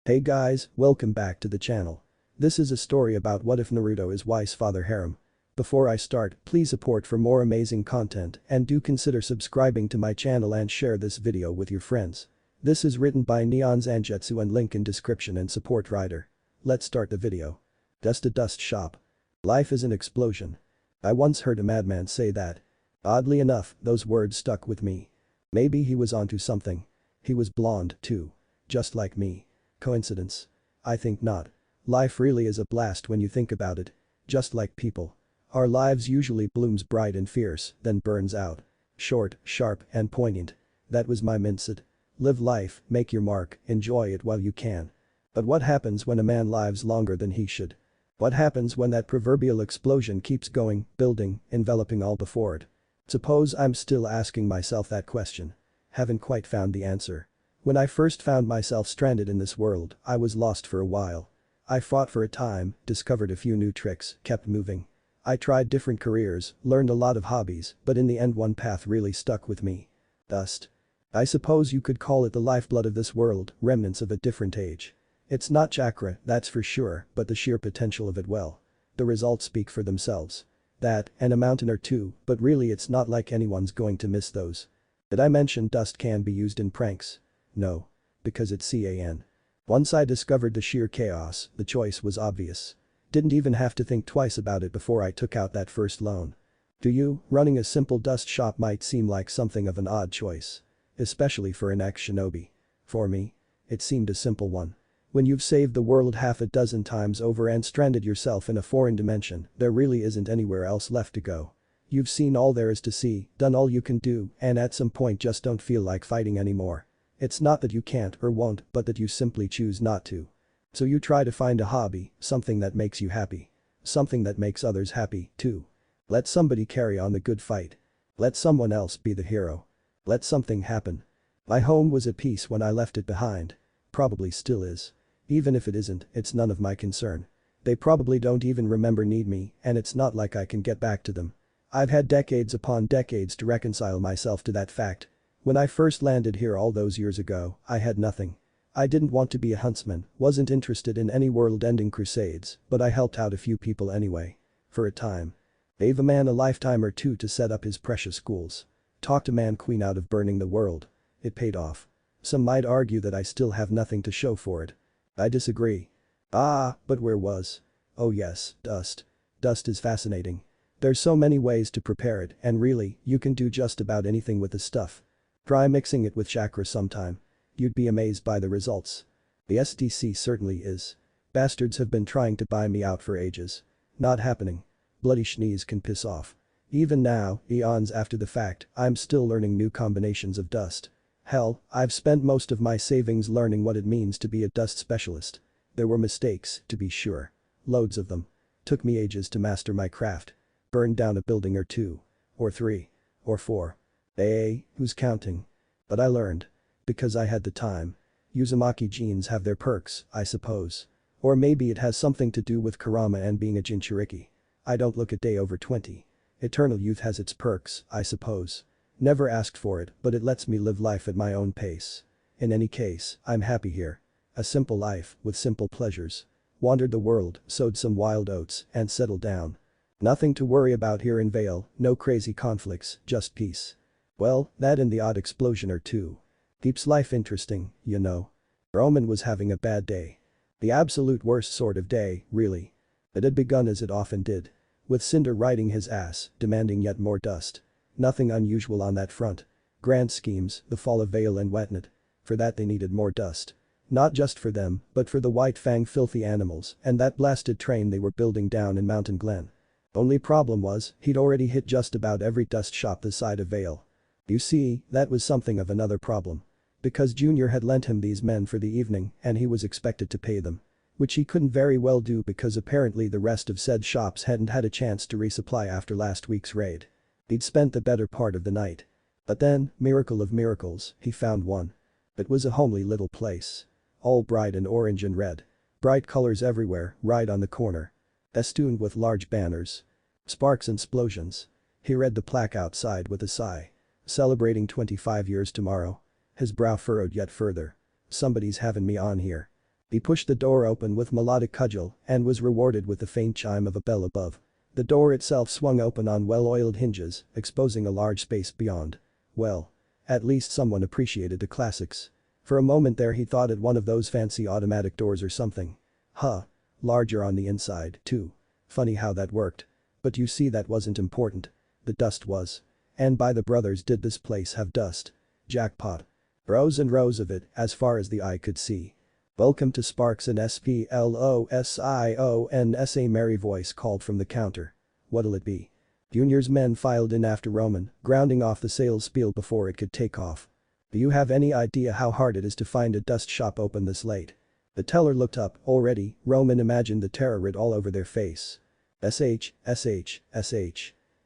Hey guys, welcome back to the channel. This is a story about what if Naruto is Weiss' father harem. Before I start, please support for more amazing content and do consider subscribing to my channel and share this video with your friends. This is written by NeonZangetsu and link in description and support writer. Let's start the video. Dust a dust shop. Life is an explosion. I once heard a madman say that. Oddly enough, those words stuck with me. Maybe he was onto something. He was blonde, too. Just like me. Coincidence? I think not. Life really is a blast when you think about it. Just like people. Our lives usually blooms bright and fierce, then burns out. Short, sharp, and poignant. That was my mindset. Live life, make your mark, enjoy it while you can. But what happens when a man lives longer than he should? What happens when that proverbial explosion keeps going, building, enveloping all before it? Suppose I'm still asking myself that question. Haven't quite found the answer. When I first found myself stranded in this world, I was lost for a while. I fought for a time, discovered a few new tricks, kept moving. I tried different careers, learned a lot of hobbies, but in the end one path really stuck with me. Dust. I suppose you could call it the lifeblood of this world, remnants of a different age. It's not chakra, that's for sure, but the sheer potential of it well. The results speak for themselves. That, and a mountain or two, but really it's not like anyone's going to miss those. Did I mention dust can be used in pranks? No. Because it's CAN. Once I discovered the sheer chaos, the choice was obvious. Didn't even have to think twice about it before I took out that first loan. To you, running a simple dust shop might seem like something of an odd choice. Especially for an ex-shinobi. For me, it seemed a simple one. When you've saved the world half a dozen times over and stranded yourself in a foreign dimension, there really isn't anywhere else left to go. You've seen all there is to see, done all you can do, and at some point just don't feel like fighting anymore. It's not that you can't or won't, but that you simply choose not to. So you try to find a hobby, something that makes you happy. Something that makes others happy, too. Let somebody carry on the good fight. Let someone else be the hero. Let something happen. My home was at peace when I left it behind. Probably still is. Even if it isn't, it's none of my concern. They probably don't even need me, and it's not like I can get back to them. I've had decades upon decades to reconcile myself to that fact. When I first landed here all those years ago, I had nothing. I didn't want to be a huntsman, wasn't interested in any world-ending crusades, but I helped out a few people anyway. For a time. Gave a man a lifetime or two to set up his precious schools. Talked a man-queen out of burning the world. It paid off. Some might argue that I still have nothing to show for it. I disagree. But where was? Oh yes, dust. Dust is fascinating. There's so many ways to prepare it, and really, you can do just about anything with the stuff. Try mixing it with chakra sometime. You'd be amazed by the results. The SDC certainly is. Bastards have been trying to buy me out for ages. Not happening. Bloody Schnees can piss off. Even now, eons after the fact, I'm still learning new combinations of dust. Hell, I've spent most of my savings learning what it means to be a dust specialist. There were mistakes, to be sure. Loads of them. Took me ages to master my craft. Burned down a building or two. Or 3. Or 4. Who's counting? But I learned. Because I had the time. Uzumaki genes have their perks, I suppose. Or maybe it has something to do with Kurama and being a Jinchuriki. I don't look a day over 20. Eternal youth has its perks, I suppose. Never asked for it, but it lets me live life at my own pace. In any case, I'm happy here. A simple life, with simple pleasures. Wandered the world, sowed some wild oats, and settled down. Nothing to worry about here in Vale, no crazy conflicts, just peace. Well, that and the odd explosion or two. Keeps life interesting, you know. Roman was having a bad day. The absolute worst sort of day, really. It had begun as it often did. With Cinder riding his ass, demanding yet more dust. Nothing unusual on that front. Grand schemes, the fall of Vale and Wetnet. For that they needed more dust. Not just for them, but for the White Fang filthy animals and that blasted train they were building down in Mountain Glen. Only problem was, he'd already hit just about every dust shop this side of Vale. You see, that was something of another problem. Because Junior had lent him these men for the evening and he was expected to pay them. Which he couldn't very well do because apparently the rest of said shops hadn't had a chance to resupply after last week's raid. He'd spent the better part of the night. But then, miracle of miracles, he found one. It was a homely little place. All bright and orange and red. Bright colors everywhere, right on the corner. Festooned with large banners. Sparks and explosions. He read the plaque outside with a sigh. Celebrating 25 years tomorrow. His brow furrowed yet further. Somebody's having me on here. He pushed the door open with melodic cudgel and was rewarded with the faint chime of a bell above. The door itself swung open on well-oiled hinges, exposing a large space beyond. Well. At least someone appreciated the classics. For a moment there he thought it one of those fancy automatic doors or something. Huh. Larger on the inside, too. Funny how that worked. But you see that wasn't important. The dust was. And by the brothers did this place have dust. Jackpot. Rows and rows of it, as far as the eye could see. Welcome to Sparks and SPLOSIONS, a merry voice called from the counter. What'll it be? Junior's men filed in after Roman, grounding off the sales spiel before it could take off. Do you have any idea how hard it is to find a dust shop open this late? The teller looked up. Already, Roman imagined the terror writ all over their face. SH.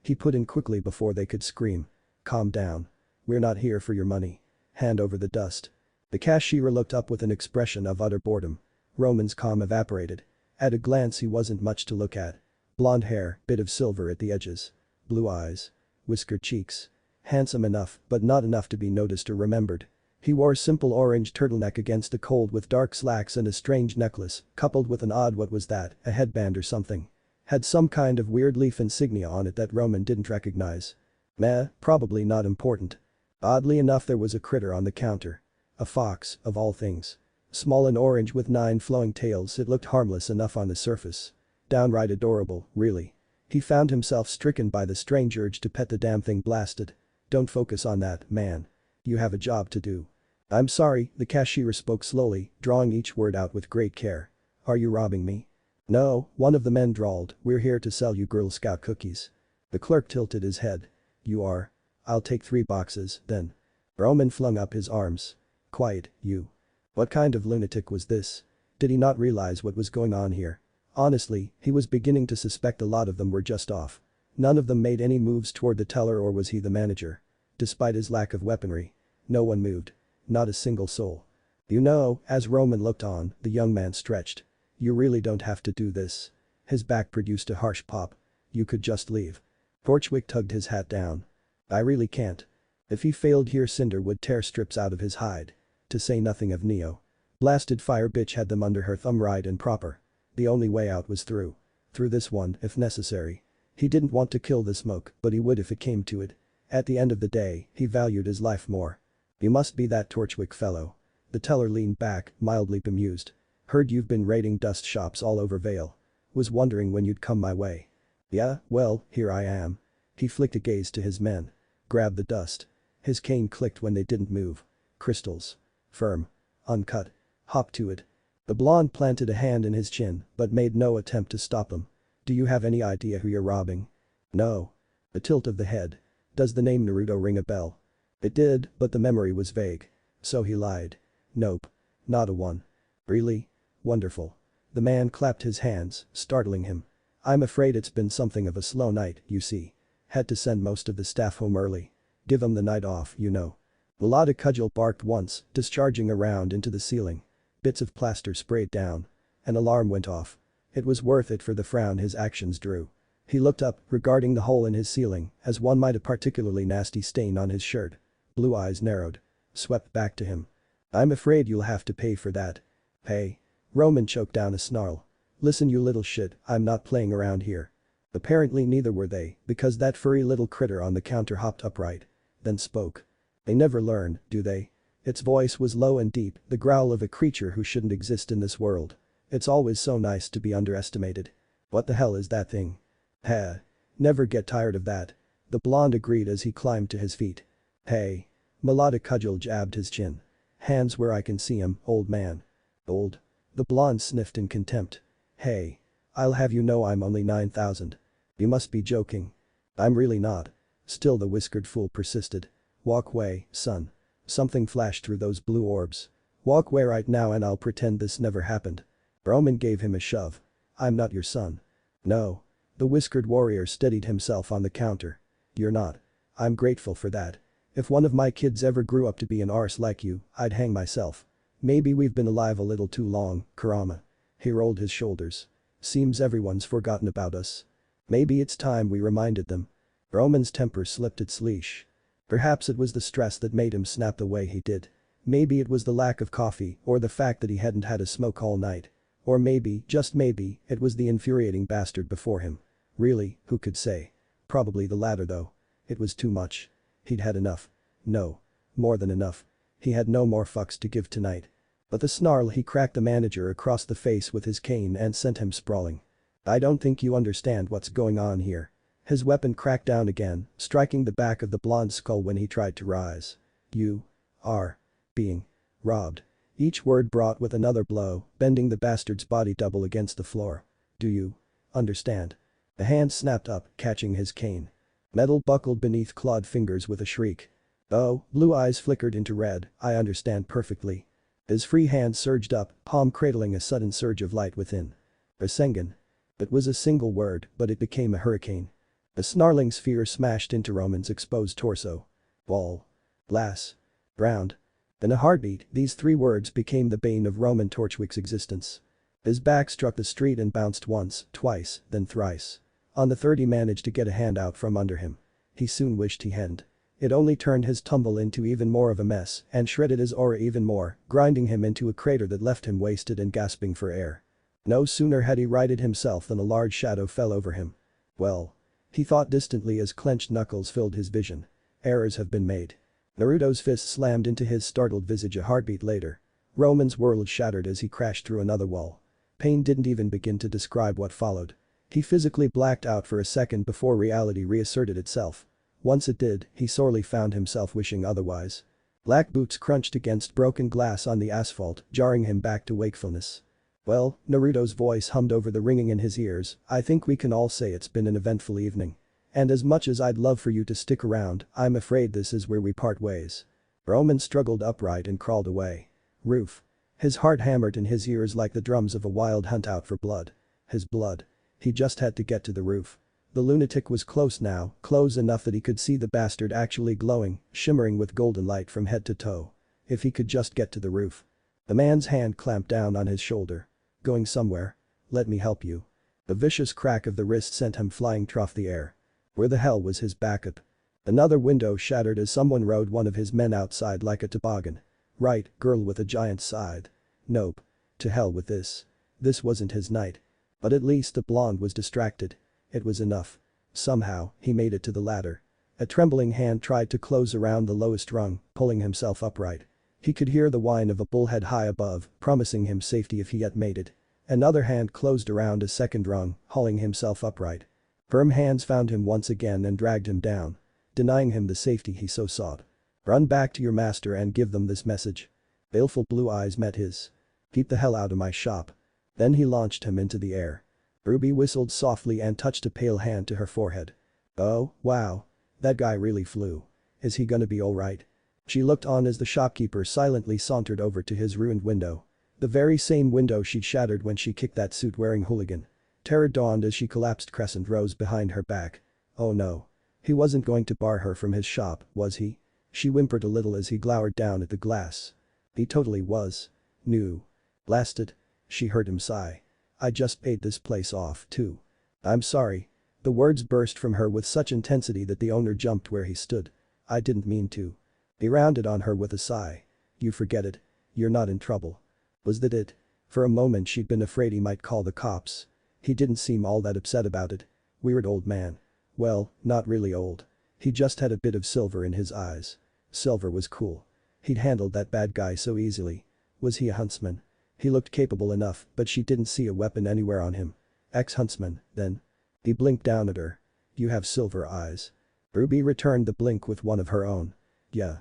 He put in quickly before they could scream. Calm down. We're not here for your money. Hand over the dust. The cashier looked up with an expression of utter boredom. Roman's calm evaporated. At a glance he wasn't much to look at. Blonde hair, bit of silver at the edges. Blue eyes. Whiskered cheeks. Handsome enough, but not enough to be noticed or remembered. He wore simple orange turtleneck against the cold with dark slacks and a strange necklace, coupled with an odd what was that, a headband or something. Had some kind of weird leaf insignia on it that Roman didn't recognize. Meh, probably not important. Oddly enough there was a critter on the counter. A fox, of all things. Small and orange with 9 flowing tails, it looked harmless enough on the surface. Downright adorable, really. He found himself stricken by the strange urge to pet the damn thing. Blasted. Don't focus on that, man. You have a job to do. I'm sorry, the cashier spoke slowly, drawing each word out with great care. Are you robbing me? No, one of the men drawled, we're here to sell you Girl Scout cookies. The clerk tilted his head. You are? I'll take 3 boxes, then. Roman flung up his arms. Quiet, you. What kind of lunatic was this? Did he not realize what was going on here? Honestly, he was beginning to suspect a lot of them were just off. None of them made any moves toward the teller, or was he the manager? Despite his lack of weaponry. No one moved. Not a single soul. You know, as Roman looked on, the young man stretched. You really don't have to do this. His back produced a harsh pop. You could just leave. Torchwick tugged his hat down. I really can't. If he failed here, Cinder would tear strips out of his hide. To say nothing of Neo. Blasted fire bitch had them under her thumb right and proper. The only way out was through. Through this one, if necessary. He didn't want to kill the smoke, but he would if it came to it. At the end of the day, he valued his life more. You must be that Torchwick fellow. The teller leaned back, mildly bemused. Heard you've been raiding dust shops all over Vale. Was wondering when you'd come my way. Yeah, well, here I am. He flicked a gaze to his men. Grab the dust. His cane clicked when they didn't move. Crystals. Firm. Uncut. Hop to it. The blonde planted a hand in his chin, but made no attempt to stop him. Do you have any idea who you're robbing? No. A tilt of the head. Does the name Naruto ring a bell? It did, but the memory was vague. So he lied. Nope. Not a one. Really? Wonderful. The man clapped his hands, startling him. I'm afraid it's been something of a slow night, you see. Had to send most of the staff home early. Give 'em the night off, you know. Melodic cudgel barked once, discharging a round into the ceiling. Bits of plaster sprayed down. An alarm went off. It was worth it for the frown his actions drew. He looked up, regarding the hole in his ceiling, as one might a particularly nasty stain on his shirt. Blue eyes narrowed. Swept back to him. I'm afraid you'll have to pay for that. Pay? Roman choked down a snarl. Listen you little shit, I'm not playing around here. Apparently neither were they, because that furry little critter on the counter hopped upright. Then spoke. They never learn, do they? Its voice was low and deep, the growl of a creature who shouldn't exist in this world. It's always so nice to be underestimated. What the hell is that thing? Heh. Never get tired of that. The blonde agreed as he climbed to his feet. Hey. Melodic cudgel jabbed his chin. Hands where I can see 'em, old man. Old? The blonde sniffed in contempt. Hey. I'll have you know I'm only 9,000. You must be joking. I'm really not. Still the whiskered fool persisted. Walk away, son. Something flashed through those blue orbs. Walk away right now and I'll pretend this never happened. Roman gave him a shove. I'm not your son. No. The whiskered warrior steadied himself on the counter. You're not. I'm grateful for that. If one of my kids ever grew up to be an arse like you, I'd hang myself. Maybe we've been alive a little too long, Kurama. He rolled his shoulders. Seems everyone's forgotten about us. Maybe it's time we reminded them. Roman's temper slipped its leash. Perhaps it was the stress that made him snap the way he did. Maybe it was the lack of coffee or the fact that he hadn't had a smoke all night. Or maybe, just maybe, it was the infuriating bastard before him. Really, who could say? Probably the latter though. It was too much. He'd had enough. No. More than enough. He had no more fucks to give tonight. But the snarl he cracked the manager across the face with his cane and sent him sprawling. I don't think you understand what's going on here. His weapon cracked down again, striking the back of the blonde's skull when he tried to rise. You are being robbed. Each word brought with another blow, bending the bastard's body double against the floor. Do you understand? The hand snapped up, catching his cane. Metal buckled beneath clawed fingers with a shriek. Oh, blue eyes flickered into red, I understand perfectly. His free hand surged up, palm cradling a sudden surge of light within. Rasengan. It was a single word, but it became a hurricane. A snarling sphere smashed into Roman's exposed torso. Ball. Glass. Ground. In a heartbeat, these three words became the bane of Roman Torchwick's existence. His back struck the street and bounced once, twice, then thrice. On the third he managed to get a hand out from under him. He soon wished he hadn't. It only turned his tumble into even more of a mess and shredded his aura even more, grinding him into a crater that left him wasted and gasping for air. No sooner had he righted himself than a large shadow fell over him. Well. He thought distantly as clenched knuckles filled his vision. Errors have been made. Naruto's fist slammed into his startled visage a heartbeat later. Roman's world shattered as he crashed through another wall. Pain didn't even begin to describe what followed. He physically blacked out for a second before reality reasserted itself. Once it did, he sorely found himself wishing otherwise. Black boots crunched against broken glass on the asphalt, jarring him back to wakefulness. Well, Naruto's voice hummed over the ringing in his ears, I think we can all say it's been an eventful evening. And as much as I'd love for you to stick around, I'm afraid this is where we part ways. Roman struggled upright and crawled away. Roof. His heart hammered in his ears like the drums of a wild hunt out for blood. His blood. He just had to get to the roof. The lunatic was close now, close enough that he could see the bastard actually glowing, shimmering with golden light from head to toe. If he could just get to the roof. The man's hand clamped down on his shoulder. Going somewhere? Let me help you. The vicious crack of the wrist sent him flying through the air. Where the hell was his backup? Another window shattered as someone rode one of his men outside like a toboggan. Right, girl with a giant side. Nope. To hell with this. This wasn't his night. But at least the blonde was distracted. It was enough. Somehow, he made it to the ladder. A trembling hand tried to close around the lowest rung, pulling himself upright. He could hear the whine of a bullhead high above, promising him safety if he yet made it. Another hand closed around a second rung, hauling himself upright. Firm hands found him once again and dragged him down. Denying him the safety he so sought. Run back to your master and give them this message. Baleful blue eyes met his. Keep the hell out of my shop. Then he launched him into the air. RWBY whistled softly and touched a pale hand to her forehead. Oh, wow. That guy really flew. Is he gonna be alright? She looked on as the shopkeeper silently sauntered over to his ruined window. The very same window she'd shattered when she kicked that suit-wearing hooligan. Terror dawned as she collapsed crescent rows behind her back. Oh no. He wasn't going to bar her from his shop, was he? She whimpered a little as he glowered down at the glass. He totally was. New. Blasted. She heard him sigh. I just paid this place off, too. I'm sorry. The words burst from her with such intensity that the owner jumped where he stood. I didn't mean to. He rounded on her with a sigh. You forget it. You're not in trouble. Was that it? For a moment she'd been afraid he might call the cops. He didn't seem all that upset about it. Weird old man. Well, not really old. He just had a bit of silver in his eyes. Silver was cool. He'd handled that bad guy so easily. Was he a huntsman? He looked capable enough, but she didn't see a weapon anywhere on him. Ex-huntsman, then. He blinked down at her. You have silver eyes. RWBY returned the blink with one of her own. Yeah.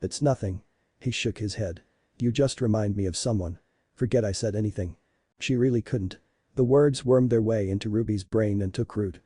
It's nothing. He shook his head. You just remind me of someone. Forget I said anything. She really couldn't. The words wormed their way into RWBY's brain and took root.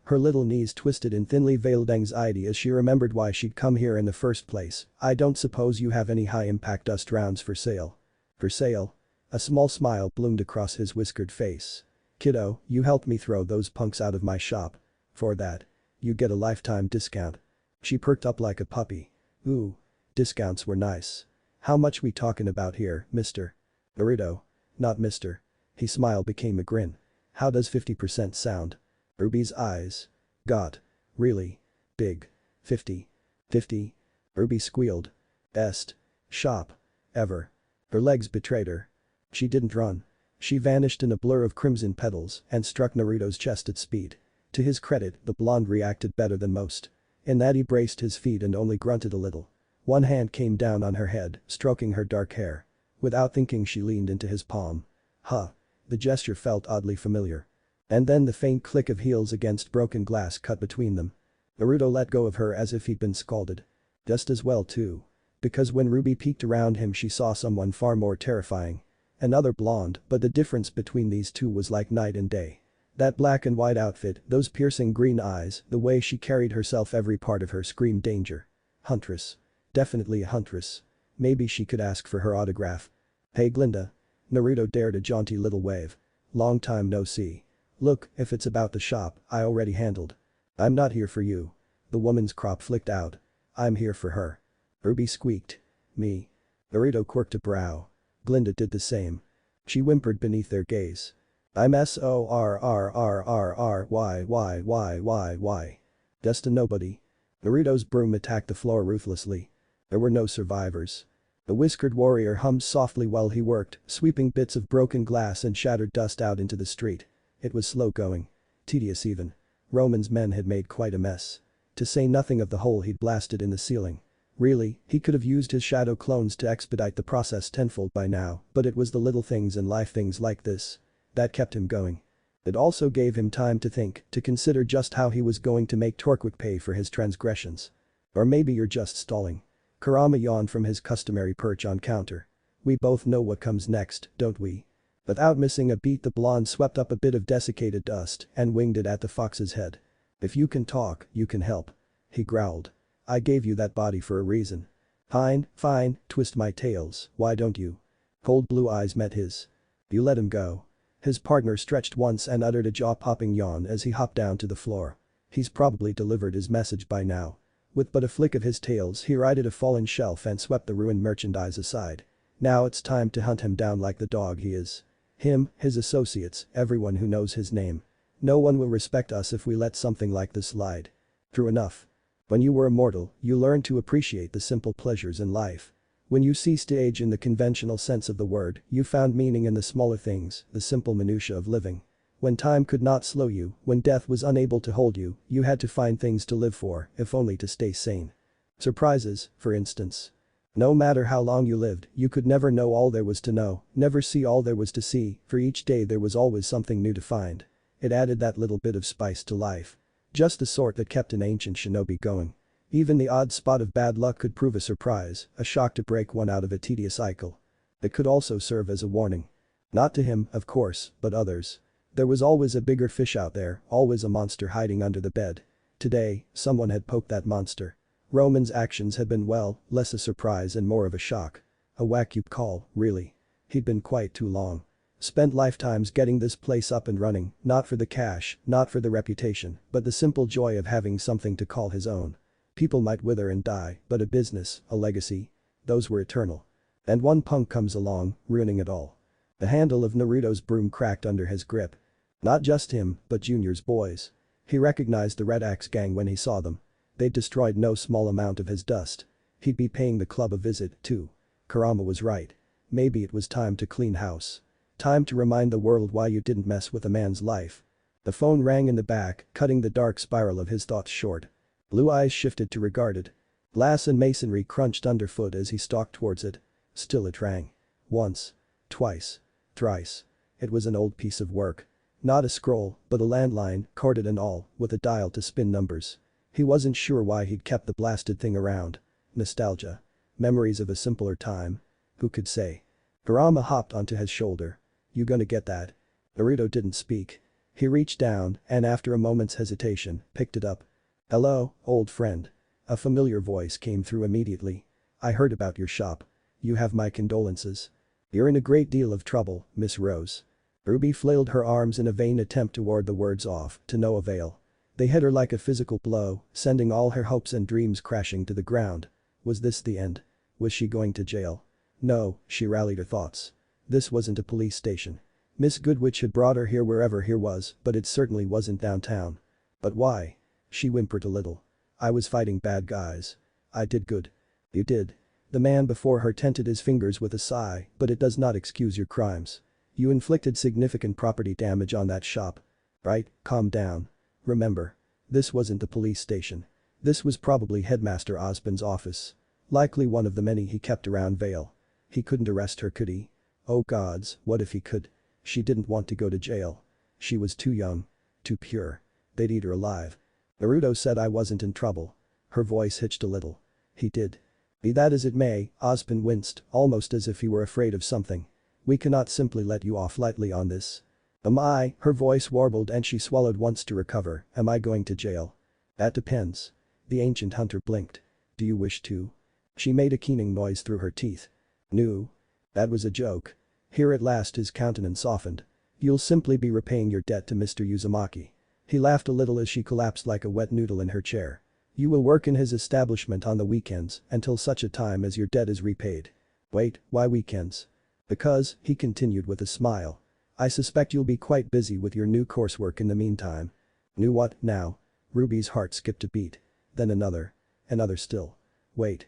Her little knees twisted in thinly veiled anxiety as she remembered why she'd come here in the first place. I don't suppose you have any high-impact dust rounds for sale. For sale? A small smile bloomed across his whiskered face. Kiddo, you helped me throw those punks out of my shop. For that, you get a lifetime discount. She perked up like a puppy. Ooh. Discounts were nice. How much we talking about here, mister? Naruto. Not mister. His smile became a grin. How does 50% sound? RWBY's eyes got really big. 50. 50. RWBY squealed. Est. shop. Ever. Her legs betrayed her. She didn't run. She vanished in a blur of crimson petals and struck Naruto's chest at speed. To his credit, the blonde reacted better than most. In that he braced his feet and only grunted a little. One hand came down on her head, stroking her dark hair. Without thinking she leaned into his palm. Huh. The gesture felt oddly familiar. And then the faint click of heels against broken glass cut between them. Naruto let go of her as if he'd been scalded. Just as well too. Because when RWBY peeked around him she saw someone far more terrifying. Another blonde, but the difference between these two was like night and day. That black and white outfit, those piercing green eyes, the way she carried herself, every part of her screamed danger. Huntress. Definitely a huntress. Maybe she could ask for her autograph. Hey Glinda. Naruto dared a jaunty little wave. Long time no see. Look, if it's about the shop, I already handled. I'm not here for you. The woman's crop flicked out. I'm here for her. RWBY squeaked. Me. Naruto quirked a brow. Glinda did the same. She whimpered beneath their gaze. I'm SORRRRRYYYYY. Just a nobody. Naruto's broom attacked the floor ruthlessly. There were no survivors. The whiskered warrior hummed softly while he worked, sweeping bits of broken glass and shattered dust out into the street. It was slow going. Tedious even. Roman's men had made quite a mess. To say nothing of the hole he'd blasted in the ceiling. Really, he could have used his shadow clones to expedite the process tenfold by now, but it was the little things in life, things like this, that kept him going. It also gave him time to think, to consider just how he was going to make Torquick pay for his transgressions. Or maybe you're just stalling. Kurama yawned from his customary perch on counter. We both know what comes next, don't we? Without missing a beat, the blonde swept up a bit of desiccated dust and winged it at the fox's head. If you can talk, you can help. He growled. I gave you that body for a reason. Fine, fine, twist my tails, why don't you? Cold blue eyes met his. You let him go. His partner stretched once and uttered a jaw-popping yawn as he hopped down to the floor. He's probably delivered his message by now. With but a flick of his tails he righted a fallen shelf and swept the ruined merchandise aside. Now it's time to hunt him down like the dog he is. Him, his associates, everyone who knows his name. No one will respect us if we let something like this slide. True enough. When you were immortal, you learned to appreciate the simple pleasures in life. When you ceased to age in the conventional sense of the word, you found meaning in the smaller things, the simple minutiae of living. When time could not slow you, when death was unable to hold you, you had to find things to live for, if only to stay sane. Surprises, for instance. No matter how long you lived, you could never know all there was to know, never see all there was to see, for each day there was always something new to find. It added that little bit of spice to life. Just the sort that kept an ancient shinobi going. Even the odd spot of bad luck could prove a surprise, a shock to break one out of a tedious cycle. It could also serve as a warning. Not to him, of course, but others. There was always a bigger fish out there, always a monster hiding under the bed. Today, someone had poked that monster. Roman's actions had been, well, less a surprise and more of a shock. A wake-up call, really. He'd been quiet too long. Spent lifetimes getting this place up and running, not for the cash, not for the reputation, but the simple joy of having something to call his own. People might wither and die, but a business, a legacy, those were eternal. And one punk comes along, ruining it all. The handle of Naruto's broom cracked under his grip. Not just him, but Junior's boys. He recognized the Red Axe gang when he saw them. They'd destroyed no small amount of his dust. He'd be paying the club a visit, too. Kurama was right. Maybe it was time to clean house. Time to remind the world why you didn't mess with a man's life. The phone rang in the back, cutting the dark spiral of his thoughts short. Blue eyes shifted to regarded. Glass and masonry crunched underfoot as he stalked towards it. Still it rang. Once. Twice. Thrice. It was an old piece of work. Not a scroll, but a landline, corded and all, with a dial to spin numbers. He wasn't sure why he'd kept the blasted thing around. Nostalgia. Memories of a simpler time. Who could say? Kurama hopped onto his shoulder. You gonna get that? Naruto didn't speak. He reached down and after a moment's hesitation, picked it up. Hello, old friend. A familiar voice came through immediately. I heard about your shop. You have my condolences. You're in a great deal of trouble, Miss Rose. RWBY flailed her arms in a vain attempt to ward the words off, to no avail. They hit her like a physical blow, sending all her hopes and dreams crashing to the ground. Was this the end? Was she going to jail? No, she rallied her thoughts. This wasn't a police station. Miss Goodwitch had brought her here wherever here was, but it certainly wasn't downtown. But why? She whimpered a little. I was fighting bad guys. I did good. You did. The man before her tented his fingers with a sigh, but it does not excuse your crimes. You inflicted significant property damage on that shop. Right, calm down. Remember. This wasn't the police station. This was probably Headmaster Osborne's office. Likely one of the many he kept around Vale. He couldn't arrest her, could he? Oh gods, what if he could? She didn't want to go to jail. She was too young. Too pure. They'd eat her alive. Naruto said I wasn't in trouble. Her voice hitched a little. He did. Be that as it may, Osborne winced, almost as if he were afraid of something. We cannot simply let you off lightly on this. Am I? Her voice warbled and she swallowed once to recover. Am I going to jail? That depends. The ancient hunter blinked. Do you wish to? She made a keening noise through her teeth. No. That was a joke. Here at last his countenance softened. You'll simply be repaying your debt to Mr. Uzumaki. He laughed a little as she collapsed like a wet noodle in her chair. You will work in his establishment on the weekends until such a time as your debt is repaid. Wait, why weekends? Because, he continued with a smile. I suspect you'll be quite busy with your new coursework in the meantime. New what, now? Ruby's heart skipped a beat. Then another. Another still. Wait.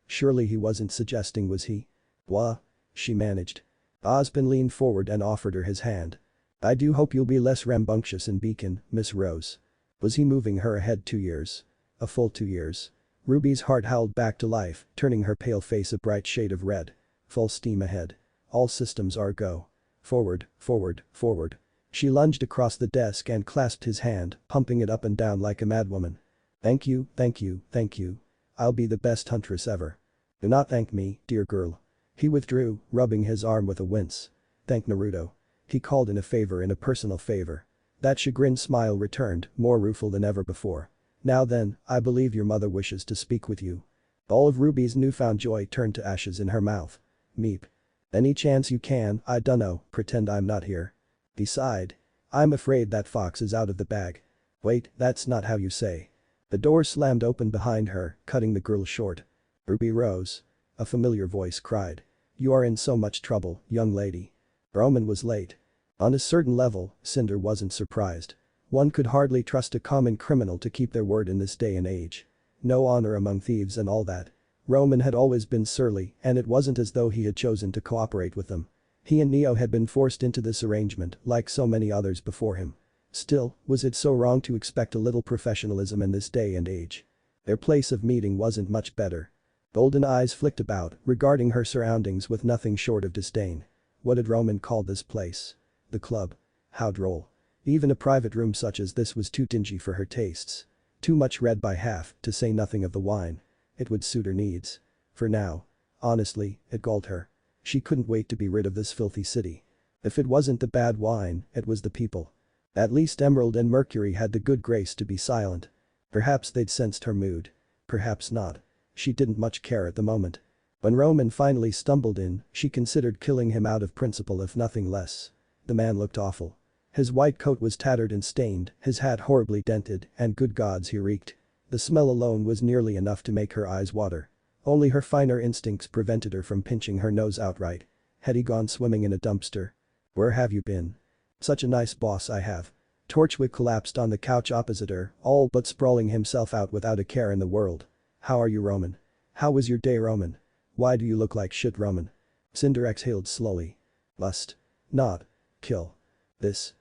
Surely he wasn't suggesting, was he? What? She managed. Osborne leaned forward and offered her his hand. I do hope you'll be less rambunctious in Beacon, Miss Rose. Was he moving her ahead 2 years? A full 2 years. Ruby's heart howled back to life, turning her pale face a bright shade of red. Full steam ahead. All systems are go. Forward. She lunged across the desk and clasped his hand, pumping it up and down like a madwoman. Thank you. I'll be the best huntress ever. Do not thank me, dear girl. He withdrew, rubbing his arm with a wince. Thank Naruto. He called in a personal favor. That chagrined smile returned, more rueful than ever before. Now then, I believe your mother wishes to speak with you. All of Ruby's newfound joy turned to ashes in her mouth. Meep. Any chance you can, I dunno, pretend I'm not here. He sighed. I'm afraid that fox is out of the bag. Wait, that's not how you say. The door slammed open behind her, cutting the girl short. Ruby rose. A familiar voice cried. You are in so much trouble, young lady. Roman was late. On a certain level, Cinder wasn't surprised. One could hardly trust a common criminal to keep their word in this day and age. No honor among thieves and all that. Roman had always been surly and it wasn't as though he had chosen to cooperate with them. He and Neo had been forced into this arrangement like so many others before him. Still, was it so wrong to expect a little professionalism in this day and age? Their place of meeting wasn't much better. Golden eyes flicked about, regarding her surroundings with nothing short of disdain. What had Roman called this place? The club. How droll. Even a private room such as this was too dingy for her tastes. Too much red by half, to say nothing of the wine. It would suit her needs. For now. Honestly, it galled her. She couldn't wait to be rid of this filthy city. If it wasn't the bad wine, it was the people. At least Emerald and Mercury had the good grace to be silent. Perhaps they'd sensed her mood. Perhaps not. She didn't much care at the moment. When Roman finally stumbled in, she considered killing him out of principle if nothing less. The man looked awful. His white coat was tattered and stained, his hat horribly dented, and good gods he reeked. The smell alone was nearly enough to make her eyes water. Only her finer instincts prevented her from pinching her nose outright. Had he gone swimming in a dumpster? Where have you been? Such a nice boss I have. Torchwick collapsed on the couch opposite her, all but sprawling himself out without a care in the world. How are you, Roman? How was your day, Roman? Why do you look like shit, Roman? Cinder exhaled slowly. Must. Not. Kill. This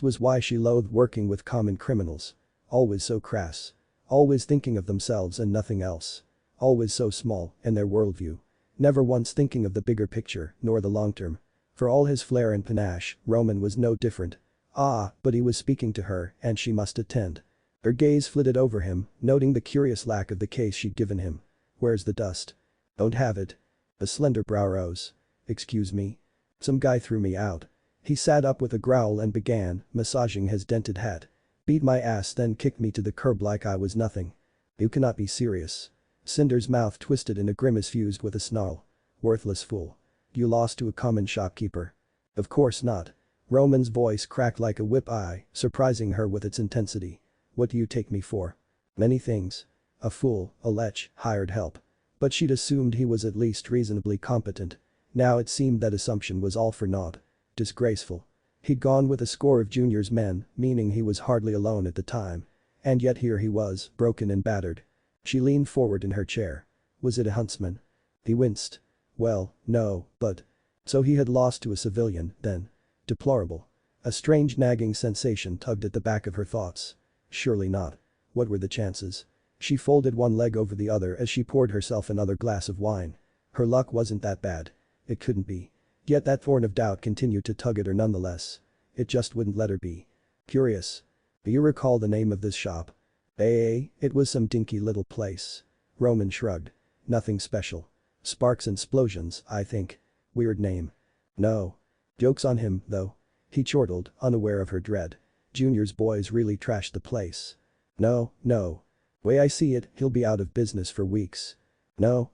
was why she loathed working with common criminals. Always so crass. Always thinking of themselves and nothing else. Always so small, in their worldview. Never once thinking of the bigger picture, nor the long term. For all his flair and panache, Roman was no different. Ah, but he was speaking to her, and she must attend. Her gaze flitted over him, noting the curious lack of the case she'd given him. Where's the dust? Don't have it. A slender brow rose. Excuse me? Some guy threw me out. He sat up with a growl and began, massaging his dented hat. Beat my ass then kicked me to the curb like I was nothing. You cannot be serious. Cinder's mouth twisted in a grimace fused with a snarl. Worthless fool. You lost to a common shopkeeper. Of course not. Roman's voice cracked like a whip-eye, surprising her with its intensity. What do you take me for? Many things. A fool, a lech, hired help. But she'd assumed he was at least reasonably competent. Now it seemed that assumption was all for naught. Disgraceful. He'd gone with a score of junior's men, meaning he was hardly alone at the time. And yet here he was, broken and battered. She leaned forward in her chair. Was it a huntsman? He winced. Well, no, but. So he had lost to a civilian, then. Deplorable. A strange nagging sensation tugged at the back of her thoughts. Surely not. What were the chances? She folded one leg over the other as she poured herself another glass of wine. Her luck wasn't that bad. It couldn't be. Yet that thorn of doubt continued to tug at her nonetheless. It just wouldn't let her be. Curious. Do you recall the name of this shop? It was some dinky little place. Roman shrugged. Nothing special. Sparks and Explosions, I think. Weird name. No. Joke's on him, though. He chortled, unaware of her dread. Junior's boys really trashed the place. No. Way I see it, he'll be out of business for weeks. No.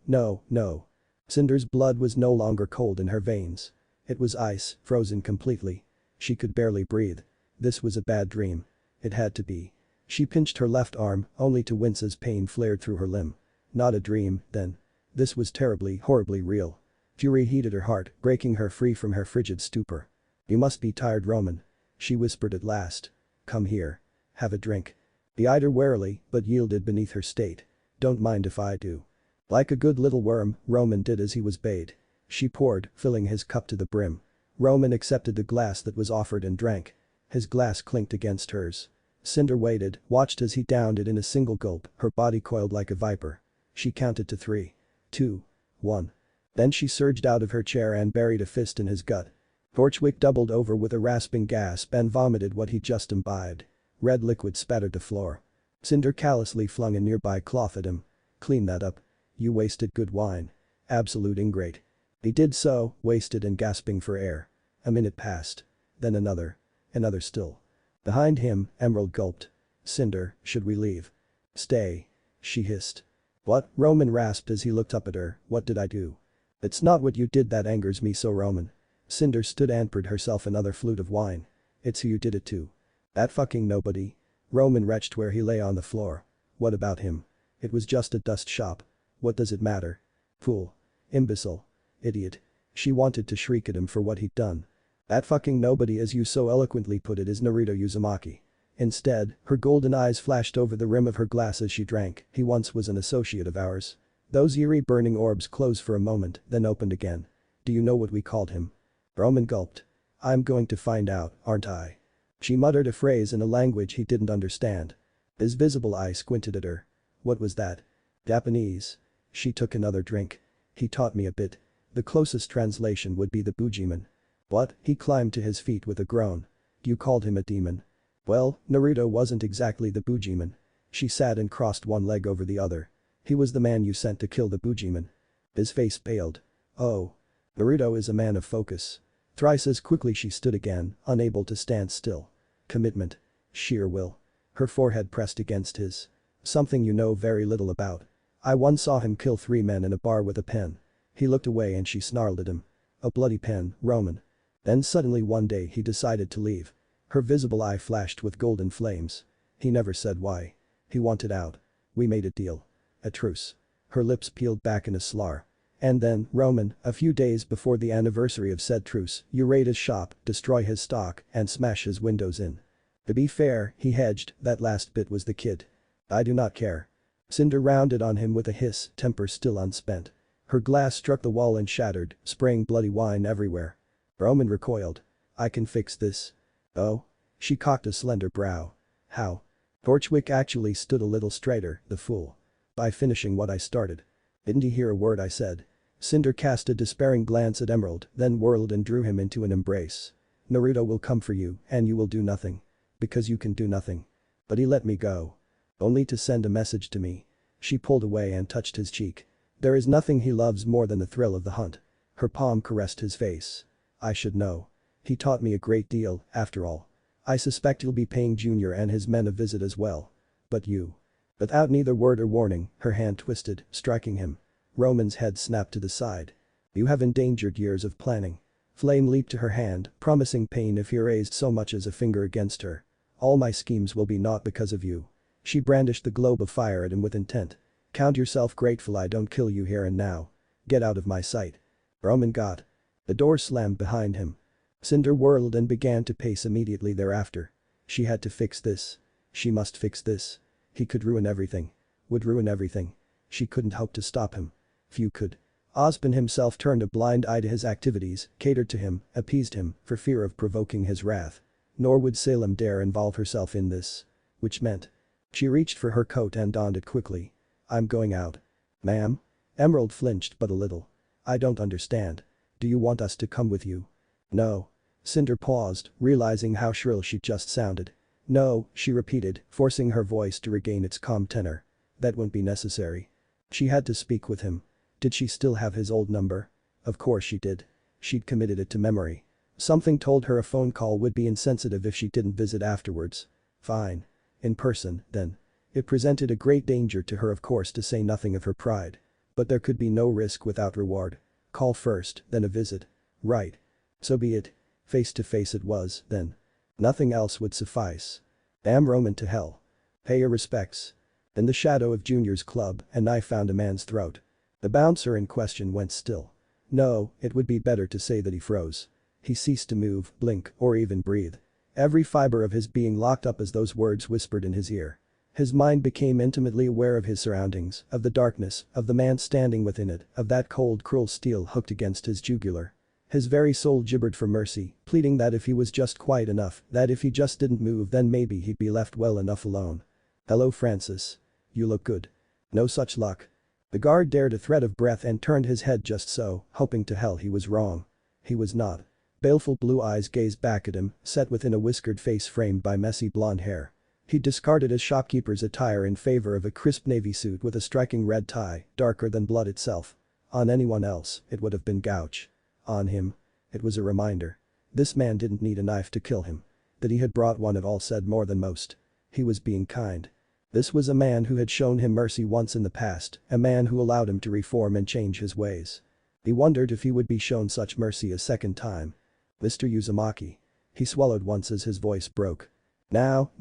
Cinder's blood was no longer cold in her veins. It was ice, frozen completely. She could barely breathe. This was a bad dream. It had to be. She pinched her left arm, only to wince as pain flared through her limb. Not a dream, then. This was terribly, horribly real. Fury heated her heart, breaking her free from her frigid stupor. You must be tired, Roman. She whispered at last. Come here. Have a drink. He eyed her warily, but yielded beneath her state. Don't mind if I do. Like a good little worm, Roman did as he was bade. She poured, filling his cup to the brim. Roman accepted the glass that was offered and drank. His glass clinked against hers. Cinder waited, watched as he downed it in a single gulp, her body coiled like a viper. She counted to 3, 2, 1. Then she surged out of her chair and buried a fist in his gut. Torchwick doubled over with a rasping gasp and vomited what he'd just imbibed. Red liquid spattered the floor. Cinder callously flung a nearby cloth at him. Clean that up. You wasted good wine. Absolute ingrate. He did so, wasted and gasping for air. A minute passed. Then another. Another still. Behind him, Emerald gulped. Cinder, should we leave? Stay. She hissed. What? Roman rasped as he looked up at her. What did I do? It's not what you did that angers me so, Roman. Cinder stood and poured herself another flute of wine. It's who you did it to. That fucking nobody. Roman retched where he lay on the floor. What about him? It was just a dust shop. What does it matter? Fool. Imbecile. Idiot. She wanted to shriek at him for what he'd done. That fucking nobody, as you so eloquently put it, is Naruto Uzumaki. Instead, her golden eyes flashed over the rim of her glass as she drank. He once was an associate of ours. Those eerie burning orbs closed for a moment, then opened again. Do you know what we called him? Roman gulped. I'm going to find out, aren't I? She muttered a phrase in a language he didn't understand. His visible eye squinted at her. What was that? Japanese. She took another drink. He taught me a bit. The closest translation would be the Bujiman. What? He climbed to his feet with a groan. You called him a demon. Well, Naruto wasn't exactly the Bujiman. She sat and crossed one leg over the other. He was the man you sent to kill the Bujiman. His face paled. Oh. Naruto is a man of focus. Thrice as quickly she stood again, unable to stand still. Commitment. Sheer will. Her forehead pressed against his. Something you know very little about. I once saw him kill 3 men in a bar with a pen. He looked away and she snarled at him. A bloody pen, Roman. Then suddenly one day he decided to leave. Her visible eye flashed with golden flames. He never said why. He wanted out. We made a deal. A truce. Her lips peeled back in a slur. And then, Roman, a few days before the anniversary of said truce, you raid his shop, destroy his stock, and smash his windows in. To be fair, he hedged, that last bit was the kid. I do not care. Cinder rounded on him with a hiss, temper still unspent. Her glass struck the wall and shattered, spraying bloody wine everywhere. Roman recoiled. I can fix this. Oh? She cocked a slender brow. How? Torchwick actually stood a little straighter, the fool. By finishing what I started. Didn't he hear a word I said? Cinder cast a despairing glance at Emerald, then whirled and drew him into an embrace. Naruto will come for you, and you will do nothing. Because you can do nothing. But he let me go. Only to send a message to me. She pulled away and touched his cheek. There is nothing he loves more than the thrill of the hunt. Her palm caressed his face. I should know. He taught me a great deal, after all. I suspect he'll be paying Junior and his men a visit as well. But you. Without neither word or warning, her hand twisted, striking him. Roman's head snapped to the side. You have endangered years of planning. Flame leaped to her hand, promising pain if he raised so much as a finger against her. All my schemes will be naught because of you. She brandished the globe of fire at him with intent. Count yourself grateful I don't kill you here and now. Get out of my sight. Roman got. The door slammed behind him. Cinder whirled and began to pace immediately thereafter. She had to fix this. She must fix this. He could ruin everything. Would ruin everything. She couldn't hope to stop him. Few could. Osmond himself turned a blind eye to his activities, catered to him, appeased him, for fear of provoking his wrath. Nor would Salem dare involve herself in this. Which meant. She reached for her coat and donned it quickly. I'm going out. Ma'am? Emerald flinched but a little. I don't understand. Do you want us to come with you? No. Cinder paused, realizing how shrill she just sounded. No, she repeated, forcing her voice to regain its calm tenor. That won't be necessary. She had to speak with him. Did she still have his old number? Of course she did. She'd committed it to memory. Something told her a phone call would be insensitive if she didn't visit afterwards. Fine. In person, then. It presented a great danger to her, of course, to say nothing of her pride. But there could be no risk without reward. Call first, then a visit. Right. So be it. Face to face it was, then. Nothing else would suffice. Damn Roman to hell. Pay your respects. In the shadow of Junior's club, a knife found a man's throat. The bouncer in question went still. No, it would be better to say that he froze. He ceased to move, blink, or even breathe. Every fiber of his being locked up as those words whispered in his ear. His mind became intimately aware of his surroundings, of the darkness, of the man standing within it, of that cold cruel steel hooked against his jugular. His very soul gibbered for mercy, pleading that if he was just quiet enough, that if he just didn't move then maybe he'd be left well enough alone. Hello Francis. You look good. No such luck. The guard dared a threat of breath and turned his head just so, hoping to hell he was wrong. He was not. Baleful blue eyes gazed back at him, set within a whiskered face framed by messy blonde hair. He discarded his shopkeeper's attire in favor of a crisp navy suit with a striking red tie, darker than blood itself. On anyone else, it would have been gouge. On him. It was a reminder. This man didn't need a knife to kill him. That he had brought one at all said more than most. He was being kind. This was a man who had shown him mercy once in the past, a man who allowed him to reform and change his ways. He wondered if he would be shown such mercy a second time. Mr. Uzumaki. He swallowed once as his voice broke. Now,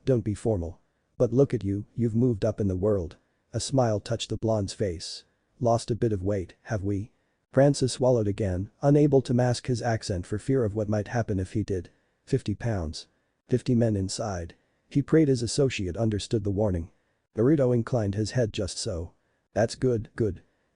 don't be formal. But look at you, you've moved up in the world. A smile touched the blonde's face. Lost a bit of weight, have we? Francis swallowed again, unable to mask his accent for fear of what might happen if he did. 50 pounds. 50 men inside. He prayed his associate understood the warning. Naruto inclined his head just so. That's good.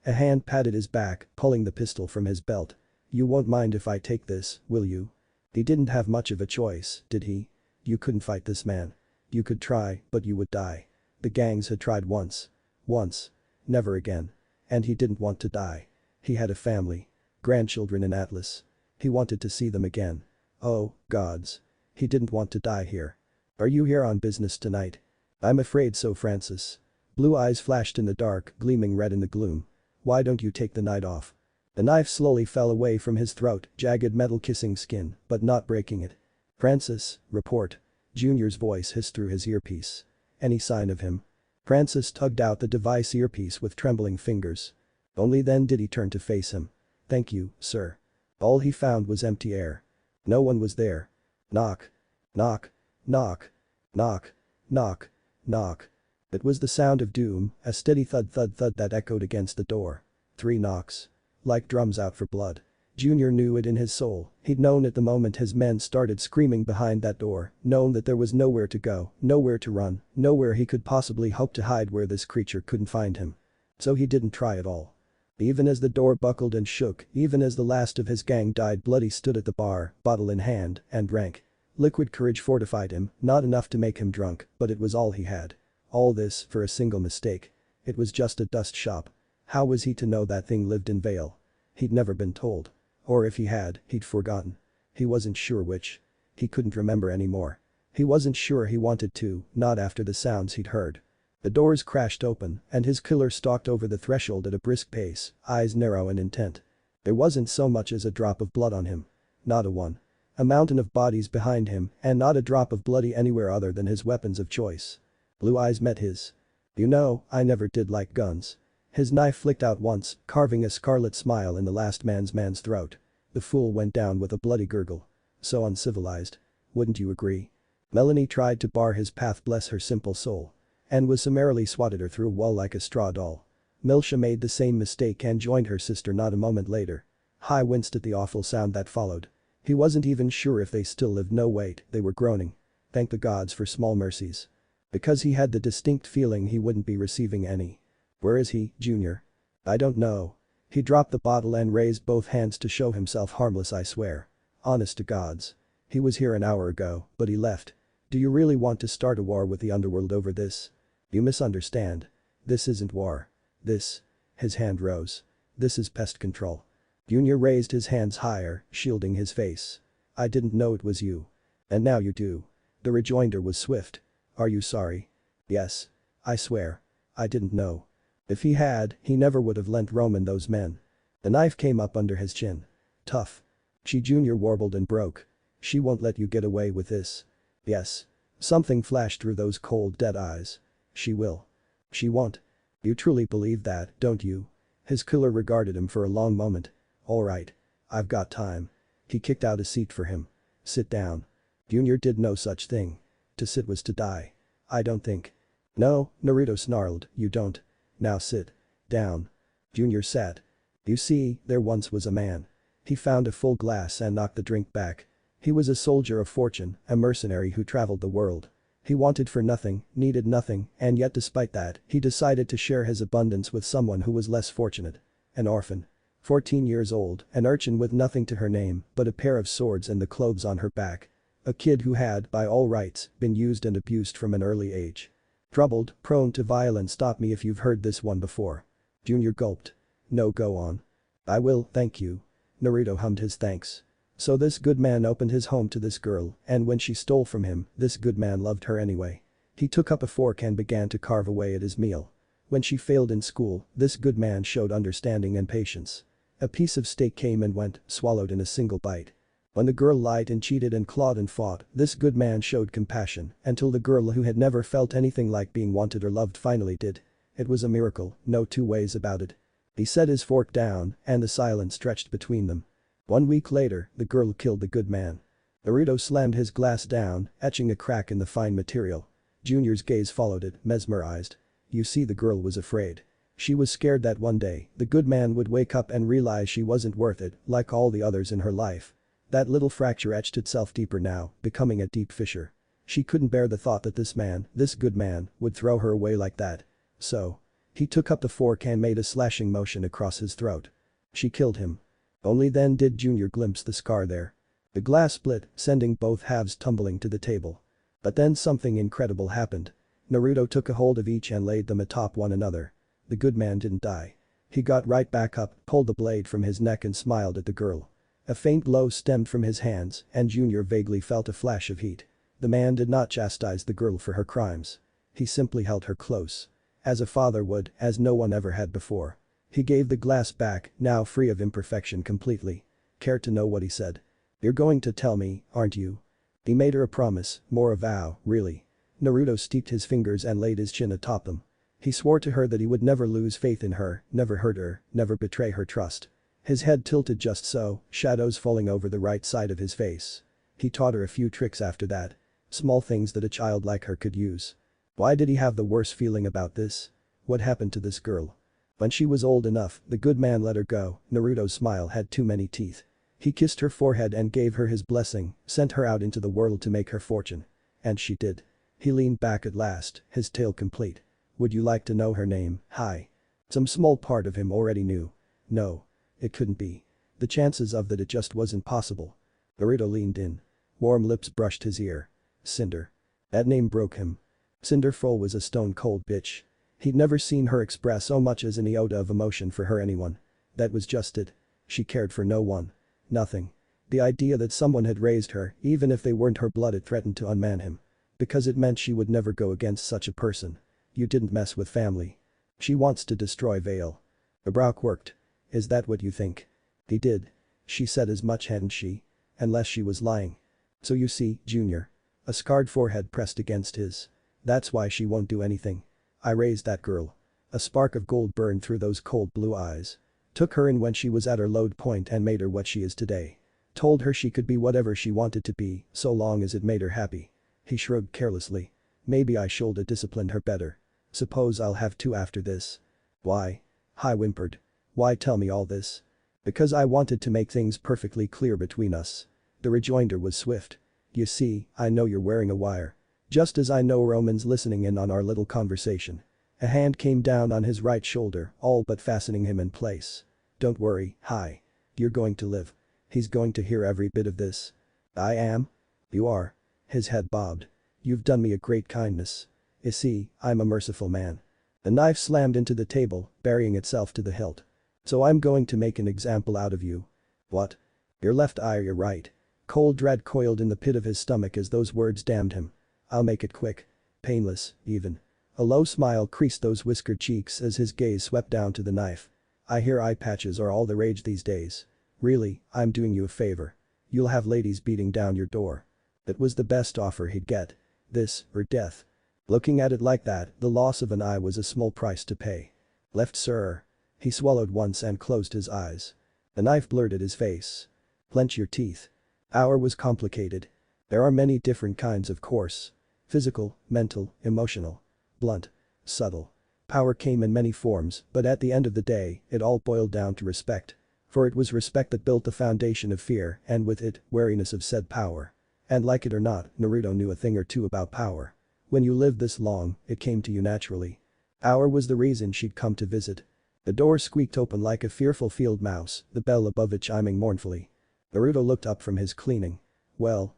A hand patted his back, pulling the pistol from his belt. You won't mind if I take this, will you? He didn't have much of a choice, did he? You couldn't fight this man. You could try, but you would die. The gangs had tried once. Once. Never again. And he didn't want to die. He had a family. Grandchildren in Atlas. He wanted to see them again. Oh, gods. He didn't want to die here. Are you here on business tonight? I'm afraid so, Francis. Blue eyes flashed in the dark, gleaming red in the gloom. Why don't you take the night off? The knife slowly fell away from his throat, jagged metal kissing skin, but not breaking it. Francis, report. Junior's voice hissed through his earpiece. Any sign of him? Francis tugged out the device earpiece with trembling fingers. Only then did he turn to face him. Thank you, sir. All he found was empty air. No one was there. Knock. Knock. Knock. Knock. Knock. Knock. It was the sound of doom, a steady thud that echoed against the door. 3 knocks. Like drums out for blood. Junior knew it in his soul, he'd known it the moment his men started screaming behind that door, known that there was nowhere to go, nowhere to run, nowhere he could possibly hope to hide where this creature couldn't find him. So he didn't try at all. Even as the door buckled and shook, even as the last of his gang died bloody stood at the bar, bottle in hand, and drank. Liquid courage fortified him, not enough to make him drunk, but it was all he had. All this for a single mistake. It was just a dust shop. How was he to know that thing lived in Vale? He'd never been told. Or if he had, he'd forgotten. He wasn't sure which. He couldn't remember anymore. He wasn't sure he wanted to, not after the sounds he'd heard. The doors crashed open, and his killer stalked over the threshold at a brisk pace, eyes narrow and intent. There wasn't so much as a drop of blood on him. Not a one. A mountain of bodies behind him, and not a drop of bloody anywhere other than his weapons of choice. Blue eyes met his. You know, I never did like guns. His knife flicked out once, carving a scarlet smile in the last man's throat. The fool went down with a bloody gurgle. So uncivilized. Wouldn't you agree? Melanie tried to bar his path, bless her simple soul. And was summarily swatted her through a wall like a straw doll. Milsha made the same mistake and joined her sister not a moment later. Hai winced at the awful sound that followed. He wasn't even sure if they still lived. No wait, they were groaning. Thank the gods for small mercies. Because he had the distinct feeling he wouldn't be receiving any. Where is he, Junior? I don't know. He dropped the bottle and raised both hands to show himself harmless, I swear. Honest to gods. He was here an hour ago, but he left. Do you really want to start a war with the underworld over this? You misunderstand. This isn't war. This. His hand rose. This is pest control. Junior raised his hands higher, shielding his face. I didn't know it was you. And now you do. The rejoinder was swift. Are you sorry? Yes. I swear. I didn't know. If he had, he never would have lent Roman those men. The knife came up under his chin. Tough. She Junior warbled and broke. She won't let you get away with this. Yes. Something flashed through those cold dead eyes. She will. She won't. You truly believe that, don't you? His killer regarded him for a long moment. All right. I've got time. He kicked out a seat for him. Sit down. Junior did no such thing. To sit was to die. I don't think. No, Naruto snarled, you don't. Now sit. Down. Junior sat. You see, there once was a man. He found a full glass and knocked the drink back. He was a soldier of fortune, a mercenary who traveled the world. He wanted for nothing, needed nothing, and yet despite that, he decided to share his abundance with someone who was less fortunate. An orphan. 14 years old, an urchin with nothing to her name but a pair of swords and the clothes on her back. A kid who had, by all rights, been used and abused from an early age. Troubled, prone to violence. Stop me if you've heard this one before. Junior gulped. No, go on. I will, thank you. Naruto hummed his thanks. So this good man opened his home to this girl, and when she stole from him, this good man loved her anyway. He took up a fork and began to carve away at his meal. When she failed in school, this good man showed understanding and patience. A piece of steak came and went, swallowed in a single bite. When the girl lied and cheated and clawed and fought, this good man showed compassion until the girl who had never felt anything like being wanted or loved finally did. It was a miracle, no two ways about it. He set his fork down, and the silence stretched between them. 1 week later, the girl killed the good man. Naruto slammed his glass down, etching a crack in the fine material. Junior's gaze followed it, mesmerized. You see, the girl was afraid. She was scared that one day, the good man would wake up and realize she wasn't worth it, like all the others in her life. That little fracture etched itself deeper now, becoming a deep fissure. She couldn't bear the thought that this man, this good man, would throw her away like that. So. He took up the fork and made a slashing motion across his throat. She killed him. Only then did Junior glimpse the scar there. The glass split, sending both halves tumbling to the table. But then something incredible happened. Naruto took a hold of each and laid them atop one another. The good man didn't die. He got right back up, pulled the blade from his neck and smiled at the girl. A faint glow stemmed from his hands, and Junior vaguely felt a flash of heat. The man did not chastise the girl for her crimes. He simply held her close. As a father would, as no one ever had before. He gave the glass back, now free of imperfection completely. Care to know what he said? You're going to tell me, aren't you? He made her a promise, more a vow, really. Naruto steeped his fingers and laid his chin atop them. He swore to her that he would never lose faith in her, never hurt her, never betray her trust. His head tilted just so, shadows falling over the right side of his face. He taught her a few tricks after that. Small things that a child like her could use. Why did he have the worst feeling about this? What happened to this girl? When she was old enough, the good man let her go. Naruto's smile had too many teeth. He kissed her forehead and gave her his blessing, sent her out into the world to make her fortune. And she did. He leaned back at last, his tale complete. Would you like to know her name? Hi. Some small part of him already knew. No. It couldn't be. The chances of that, it just wasn't possible. Naruto leaned in. Warm lips brushed his ear. Cinder. That name broke him. Cinder was a stone-cold bitch. He'd never seen her express so much as an iota of emotion for anyone. That was just it. She cared for no one. Nothing. The idea that someone had raised her, even if they weren't her blood, it threatened to unman him. Because it meant she would never go against such a person. You didn't mess with family. She wants to destroy Vale. The brow quirked. Is that what you think? He did. She said as much, hadn't she? Unless she was lying. So you see, Junior. A scarred forehead pressed against his. That's why she won't do anything. I raised that girl. A spark of gold burned through those cold blue eyes. Took her in when she was at her low point and made her what she is today. Told her she could be whatever she wanted to be, so long as it made her happy. He shrugged carelessly. Maybe I should have disciplined her better. Suppose I'll have to after this. Why? I whimpered. Why tell me all this? Because I wanted to make things perfectly clear between us. The rejoinder was swift. You see, I know you're wearing a wire. Just as I know Roman's listening in on our little conversation. A hand came down on his right shoulder, all but fastening him in place. "Don't worry, hi. You're going to live. He's going to hear every bit of this." "I am?" "You are." His head bobbed. "You've done me a great kindness. You see, I'm a merciful man." The knife slammed into the table, burying itself to the hilt. "So I'm going to make an example out of you." "What?" "Your left eye or your right?" Cold dread coiled in the pit of his stomach as those words damned him. "I'll make it quick. Painless, even." A low smile creased those whiskered cheeks as his gaze swept down to the knife. "I hear eye patches are all the rage these days. Really, I'm doing you a favor. You'll have ladies beating down your door." That was the best offer he'd get. This, or death. Looking at it like that, the loss of an eye was a small price to pay. "Left, sir." He swallowed once and closed his eyes. The knife blurred at his face. "Clench your teeth." Power was complicated. There are many different kinds, of course. Physical, mental, emotional. Blunt. Subtle. Power came in many forms, but at the end of the day, it all boiled down to respect. For it was respect that built the foundation of fear, and with it, wariness of said power. And like it or not, Naruto knew a thing or two about power. When you lived this long, it came to you naturally. Power was the reason she'd come to visit. The door squeaked open like a fearful field mouse, the bell above it chiming mournfully. Naruto looked up from his cleaning. Well,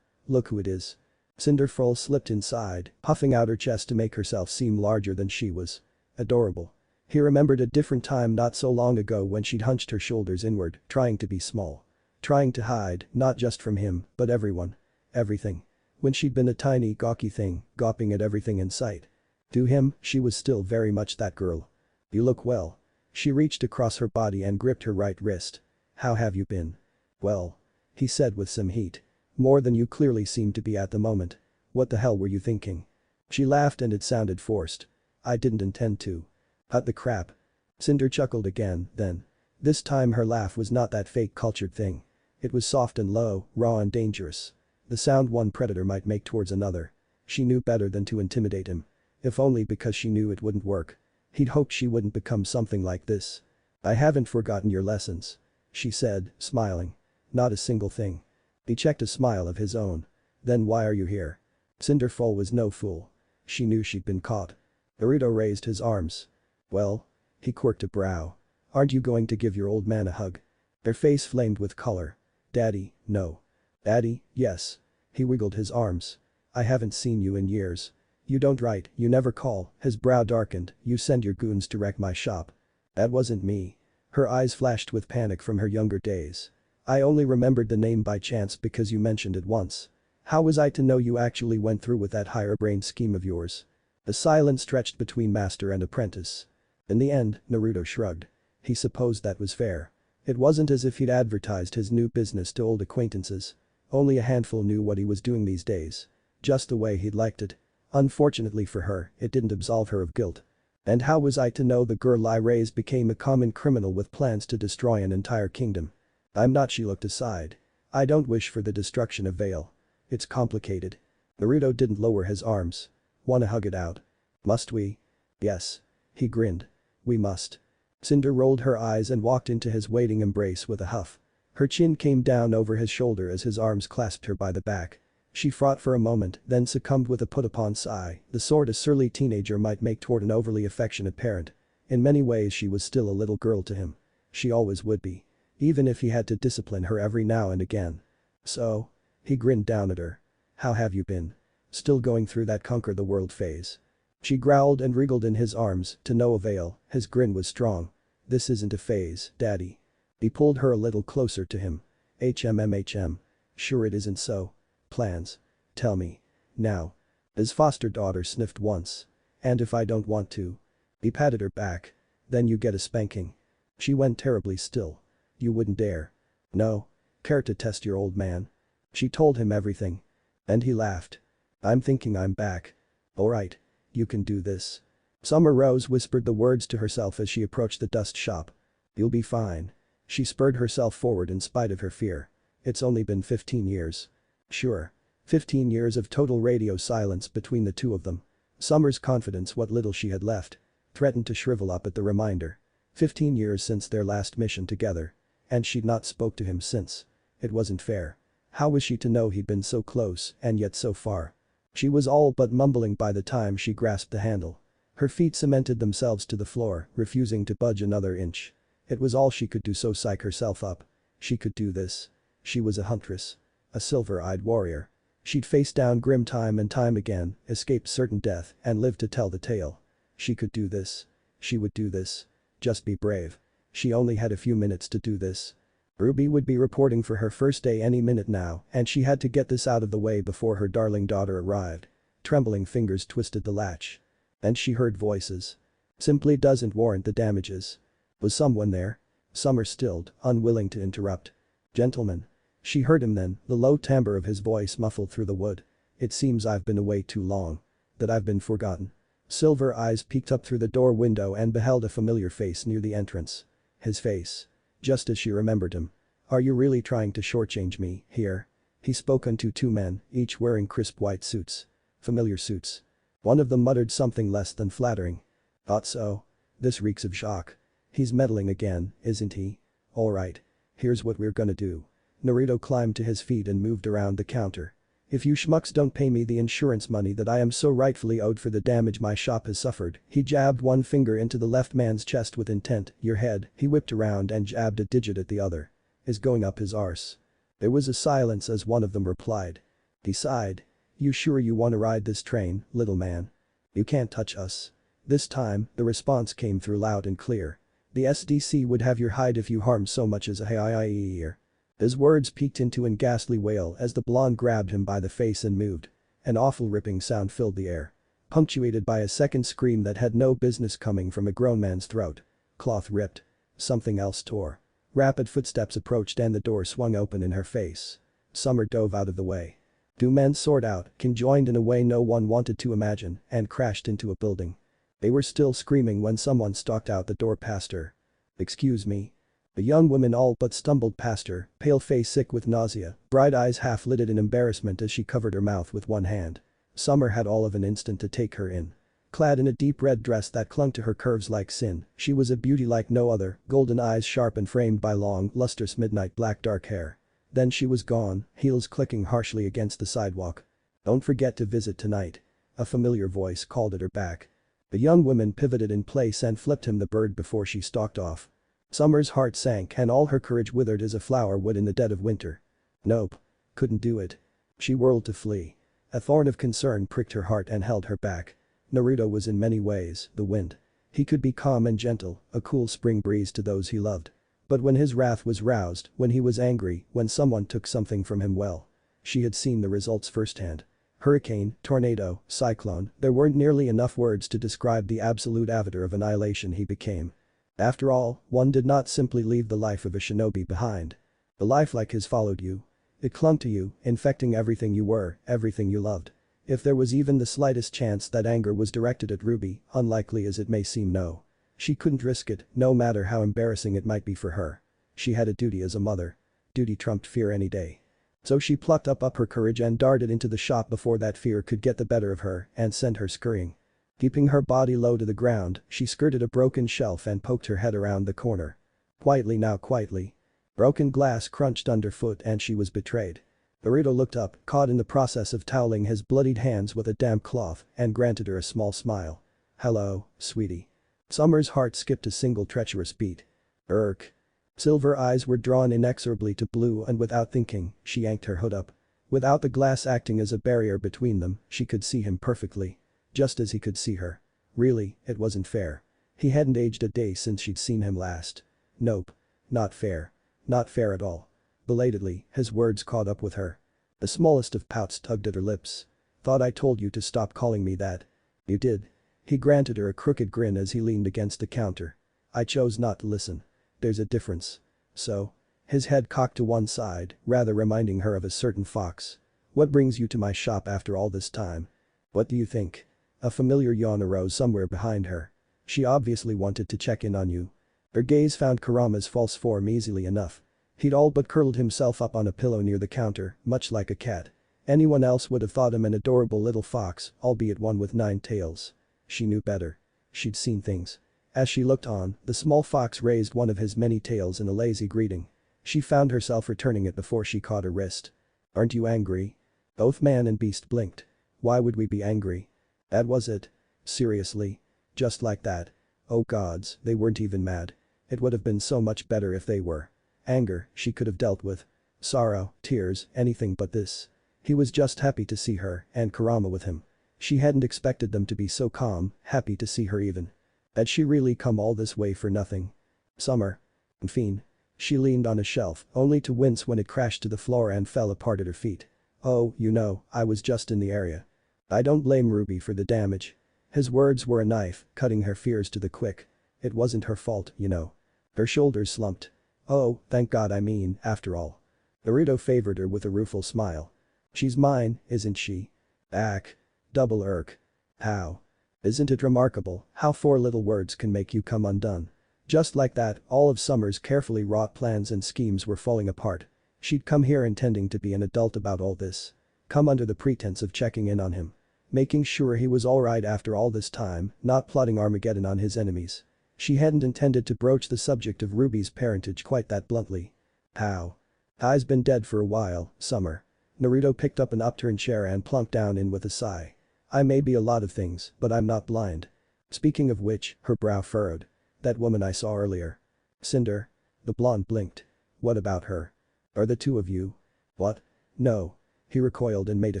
look who it is." Cinder slipped inside, puffing out her chest to make herself seem larger than she was. Adorable. He remembered a different time not so long ago when she'd hunched her shoulders inward, trying to be small. Trying to hide, not just from him, but everyone. Everything. When she'd been a tiny, gawky thing, gawping at everything in sight. To him, she was still very much that girl. "You look well." She reached across her body and gripped her right wrist. "How have you been?" "Well." He said with some heat. "More than you clearly seem to be at the moment. What the hell were you thinking?" She laughed and it sounded forced. "I didn't intend to." "Cut the crap." Cinder chuckled again, then. This time her laugh was not that fake cultured thing. It was soft and low, raw and dangerous. The sound one predator might make towards another. She knew better than to intimidate him. If only because she knew it wouldn't work. He'd hoped she wouldn't become something like this. "I haven't forgotten your lessons," she said, smiling. "Not a single thing." He checked a smile of his own. "Then why are you here?" Cinder was no fool. She knew she'd been caught. Naruto raised his arms. "Well?" He quirked a brow. "Aren't you going to give your old man a hug?" Her face flamed with color. "Daddy, no." "Daddy, yes." He wiggled his arms. "I haven't seen you in years. You don't write, you never call." His brow darkened. "You send your goons to wreck my shop." "That wasn't me." Her eyes flashed with panic from her younger days. "I only remembered the name by chance because you mentioned it once. How was I to know you actually went through with that higher brain scheme of yours?" The silence stretched between master and apprentice. In the end, Naruto shrugged. He supposed that was fair. It wasn't as if he'd advertised his new business to old acquaintances. Only a handful knew what he was doing these days. Just the way he'd liked it. Unfortunately for her, it didn't absolve her of guilt. And how was I to know the girl I raised became a common criminal with plans to destroy an entire kingdom? I'm not. She looked aside. "I don't wish for the destruction of Veil. It's complicated." Naruto didn't lower his arms. "Wanna hug it out?" "Must we?" "Yes." He grinned. "We must." Cinder rolled her eyes and walked into his waiting embrace with a huff. Her chin came down over his shoulder as his arms clasped her by the back. She fought for a moment, then succumbed with a put-upon sigh, the sort a surly teenager might make toward an overly affectionate parent. In many ways she was still a little girl to him. She always would be. Even if he had to discipline her every now and again. "So?" He grinned down at her. "How have you been? Still going through that conquer the world phase?" She growled and wriggled in his arms, to no avail. His grin was strong. "This isn't a phase, Daddy." He pulled her a little closer to him. "HMMHM. Sure it isn't so. Plans. Tell me. Now." His foster daughter sniffed once. "And if I don't want to?" He patted her back. "Then you get a spanking." She went terribly still. "You wouldn't dare." "No. Care to test your old man?" She told him everything. And he laughed. "I'm thinking I'm back." "Alright. You can do this." Summer Rose whispered the words to herself as she approached the dust shop. "You'll be fine." She spurred herself forward in spite of her fear. It's only been 15 years. Sure. 15 years of total radio silence between the two of them. Summer's confidence, what little she had left, threatened to shrivel up at the reminder. 15 years since their last mission together. And she'd not spoke to him since. It wasn't fair. How was she to know he'd been so close and yet so far? She was all but mumbling by the time she grasped the handle. Her feet cemented themselves to the floor, refusing to budge another inch. It was all she could do, so psych herself up. She could do this. She was a huntress. A silver-eyed warrior. She'd faced down grim time and time again, escaped certain death, and lived to tell the tale. She could do this. She would do this. Just be brave. She only had a few minutes to do this. RWBY would be reporting for her first day any minute now, and she had to get this out of the way before her darling daughter arrived. Trembling fingers twisted the latch. Then she heard voices. Simply doesn't warrant the damages. Was someone there? Summer stilled, unwilling to interrupt. Gentlemen. She heard him then, the low timbre of his voice muffled through the wood. It seems I've been away too long. That I've been forgotten. Silver eyes peeked up through the door window and beheld a familiar face near the entrance. His face. Just as she remembered him. Are you really trying to shortchange me, here? He spoke unto two men, each wearing crisp white suits. Familiar suits. One of them muttered something less than flattering. Thought so. This reeks of Jacques. He's meddling again, isn't he? Alright. Here's what we're gonna do. Naruto climbed to his feet and moved around the counter. If you schmucks don't pay me the insurance money that I am so rightfully owed for the damage my shop has suffered, he jabbed one finger into the left man's chest with intent, your head, he whipped around and jabbed a digit at the other. Is going up his arse. There was a silence as one of them replied. He sighed. You sure you wanna ride this train, little man? You can't touch us. This time, the response came through loud and clear. The SDC would have your hide if you harmed so much as a ear. His words peaked into an ghastly wail as the blonde grabbed him by the face and moved. An awful ripping sound filled the air. Punctuated by a second scream that had no business coming from a grown man's throat. Cloth ripped. Something else tore. Rapid footsteps approached and the door swung open in her face. Summer dove out of the way. Two men soared out, conjoined in a way no one wanted to imagine, and crashed into a building. They were still screaming when someone stalked out the door past her. Excuse me. A young woman all but stumbled past her, pale face sick with nausea, bright eyes half lidded in embarrassment as she covered her mouth with one hand. Summer had all of an instant to take her in. Clad in a deep red dress that clung to her curves like sin, she was a beauty like no other, golden eyes sharp and framed by long, lustrous midnight black dark hair. Then she was gone, heels clicking harshly against the sidewalk. Don't forget to visit tonight. A familiar voice called at her back. The young woman pivoted in place and flipped him the bird before she stalked off. Summer's heart sank and all her courage withered as a flower would in the dead of winter. Nope. Couldn't do it. She whirled to flee. A thorn of concern pricked her heart and held her back. Naruto was in many ways the wind. He could be calm and gentle, a cool spring breeze to those he loved. But when his wrath was roused, when he was angry, when someone took something from him, well. She had seen the results firsthand. Hurricane, tornado, cyclone, there weren't nearly enough words to describe the absolute avatar of annihilation he became. After all, one did not simply leave the life of a shinobi behind. A life like his followed you. It clung to you, infecting everything you were, everything you loved. If there was even the slightest chance that anger was directed at RWBY, unlikely as it may seem, no. She couldn't risk it, no matter how embarrassing it might be for her. She had a duty as a mother. Duty trumped fear any day. So she plucked up her courage and darted into the shop before that fear could get the better of her and send her scurrying. Keeping her body low to the ground, she skirted a broken shelf and poked her head around the corner. Quietly now, quietly. Broken glass crunched underfoot and she was betrayed. Naruto looked up, caught in the process of toweling his bloodied hands with a damp cloth, and granted her a small smile. Hello, sweetie. Summer's heart skipped a single treacherous beat. Irk. Silver eyes were drawn inexorably to blue and without thinking, she yanked her hood up. Without the glass acting as a barrier between them, she could see him perfectly. Just as he could see her. Really, it wasn't fair. He hadn't aged a day since she'd seen him last. Nope. Not fair. Not fair at all. Belatedly, his words caught up with her. The smallest of pouts tugged at her lips. Thought I told you to stop calling me that. You did. He granted her a crooked grin as he leaned against the counter. I chose not to listen. There's a difference. So? His head cocked to one side, rather reminding her of a certain fox. What brings you to my shop after all this time? What do you think? A familiar yawn arose somewhere behind her. She obviously wanted to check in on you. Her gaze found Kurama's false form easily enough. He'd all but curled himself up on a pillow near the counter, much like a cat. Anyone else would have thought him an adorable little fox, albeit one with 9 tails. She knew better. She'd seen things. As she looked on, the small fox raised one of his many tails in a lazy greeting. She found herself returning it before she caught her wrist. Aren't you angry? Both man and beast blinked. Why would we be angry? That was it. Seriously. Just like that. Oh gods, they weren't even mad. It would have been so much better if they were. Anger, she could have dealt with. Sorrow, tears, anything but this. He was just happy to see her and Kurama with him. She hadn't expected them to be so calm, happy to see her even. Had she really come all this way for nothing? Summer. Fiend. She leaned on a shelf, only to wince when it crashed to the floor and fell apart at her feet. Oh, you know, I was just in the area. I don't blame RWBY for the damage. His words were a knife, cutting her fears to the quick. It wasn't her fault, you know. Her shoulders slumped. Oh, thank God, I mean, after all. Naruto favored her with a rueful smile. She's mine, isn't she? Ack. Double irk. How? Isn't it remarkable how 4 little words can make you come undone? Just like that, all of Summer's carefully wrought plans and schemes were falling apart. She'd come here intending to be an adult about all this. Come under the pretense of checking in on him. Making sure he was alright after all this time, not plotting Armageddon on his enemies. She hadn't intended to broach the subject of RWBY's parentage quite that bluntly. How? I's been dead for a while, Summer. Naruto picked up an upturned chair and plunked down in with a sigh. I may be a lot of things, but I'm not blind. Speaking of which, her brow furrowed. That woman I saw earlier. Cinder. The blonde blinked. What about her? Are the two of you? What? No. He recoiled and made a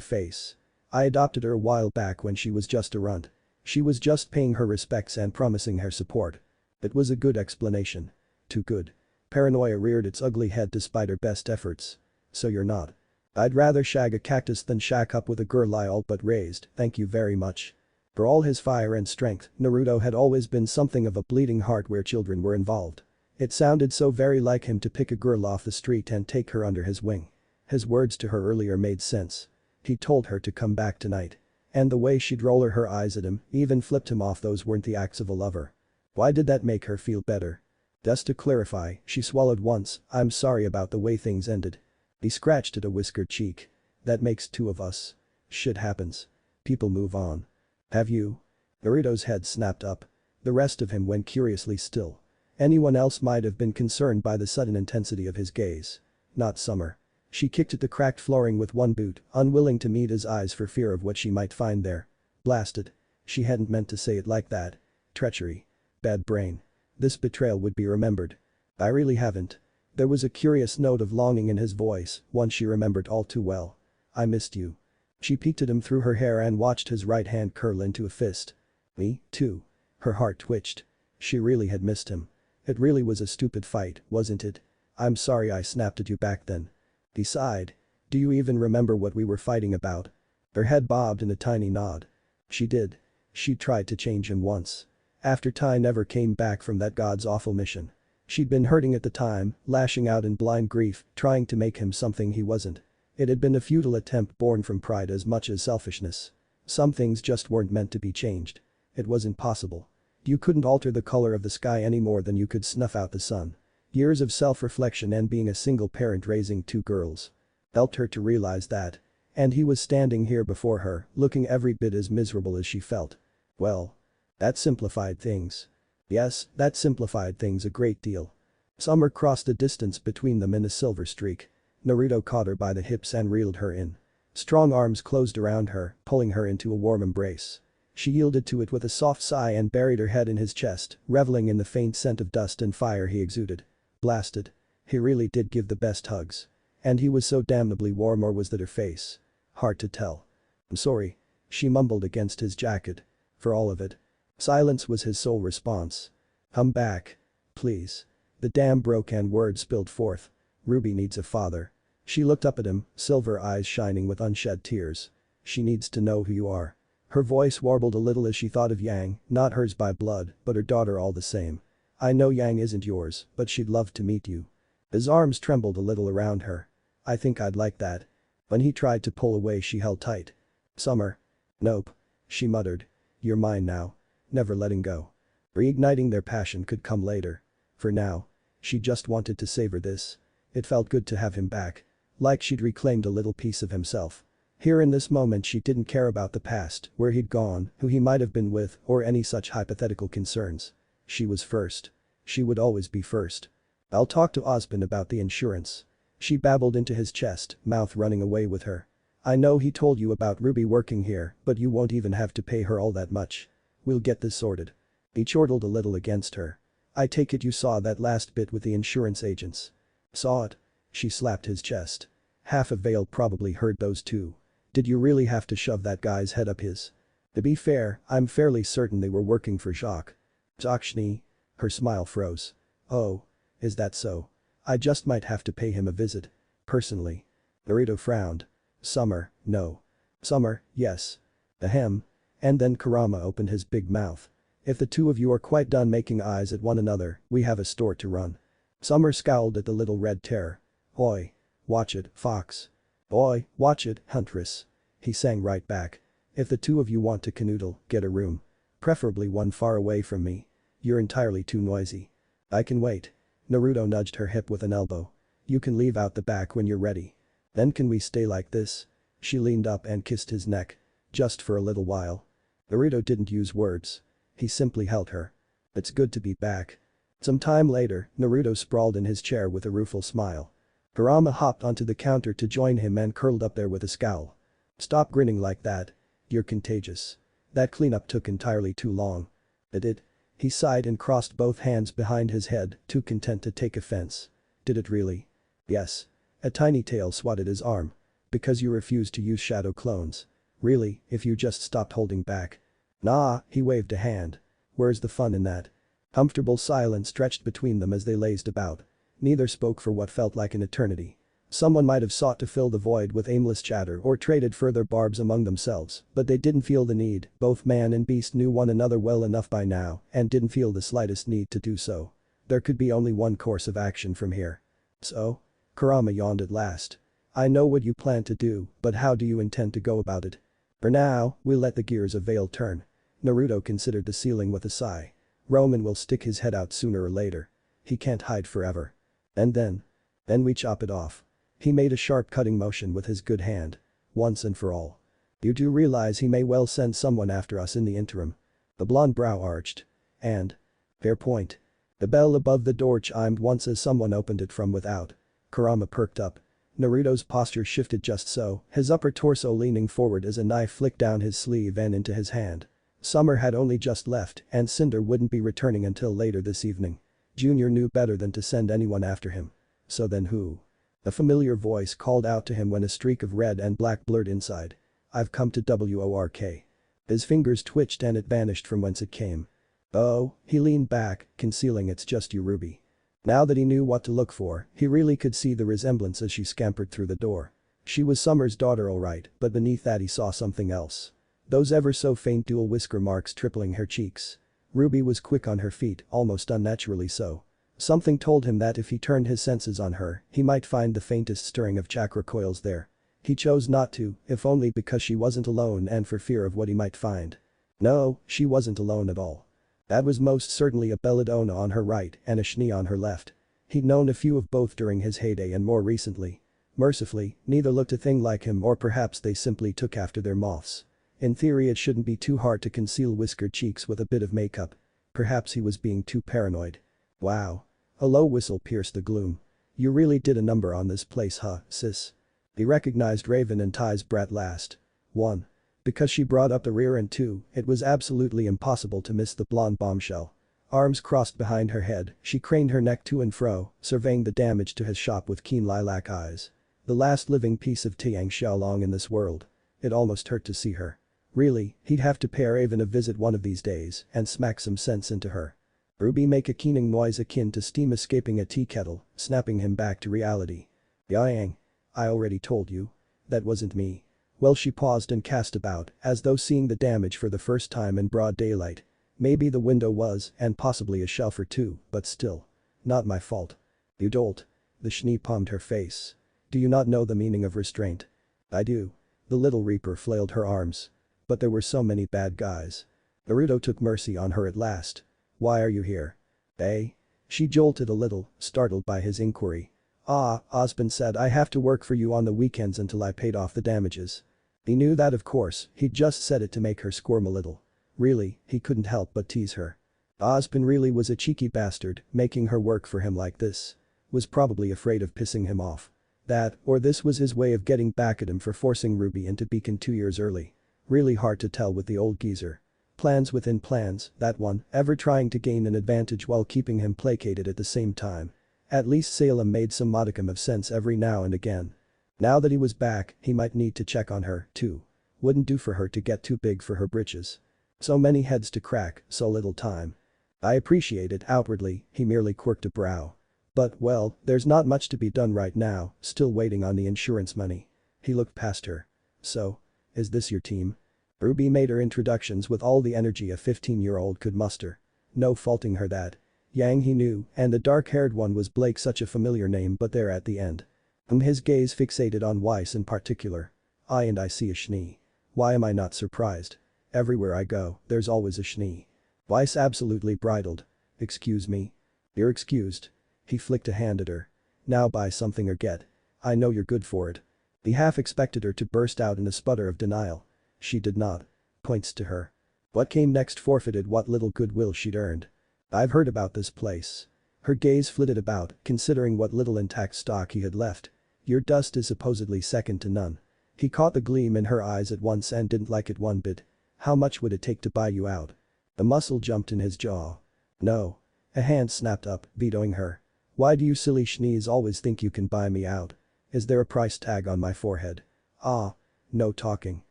face. I adopted her a while back when she was just a runt. She was just paying her respects and promising her support. It was a good explanation. Too good. Paranoia reared its ugly head despite her best efforts. So you're not. I'd rather shag a cactus than shack up with a girl I all but raised, thank you very much. For all his fire and strength, Naruto had always been something of a bleeding heart where children were involved. It sounded so very like him to pick a girl off the street and take her under his wing. His words to her earlier made sense. He told her to come back tonight. And the way she'd roll her eyes at him, even flipped him off, those weren't the acts of a lover. Why did that make her feel better? Just to clarify, she swallowed once, I'm sorry about the way things ended. He scratched at a whiskered cheek. That makes 2 of us. Shit happens. People move on. Have you? Naruto's head snapped up. The rest of him went curiously still. Anyone else might have been concerned by the sudden intensity of his gaze. Not Summer. She kicked at the cracked flooring with one boot, unwilling to meet his eyes for fear of what she might find there. Blasted. She hadn't meant to say it like that. Treachery. Bad brain. This betrayal would be remembered. I really haven't. There was a curious note of longing in his voice, one she remembered all too well. I missed you. She peeked at him through her hair and watched his right hand curl into a fist. Me, too. Her heart twitched. She really had missed him. It really was a stupid fight, wasn't it? I'm sorry I snapped at you back then. He sighed. Do you even remember what we were fighting about? Her head bobbed in a tiny nod. She did. She tried to change him once. After Ty never came back from that god's awful mission. She'd been hurting at the time, lashing out in blind grief, trying to make him something he wasn't. It had been a futile attempt born from pride as much as selfishness. Some things just weren't meant to be changed. It was impossible. You couldn't alter the color of the sky any more than you could snuff out the sun. Years of self-reflection and being a single parent raising 2 girls. Helped her to realize that. And he was standing here before her, looking every bit as miserable as she felt. Well. That simplified things. Yes, that simplified things a great deal. Summer crossed the distance between them in a silver streak. Naruto caught her by the hips and reeled her in. Strong arms closed around her, pulling her into a warm embrace. She yielded to it with a soft sigh and buried her head in his chest, reveling in the faint scent of dust and fire he exuded. Blasted. He really did give the best hugs. And he was so damnably warm, or was that her face? Hard to tell. I'm sorry. She mumbled against his jacket. For all of it. Silence was his sole response. Come back. Please. The dam broke and words spilled forth. RWBY needs a father. She looked up at him, silver eyes shining with unshed tears. She needs to know who you are. Her voice warbled a little as she thought of Yang, not hers by blood, but her daughter all the same. I know Yang isn't yours, but she'd love to meet you. His arms trembled a little around her. I think I'd like that. When he tried to pull away, she held tight. Summer. Nope. She muttered. You're mine now. Never letting go. Reigniting their passion could come later. For now. She just wanted to savor this. It felt good to have him back. Like she'd reclaimed a little piece of himself. Here in this moment she didn't care about the past, where he'd gone, who he might have been with, or any such hypothetical concerns. She was first. She would always be first. I'll talk to Osmond about the insurance. She babbled into his chest, mouth running away with her. I know he told you about RWBY working here, but you won't even have to pay her all that much. We'll get this sorted. He chortled a little against her. I take it you saw that last bit with the insurance agents. Saw it? She slapped his chest. Half of Vale probably heard those too. Did you really have to shove that guy's head up his? To be fair, I'm fairly certain they were working for Jacques. Jacques Schnees? Her smile froze. Oh. Is that so? I just might have to pay him a visit. Personally. Naruto frowned. Summer, no. Summer, yes. Ahem. And then Kurama opened his big mouth. If the two of you are quite done making eyes at one another, we have a store to run. Summer scowled at the little red terror. Oi. Watch it, Fox. Oi, watch it, Huntress. He sang right back. If the two of you want to canoodle, get a room. Preferably one far away from me. You're entirely too noisy. I can wait. Naruto nudged her hip with an elbow. You can leave out the back when you're ready. Then can we stay like this? She leaned up and kissed his neck. Just for a little while. Naruto didn't use words. He simply held her. It's good to be back. Some time later, Naruto sprawled in his chair with a rueful smile. Kurama hopped onto the counter to join him and curled up there with a scowl. Stop grinning like that. You're contagious. That cleanup took entirely too long. It did. He sighed and crossed both hands behind his head, too content to take offense. Did it really? Yes. A tiny tail swatted his arm. Because you refused to use shadow clones. Really, if you just stopped holding back. Nah, he waved a hand. Where's the fun in that? Comfortable silence stretched between them as they lazed about. Neither spoke for what felt like an eternity. Someone might have sought to fill the void with aimless chatter or traded further barbs among themselves, but they didn't feel the need. Both man and beast knew one another well enough by now and didn't feel the slightest need to do so. There could be only one course of action from here. So? Kurama yawned at last. I know what you plan to do, but how do you intend to go about it? For now, we'll let the gears of Vale turn. Naruto considered the ceiling with a sigh. Roman will stick his head out sooner or later. He can't hide forever. And then we chop it off. He made a sharp cutting motion with his good hand. Once and for all. You do realize he may well send someone after us in the interim. The blonde brow arched. And? Fair point. The bell above the door chimed once as someone opened it from without. Kurama perked up. Naruto's posture shifted just so, his upper torso leaning forward as a knife flicked down his sleeve and into his hand. Summer had only just left and Cinder wouldn't be returning until later this evening. Junior knew better than to send anyone after him. So then who? A familiar voice called out to him when a streak of red and black blurred inside. I've come to WORK. His fingers twitched and it vanished from whence it came. Oh, he leaned back, concealing it's just you, RWBY. Now that he knew what to look for, he really could see the resemblance as she scampered through the door. She was Summer's daughter alright, but beneath that he saw something else. Those ever so faint dual whisker marks tripling her cheeks. RWBY was quick on her feet, almost unnaturally so. Something told him that if he turned his senses on her, he might find the faintest stirring of chakra coils there. He chose not to, if only because she wasn't alone and for fear of what he might find. No, she wasn't alone at all. That was most certainly a belladonna on her right and a Schnee on her left. He'd known a few of both during his heyday and more recently. Mercifully, neither looked a thing like him, or perhaps they simply took after their moths. In theory it shouldn't be too hard to conceal whiskered cheeks with a bit of makeup. Perhaps he was being too paranoid. Wow. A low whistle pierced the gloom. You really did a number on this place, huh, sis? He recognized Raven and Ty's brat last. 1. Because she brought up the rear, and 2, it was absolutely impossible to miss the blonde bombshell. Arms crossed behind her head, she craned her neck to and fro, surveying the damage to his shop with keen lilac eyes. The last living piece of Tiang Xiaolong in this world. It almost hurt to see her. Really, he'd have to pay Raven a visit one of these days and smack some sense into her. RWBY make a keening noise akin to steam escaping a tea kettle, snapping him back to reality. Yang. I already told you. That wasn't me. Well, she paused and cast about, as though seeing the damage for the first time in broad daylight. Maybe the window was, and possibly a shelf or two, but still. Not my fault. You dolt. The Schnee palmed her face. Do you not know the meaning of restraint? I do. The little reaper flailed her arms. But there were so many bad guys. Naruto took mercy on her at last. Why are you here? Eh? She jolted a little, startled by his inquiry. Osmond said I have to work for you on the weekends until I paid off the damages. He knew that, of course, he'd just said it to make her squirm a little. Really, he couldn't help but tease her. Osmond really was a cheeky bastard, making her work for him like this. Was probably afraid of pissing him off. That, or this was his way of getting back at him for forcing RWBY into Beacon 2 years early. Really hard to tell with the old geezer. Plans within plans, that one, ever trying to gain an advantage while keeping him placated at the same time. At least Salem made some modicum of sense every now and again. Now that he was back, he might need to check on her, too. Wouldn't do for her to get too big for her britches. So many heads to crack, so little time. I appreciate it outwardly, he merely quirked a brow. But, well, there's not much to be done right now, still waiting on the insurance money. He looked past her. So? Is this your team? RWBY made her introductions with all the energy a 15-year-old could muster. No faulting her that. Yang he knew, and the dark-haired one was Blake, such a familiar name, but there at the end. His gaze fixated on Weiss in particular. I see a Schnee. Why am I not surprised? Everywhere I go, there's always a Schnee. Weiss absolutely bridled. Excuse me? You're excused. He flicked a hand at her. Now buy something or get. I know you're good for it. He half expected her to burst out in a sputter of denial. She did not. Points to her. What came next forfeited what little goodwill she'd earned. I've heard about this place. Her gaze flitted about, considering what little intact stock he had left. Your dust is supposedly second to none. He caught the gleam in her eyes at once and didn't like it one bit. How much would it take to buy you out? The muscle jumped in his jaw. No. A hand snapped up, vetoing her. Why do you silly Schnees always think you can buy me out? Is there a price tag on my forehead? Ah. No talking.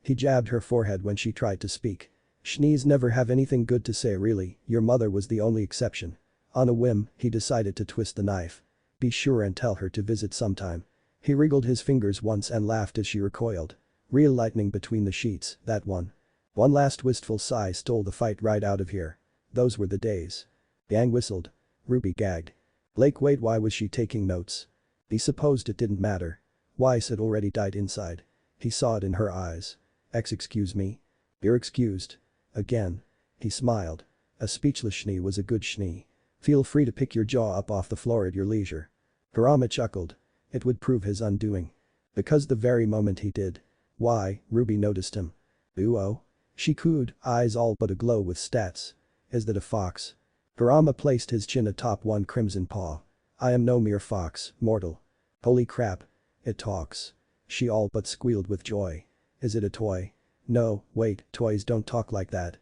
He jabbed her forehead when she tried to speak. Schnees never have anything good to say really, your mother was the only exception. On a whim, he decided to twist the knife. Be sure and tell her to visit sometime. He wriggled his fingers once and laughed as she recoiled. Real lightning between the sheets, that one. One last wistful sigh stole the fight right out of here. Those were the days. Yang whistled. RWBY gagged. Blake, wait, why was she taking notes? He supposed it didn't matter. Weiss had already died inside. He saw it in her eyes. Excuse me? You're excused. Again. He smiled. A speechless Schnee was a good Schnee. Feel free to pick your jaw up off the floor at your leisure. Kurama chuckled. It would prove his undoing. Because the very moment he did. Why, RWBY noticed him. Ooh-oh. She cooed, eyes all but aglow with stats. Is that a fox? Kurama placed his chin atop one crimson paw. I am no mere fox, mortal. Holy crap. It talks. She all but squealed with joy. Is it a toy? No, wait, toys don't talk like that.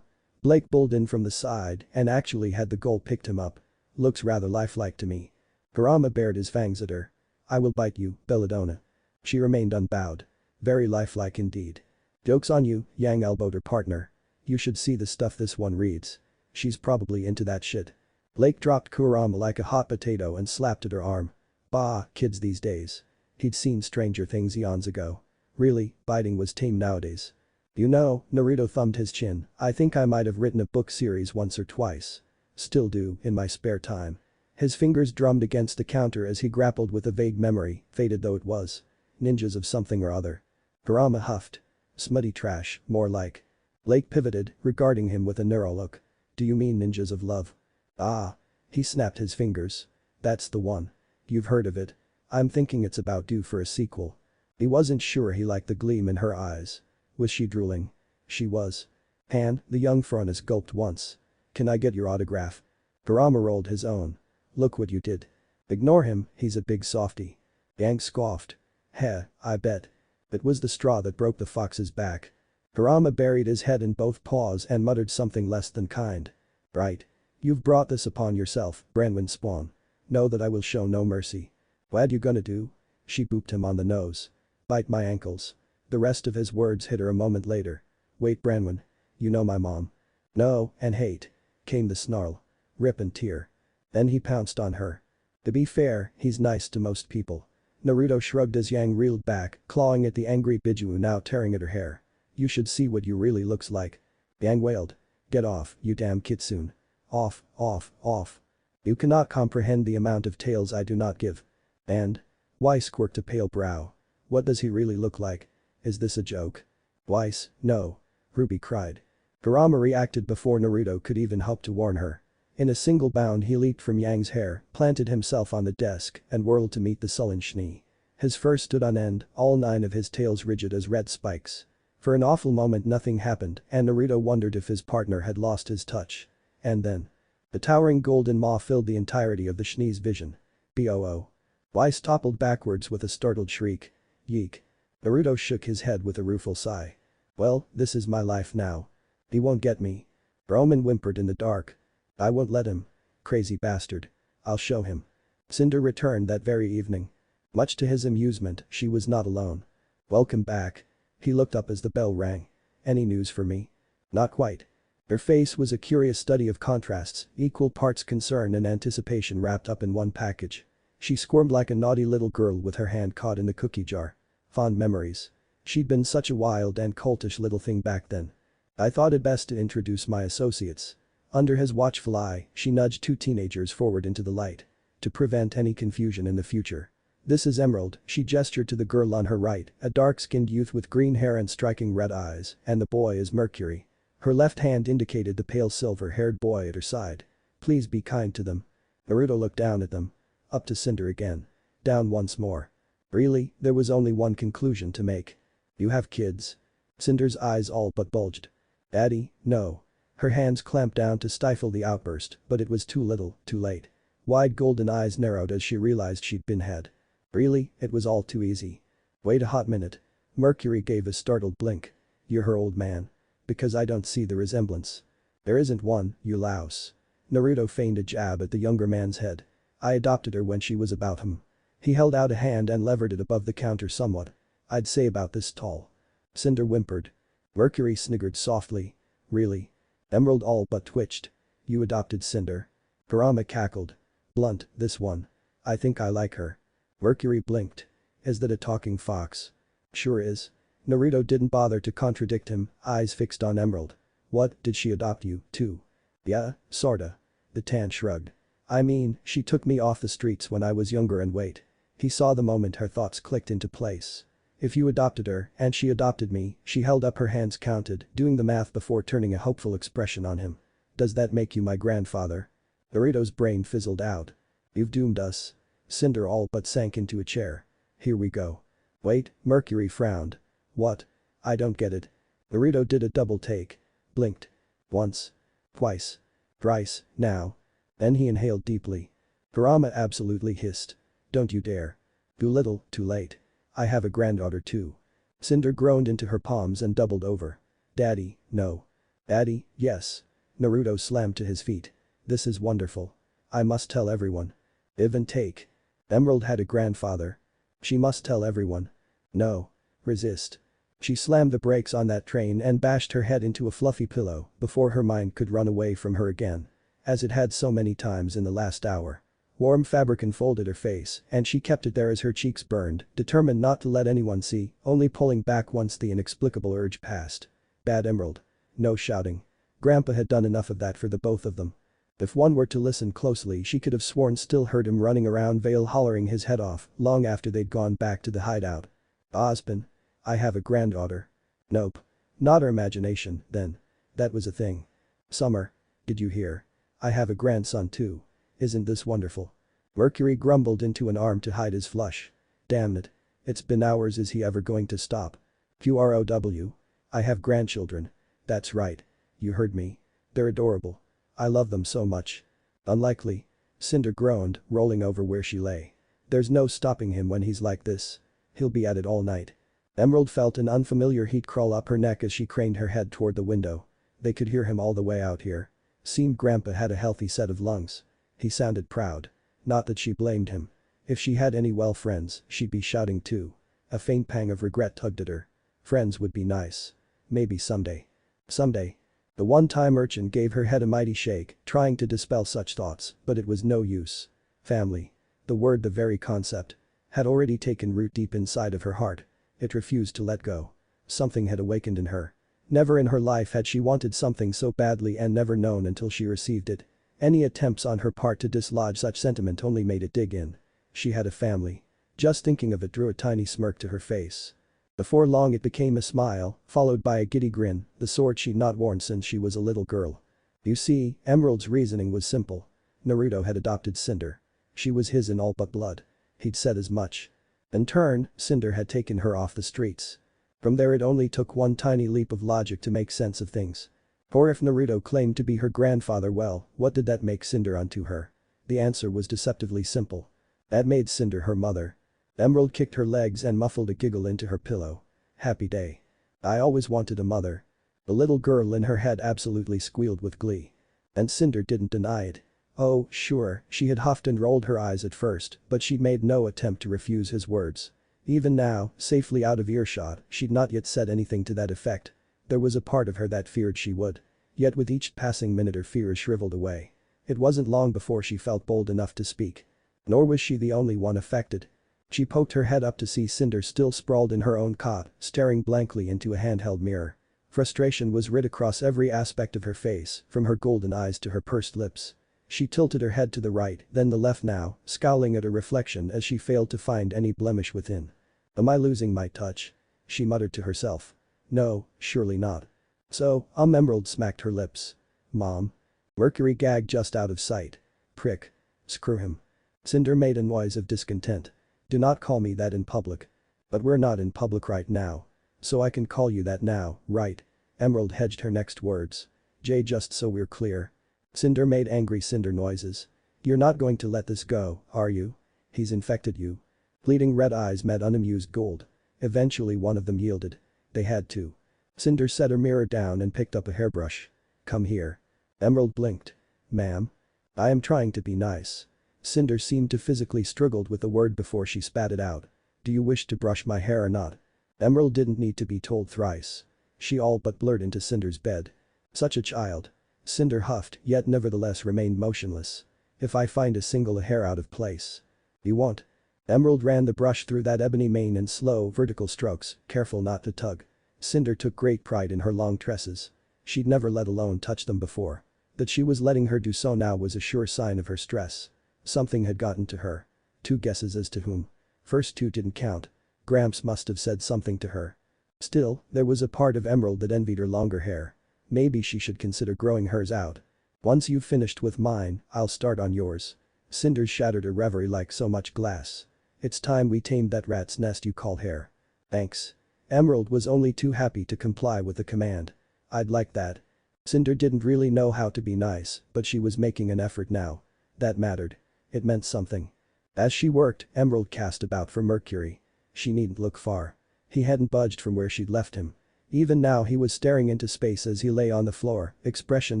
Blake bulled in from the side and actually had the goal picked him up. Looks rather lifelike to me. Kurama bared his fangs at her. I will bite you, belladonna. She remained unbowed. Very lifelike indeed. Joke's on you, Yang elbowed her partner. You should see the stuff this one reads. She's probably into that shit. Blake dropped Kurama like a hot potato and slapped at her arm. Bah, kids these days. He'd seen Stranger Things eons ago. Really, biting was tame nowadays. You know, Naruto thumbed his chin, I think I might have written a book series once or twice. Still do, in my spare time. His fingers drummed against the counter as he grappled with a vague memory, faded though it was. Ninjas of something or other. Kurama huffed. Smutty trash, more like. Blake pivoted, regarding him with a neuro look. Do you mean ninjas of love? Ah. He snapped his fingers. That's the one. You've heard of it. I'm thinking it's about due for a sequel. He wasn't sure he liked the gleam in her eyes. Was she drooling? She was. Han, the young Fronus gulped once. Can I get your autograph? Kurama rolled his own. Look what you did. Ignore him, he's a big softy. Yang scoffed. Heh, I bet. It was the straw that broke the fox's back. Kurama buried his head in both paws and muttered something less than kind. Right. You've brought this upon yourself, Branwen Spawn. Know that I will show no mercy. What you gonna do? She booped him on the nose. Bite my ankles. The rest of his words hit her a moment later. Wait, Branwen. You know my mom. No, and hate. Came the snarl. Rip and tear. Then he pounced on her. To be fair, he's nice to most people. Naruto shrugged as Yang reeled back, clawing at the angry Biju now tearing at her hair. You should see what you really looks like. Yang wailed. Get off, you damn kitsune. Off, off, off. You cannot comprehend the amount of tails I do not give. And? Weiss quirked a pale brow. What does he really look like? Is this a joke? Weiss, no. RWBY cried. Kurama reacted before Naruto could even hope to warn her. In a single bound he leaped from Yang's hair, planted himself on the desk, and whirled to meet the sullen Schnee. His fur stood on end, all 9 of his tails rigid as red spikes. For an awful moment nothing happened and Naruto wondered if his partner had lost his touch. And then. The towering golden maw filled the entirety of the Schnee's vision. Boo. Weiss toppled backwards with a startled shriek. Yeek. Naruto shook his head with a rueful sigh. Well, this is my life now. He won't get me. Roman whimpered in the dark. I won't let him. Crazy bastard. I'll show him. Cinder returned that very evening. Much to his amusement, she was not alone. Welcome back. He looked up as the bell rang. Any news for me? Not quite. Her face was a curious study of contrasts, equal parts concern and anticipation wrapped up in one package. She squirmed like a naughty little girl with her hand caught in the cookie jar. Fond memories. She'd been such a wild and coltish little thing back then. I thought it best to introduce my associates. Under his watchful eye, she nudged two teenagers forward into the light. To prevent any confusion in the future. This is Emerald, she gestured to the girl on her right, a dark-skinned youth with green hair and striking red eyes, and the boy is Mercury. Her left hand indicated the pale silver-haired boy at her side. Please be kind to them. Naruto looked down at them. Up to Cinder again. Down once more. Really, there was only one conclusion to make. You have kids? Cinder's eyes all but bulged. Daddy, no. Her hands clamped down to stifle the outburst, but it was too little, too late. Wide golden eyes narrowed as she realized she'd been had. Really, it was all too easy. Wait a hot minute. Mercury gave a startled blink. You're her old man. Because I don't see the resemblance. There isn't one, you louse. Naruto feigned a jab at the younger man's head. I adopted her when she was about him. He held out a hand and levered it above the counter somewhat. I'd say about this tall. Cinder whimpered. Mercury sniggered softly. Really? Emerald all but twitched. You adopted Cinder? Kurama cackled. Blunt, this one. I think I like her. Mercury blinked. Is that a talking fox? Sure is. Naruto didn't bother to contradict him, eyes fixed on Emerald. What, did she adopt you, too? Yeah, sorta. The Tan shrugged. I mean, she took me off the streets when I was younger and wait. He saw the moment her thoughts clicked into place. If you adopted her and she adopted me, she held up her hands counted, doing the math before turning a hopeful expression on him. Does that make you my grandfather? Naruto's brain fizzled out. You've doomed us. Cinder all but sank into a chair. Here we go. Wait, Mercury frowned. What? I don't get it. Naruto did a double take. Blinked. Once. Twice. Thrice, now. Then he inhaled deeply. Kurama absolutely hissed. Don't you dare. Too little, too late. I have a granddaughter too. Cinder groaned into her palms and doubled over. Daddy, no. Daddy, yes. Naruto slammed to his feet. This is wonderful. I must tell everyone. Give and take. Emerald had a grandfather. She must tell everyone. No. Resist. She slammed the brakes on that train and bashed her head into a fluffy pillow before her mind could run away from her again. As it had so many times in the last hour. Warm fabric enfolded her face and she kept it there as her cheeks burned, determined not to let anyone see, only pulling back once the inexplicable urge passed. Bad Emerald. No shouting. Grandpa had done enough of that for the both of them. If one were to listen closely she could have sworn still heard him running around Vale hollering his head off long after they'd gone back to the hideout. Ospen. I have a granddaughter. Nope. Not her imagination, then. That was a thing. Summer. Did you hear? I have a grandson too. Isn't this wonderful? Mercury grumbled into an arm to hide his flush. Damn it. It's been hours, is he ever going to stop? QROW. I have grandchildren. That's right. You heard me. They're adorable. I love them so much. Unlikely. Cinder groaned, rolling over where she lay. There's no stopping him when he's like this. He'll be at it all night. Emerald felt an unfamiliar heat crawl up her neck as she craned her head toward the window. They could hear him all the way out here. Seemed Grandpa had a healthy set of lungs. He sounded proud. Not that she blamed him. If she had any well friends, she'd be shouting too. A faint pang of regret tugged at her. Friends would be nice. Maybe someday. Someday. The one-time urchin gave her head a mighty shake, trying to dispel such thoughts, but it was no use. Family. The word, the very concept, had already taken root deep inside of her heart. It refused to let go. Something had awakened in her. Never in her life had she wanted something so badly and never known until she received it. Any attempts on her part to dislodge such sentiment only made it dig in. She had a family. Just thinking of it drew a tiny smirk to her face. Before long it became a smile, followed by a giddy grin, the sort she'd not worn since she was a little girl. You see, Emerald's reasoning was simple. Naruto had adopted Cinder. She was his in all but blood. He'd said as much. In turn, Cinder had taken her off the streets. From there it only took one tiny leap of logic to make sense of things. For if Naruto claimed to be her grandfather, well, what did that make Cinder unto her? The answer was deceptively simple. That made Cinder her mother. Emerald kicked her legs and muffled a giggle into her pillow. Happy day. I always wanted a mother. The little girl in her head absolutely squealed with glee. And Cinder didn't deny it. Oh, sure, she had huffed and rolled her eyes at first, but she'd made no attempt to refuse his words. Even now, safely out of earshot, she'd not yet said anything to that effect. There was a part of her that feared she would. Yet with each passing minute her fears shriveled away. It wasn't long before she felt bold enough to speak. Nor was she the only one affected. She poked her head up to see Cinder still sprawled in her own cot, staring blankly into a handheld mirror. Frustration was writ across every aspect of her face, from her golden eyes to her pursed lips. She tilted her head to the right, then the left now, scowling at her reflection as she failed to find any blemish within. Am I losing my touch? She muttered to herself. No, surely not. So, Emerald smacked her lips. Mom. Mercury gagged just out of sight. Prick. Screw him. Cinder made a noise of discontent. Do not call me that in public. But we're not in public right now. So I can call you that now, right? Emerald hedged her next words. Jay, just so we're clear. Cinder made angry cinder noises. You're not going to let this go, are you? He's infected you. Bleeding red eyes met unamused gold. Eventually one of them yielded. They had to. Cinder set her mirror down and picked up a hairbrush. Come here. Emerald blinked. Ma'am? I am trying to be nice. Cinder seemed to physically struggled with the word before she spat it out. Do you wish to brush my hair or not? Emerald didn't need to be told thrice. She all but blurred into Cinder's bed. Such a child. Cinder huffed, yet nevertheless remained motionless. If I find a single hair out of place. You won't. Emerald ran the brush through that ebony mane in slow, vertical strokes, careful not to tug. Cinder took great pride in her long tresses. She'd never let alone touch them before. That she was letting her do so now was a sure sign of her stress. Something had gotten to her. 2 guesses as to whom. First 2 didn't count. Gramps must have said something to her. Still, there was a part of Emerald that envied her longer hair. Maybe she should consider growing hers out. Once you've finished with mine, I'll start on yours. Cinders shattered her reverie like so much glass. It's time we tamed that rat's nest you call hair. Thanks. Emerald was only too happy to comply with the command. I'd like that. Cinder didn't really know how to be nice, but she was making an effort now. That mattered. It meant something. As she worked, Emerald cast about for Mercury. She needn't look far. He hadn't budged from where she'd left him. Even now he was staring into space as he lay on the floor, expression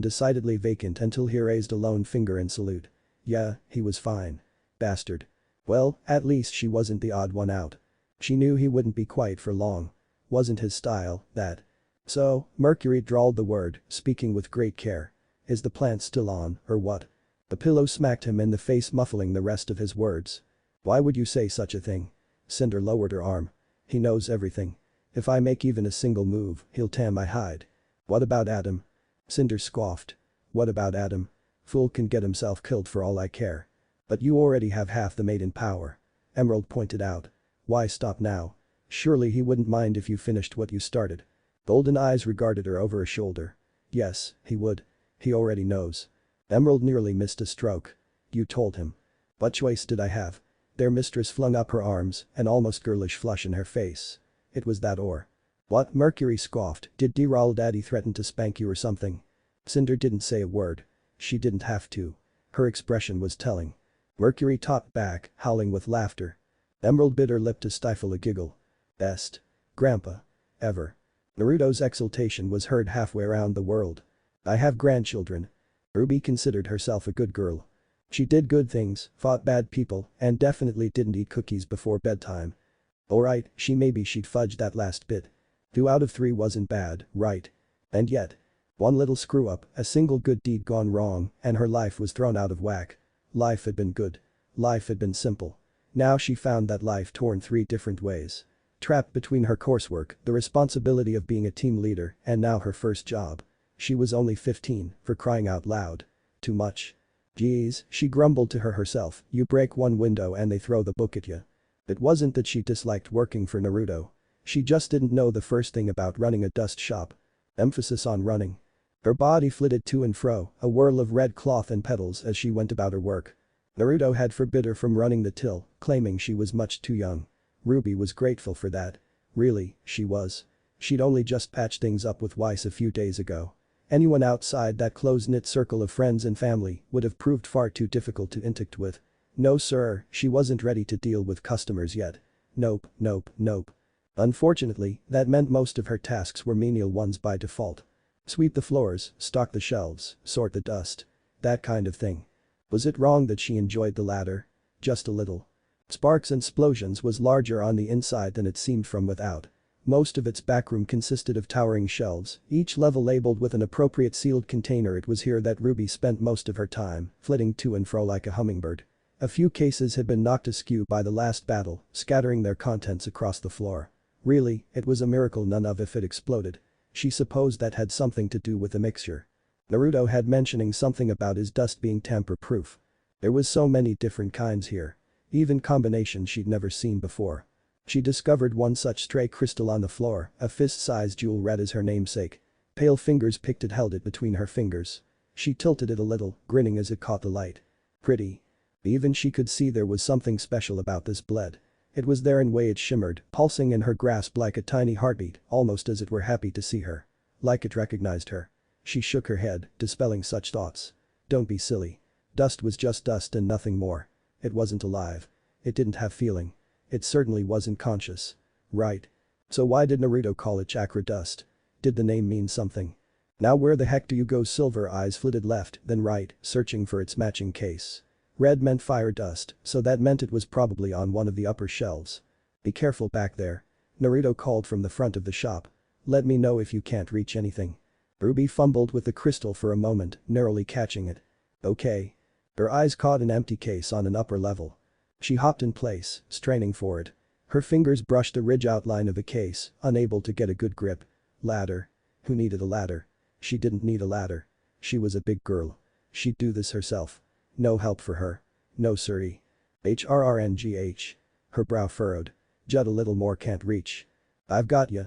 decidedly vacant until he raised a lone finger in salute. Yeah, he was fine. Bastard. Well, at least she wasn't the odd one out. She knew he wouldn't be quiet for long. Wasn't his style, that. So, Mercury drawled the word, speaking with great care. Is the plant still on, or what? The pillow smacked him in the face, muffling the rest of his words. Why would you say such a thing? Cinder lowered her arm. He knows everything. If I make even a single move, he'll tan my hide. What about Adam? Cinder scoffed. What about Adam? Fool can get himself killed for all I care. But you already have half the maiden power. Emerald pointed out. Why stop now? Surely he wouldn't mind if you finished what you started. Golden eyes regarded her over her shoulder. Yes, he would. He already knows. Emerald nearly missed a stroke. You told him. What choice did I have? Their mistress flung up her arms, an almost girlish flush in her face. It was that or. What? Mercury scoffed. Did D-Roll Daddy threaten to spank you or something? Cinder didn't say a word. She didn't have to. Her expression was telling. Mercury topped back, howling with laughter. Emerald bit her lip to stifle a giggle. Best. Grandpa. Ever. Naruto's exultation was heard halfway around the world. I have grandchildren. RWBY considered herself a good girl. She did good things, fought bad people, and definitely didn't eat cookies before bedtime. Alright, she'd fudged that last bit. 2 out of 3 wasn't bad, right? And yet. One little screw up, a single good deed gone wrong, and her life was thrown out of whack. Life had been good. Life had been simple. Now she found that life torn 3 different ways. Trapped between her coursework, the responsibility of being a team leader, and now her first job. She was only 15, for crying out loud. Too much. Geez, she grumbled to herself, you break one window and they throw the book at you. It wasn't that she disliked working for Naruto. She just didn't know the first thing about running a dust shop. Emphasis on running. Her body flitted to and fro, a whirl of red cloth and petals as she went about her work. Naruto had forbid her from running the till, claiming she was much too young. RWBY was grateful for that. Really, she was. She'd only just patched things up with Weiss a few days ago. Anyone outside that close-knit circle of friends and family would have proved far too difficult to interact with. No sir, she wasn't ready to deal with customers yet. Nope. Unfortunately, that meant most of her tasks were menial ones by default. Sweep the floors, stock the shelves, sort the dust. That kind of thing. Was it wrong that she enjoyed the latter? Just a little. Sparks and Explosions was larger on the inside than it seemed from without. Most of its backroom consisted of towering shelves, each level labeled with an appropriate sealed container. It was here that RWBY spent most of her time, flitting to and fro like a hummingbird. A few cases had been knocked askew by the last battle, scattering their contents across the floor. Really, it was a miracle none of it exploded. She supposed that had something to do with the mixture. Naruto had mentioning something about his dust being tamper-proof. There was so many different kinds here. Even combinations she'd never seen before. She discovered one such stray crystal on the floor, a fist-sized jewel red as her namesake. Pale fingers picked it, held it between her fingers. She tilted it a little, grinning as it caught the light. Pretty. Even she could see there was something special about this bled. It was there in way it shimmered, pulsing in her grasp like a tiny heartbeat, almost as it were happy to see her. Like it recognized her. She shook her head, dispelling such thoughts. Don't be silly. Dust was just dust and nothing more. It wasn't alive. It didn't have feeling. It certainly wasn't conscious. Right. So why did Naruto call it chakra dust? Did the name mean something? Now where the heck do you go? Silver eyes flitted left, then right, searching for its matching case. Red meant fire dust, so that meant it was probably on one of the upper shelves. Be careful back there. Naruto called from the front of the shop. Let me know if you can't reach anything. RWBY fumbled with the crystal for a moment, narrowly catching it. Okay. Her eyes caught an empty case on an upper level. She hopped in place, straining for it. Her fingers brushed the ridge outline of the case, unable to get a good grip. Ladder. Who needed a ladder? She didn't need a ladder. She was a big girl. She'd do this herself. No help for her. No siree. HRRNGH. Her brow furrowed. Jut a little more, can't reach. I've got ya.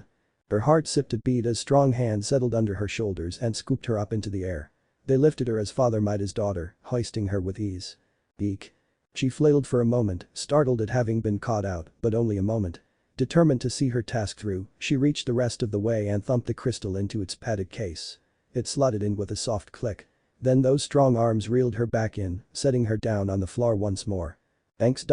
Her heart sipped a beat as strong hands settled under her shoulders and scooped her up into the air. They lifted her as father might his daughter, hoisting her with ease. Eek. She flailed for a moment, startled at having been caught out, but only a moment. Determined to see her task through, she reached the rest of the way and thumped the crystal into its padded case. It slotted in with a soft click. Then those strong arms reeled her back in, setting her down on the floor once more. Thanks.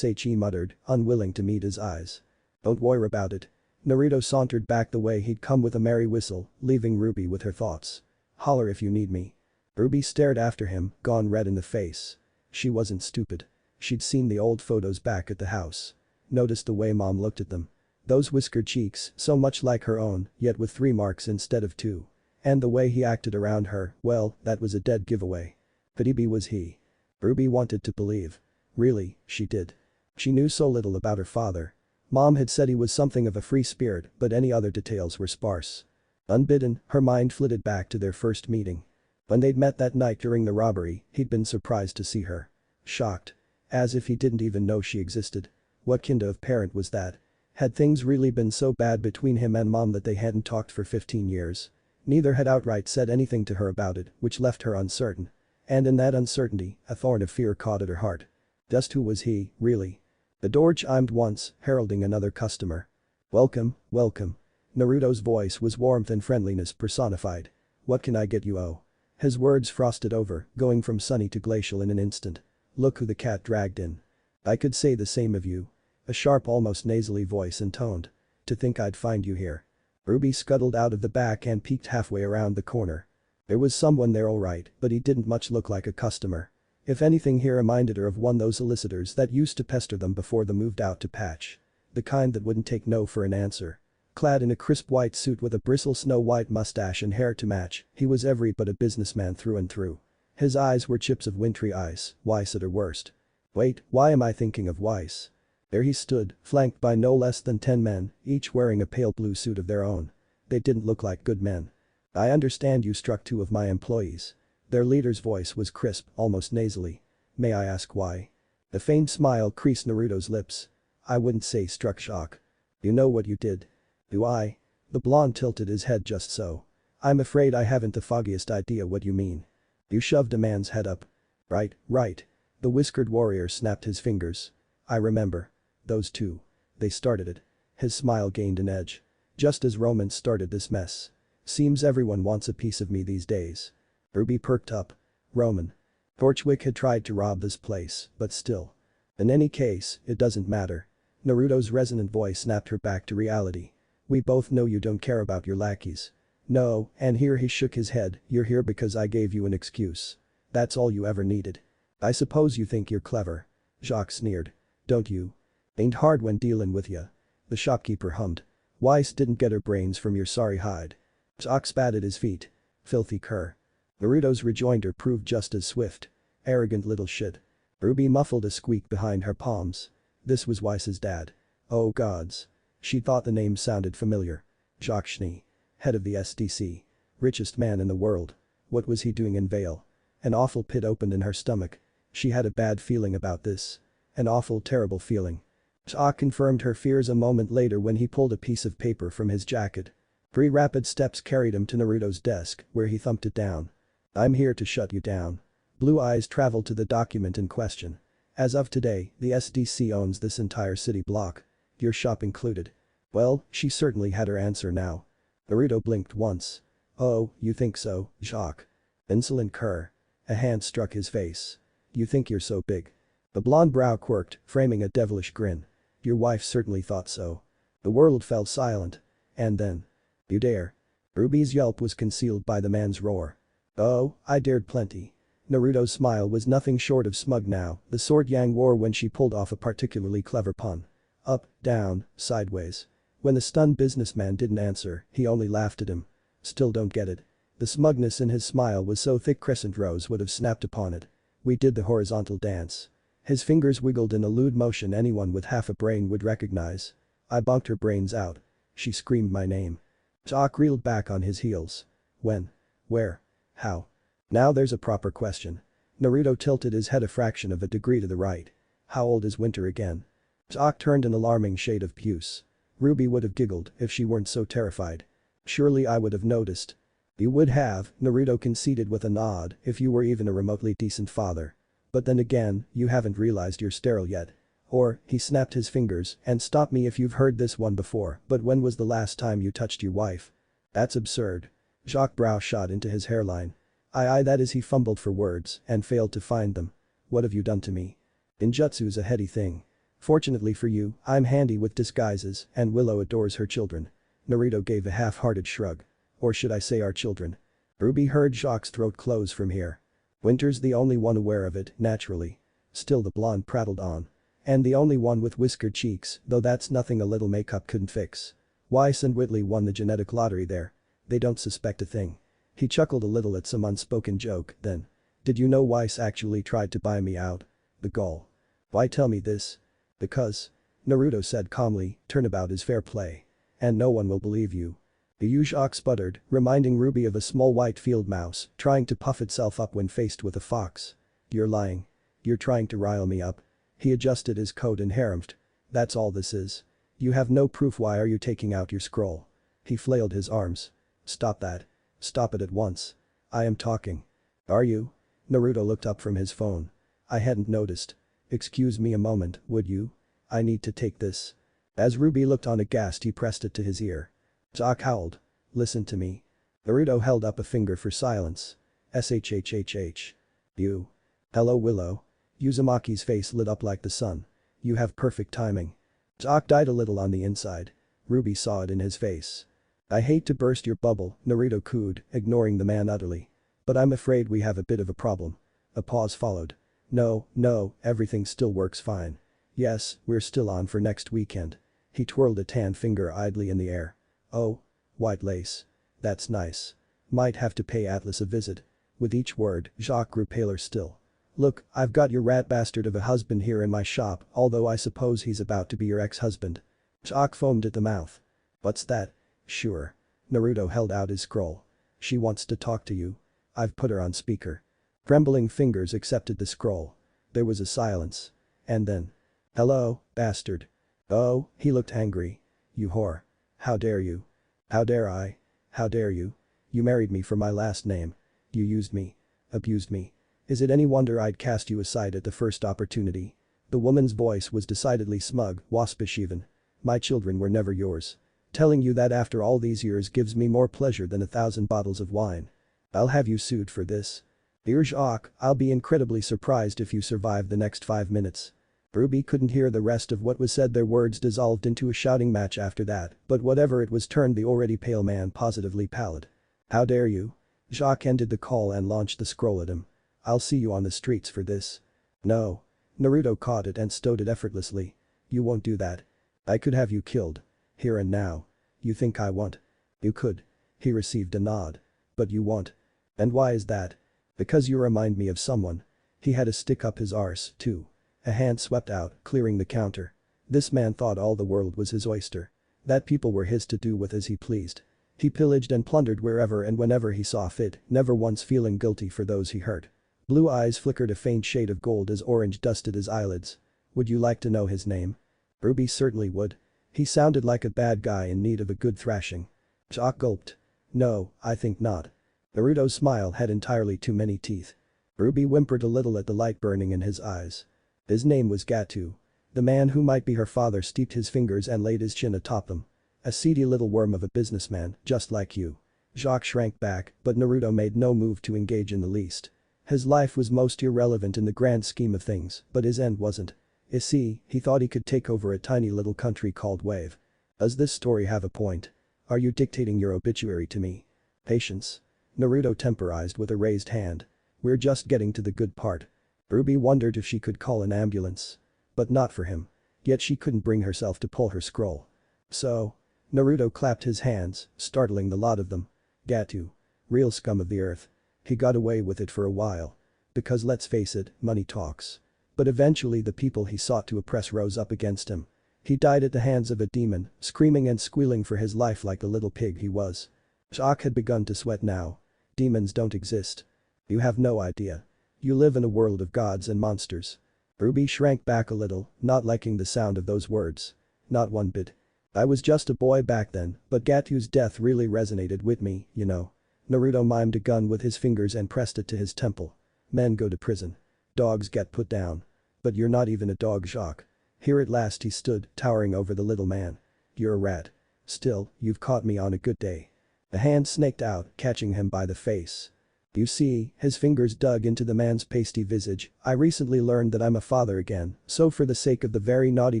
She muttered, unwilling to meet his eyes. Don't worry about it. Naruto sauntered back the way he'd come with a merry whistle, leaving RWBY with her thoughts. Holler if you need me. RWBY stared after him, gone red in the face. She wasn't stupid. She'd seen the old photos back at the house. Noticed the way mom looked at them. Those whiskered cheeks, so much like her own, yet with 3 marks instead of 2. And the way he acted around her, well, that was a dead giveaway. But he was he. RWBY wanted to believe. Really, she did. She knew so little about her father. Mom had said he was something of a free spirit, but any other details were sparse. Unbidden, her mind flitted back to their first meeting. When they'd met that night during the robbery, he'd been surprised to see her. Shocked. As if he didn't even know she existed. What kind of parent was that? Had things really been so bad between him and mom that they hadn't talked for 15 years? Neither had outright said anything to her about it, which left her uncertain. And in that uncertainty, a thorn of fear caught at her heart. Just who was he, really? The door chimed once, heralding another customer. Welcome, welcome. Naruto's voice was warmth and friendliness personified. What can I get you? Oh. His words frosted over, going from sunny to glacial in an instant. Look who the cat dragged in. I could say the same of you. A sharp, almost nasally voice intoned. To think I'd find you here. RWBY scuttled out of the back and peeked halfway around the corner. There was someone there alright, but he didn't much look like a customer. If anything, he reminded her of one those solicitors that used to pester them before they moved out to Patch. The kind that wouldn't take no for an answer. Clad in a crisp white suit with a bristle snow-white mustache and hair to match, he was every but a businessman through and through. His eyes were chips of wintry ice, Weiss at her worst. Wait, why am I thinking of Weiss? There he stood, flanked by no less than 10 men, each wearing a pale blue suit of their own. They didn't look like good men. I understand you struck 2 of my employees. Their leader's voice was crisp, almost nasally. May I ask why? A faint smile creased Naruto's lips. I wouldn't say struck Jacques. You know what you did. Do I? The blonde tilted his head just so. I'm afraid I haven't the foggiest idea what you mean. You shoved a man's head up. Right, right. The whiskered warrior snapped his fingers. I remember. Those 2. They started it. His smile gained an edge. Just as Roman started this mess. Seems everyone wants a piece of me these days. RWBY perked up. Roman. Torchwick had tried to rob this place, but still. In any case, it doesn't matter. Naruto's resonant voice snapped her back to reality. We both know you don't care about your lackeys. No, and here he shook his head, you're here because I gave you an excuse. That's all you ever needed. I suppose you think you're clever. Jacques sneered. Don't you? Ain't hard when dealin' with ya. The shopkeeper hummed. Weiss didn't get her brains from your sorry hide. Jacques spat at his feet. Filthy cur. Naruto's rejoinder proved just as swift. Arrogant little shit. RWBY muffled a squeak behind her palms. This was Weiss's dad. Oh gods. She thought the name sounded familiar. Jacques Schnees. Head of the SDC. Richest man in the world. What was he doing in Vale? An awful pit opened in her stomach. She had a bad feeling about this. An awful terrible feeling. Jacques confirmed her fears a moment later when he pulled a piece of paper from his jacket. 3 rapid steps carried him to Naruto's desk, where he thumped it down. I'm here to shut you down. Blue eyes traveled to the document in question. As of today, the SDC owns this entire city block. Your shop included. Well, she certainly had her answer now. Naruto blinked once. Oh, you think so, Jacques? Insolent cur. A hand struck his face. You think you're so big. The blonde brow quirked, framing a devilish grin. Your wife certainly thought so. The world fell silent. And then. You dare. RWBY's yelp was concealed by the man's roar. Oh, I dared plenty. Naruto's smile was nothing short of smug now, the sort Yang wore when she pulled off a particularly clever pun. Up, down, sideways. When the stunned businessman didn't answer, he only laughed at him. Still don't get it. The smugness in his smile was so thick Crescent Rose would have snapped upon it. We did the horizontal dance. His fingers wiggled in a lewd motion anyone with half a brain would recognize. I bonked her brains out. She screamed my name. Jacques reeled back on his heels. When? Where? How? Now there's a proper question. Naruto tilted his head a fraction of a degree to the right. How old is Winter again? Jacques turned an alarming shade of puce. RWBY would have giggled if she weren't so terrified. Surely I would have noticed. You would have, Naruto conceded with a nod, if you were even a remotely decent father. But then again, you haven't realized you're sterile yet. Or, he snapped his fingers, and stop me if you've heard this one before, but when was the last time you touched your wife? That's absurd. Jacques' brow shot into his hairline. Aye that is he fumbled for words and failed to find them. What have you done to me? Ninjutsu's a heady thing. Fortunately for you, I'm handy with disguises and Willow adores her children. Naruto gave a half-hearted shrug. Or should I say our children? RWBY heard Jacques' throat close from here. Winter's the only one aware of it, naturally. Still the blonde prattled on. And the only one with whiskered cheeks, though that's nothing a little makeup couldn't fix. Weiss and Whitley won the genetic lottery there. They don't suspect a thing. He chuckled a little at some unspoken joke, then. Did you know Weiss actually tried to buy me out? The gall. Why tell me this? Because. Naruto said calmly, turnabout is fair play. And no one will believe you. The Jacques sputtered, reminding RWBY of a small white field mouse trying to puff itself up when faced with a fox. You're lying. You're trying to rile me up. He adjusted his coat and harumphed. That's all this is. You have no proof, why are you taking out your scroll? He flailed his arms. Stop that. Stop it at once. I am talking. Are you? Naruto looked up from his phone. I hadn't noticed. Excuse me a moment, would you? I need to take this. As RWBY looked on aghast, he pressed it to his ear. Jacques howled. Listen to me. Naruto held up a finger for silence. SHHHH. You. Hello Willow. Uzumaki's face lit up like the sun. You have perfect timing. Jacques died a little on the inside. RWBY saw it in his face. I hate to burst your bubble, Naruto cooed, ignoring the man utterly. But I'm afraid we have a bit of a problem. A pause followed. No, everything still works fine. Yes, we're still on for next weekend. He twirled a tan finger idly in the air. Oh. White lace. That's nice. Might have to pay Atlas a visit. With each word, Jacques grew paler still. Look, I've got your rat bastard of a husband here in my shop, although I suppose he's about to be your ex-husband. Jacques foamed at the mouth. What's that? Sure. Naruto held out his scroll. She wants to talk to you. I've put her on speaker. Trembling fingers accepted the scroll. There was a silence. And then. Hello, bastard. Oh, he looked angry. You whore. How dare you? How dare I? How dare you? You married me for my last name. You used me. Abused me. Is it any wonder I'd cast you aside at the first opportunity? The woman's voice was decidedly smug, waspish even. My children were never yours. Telling you that after all these years gives me more pleasure than 1,000 bottles of wine. I'll have you sued for this. Dear Jacques, I'll be incredibly surprised if you survive the next 5 minutes. RWBY couldn't hear the rest of what was said. Their words dissolved into a shouting match after that, but whatever it was turned the already pale man positively pallid. How dare you? Jacques ended the call and launched the scroll at him. I'll see you on the streets for this. No. Naruto caught it and stowed it effortlessly. You won't do that. I could have you killed. Here and now. You think I won't? You could. He received a nod. But you won't. And why is that? Because you remind me of someone. He had a stick up his arse, too. A hand swept out, clearing the counter. This man thought all the world was his oyster. That people were his to do with as he pleased. He pillaged and plundered wherever and whenever he saw fit, never once feeling guilty for those he hurt. Blue eyes flickered a faint shade of gold as orange dusted his eyelids. Would you like to know his name? RWBY certainly would. He sounded like a bad guy in need of a good thrashing. Jacques gulped. No, I think not. Naruto's smile had entirely too many teeth. RWBY whimpered a little at the light burning in his eyes. His name was Gatu. The man who might be her father steeped his fingers and laid his chin atop them. A seedy little worm of a businessman, just like you. Jacques shrank back, but Naruto made no move to engage in the least. His life was most irrelevant in the grand scheme of things, but his end wasn't. You see, he thought he could take over a tiny little country called Wave. Does this story have a point? Are you dictating your obituary to me? Patience. Naruto temporized with a raised hand. We're just getting to the good part. RWBY wondered if she could call an ambulance. But not for him. Yet she couldn't bring herself to pull her scroll. So? Naruto clapped his hands, startling the lot of them. Gatu. Real scum of the earth. He got away with it for a while. Because let's face it, money talks. But eventually the people he sought to oppress rose up against him. He died at the hands of a demon, screaming and squealing for his life like the little pig he was. Jacques had begun to sweat now. Demons don't exist. You have no idea. You live in a world of gods and monsters. RWBY shrank back a little, not liking the sound of those words. Not one bit. I was just a boy back then, but Gatu's death really resonated with me, you know. Naruto mimed a gun with his fingers and pressed it to his temple. Men go to prison. Dogs get put down. But you're not even a dog, Jacques. Here at last he stood, towering over the little man. You're a rat. Still, you've caught me on a good day. A hand snaked out, catching him by the face. You see, his fingers dug into the man's pasty visage. I recently learned that I'm a father again, so for the sake of the very naughty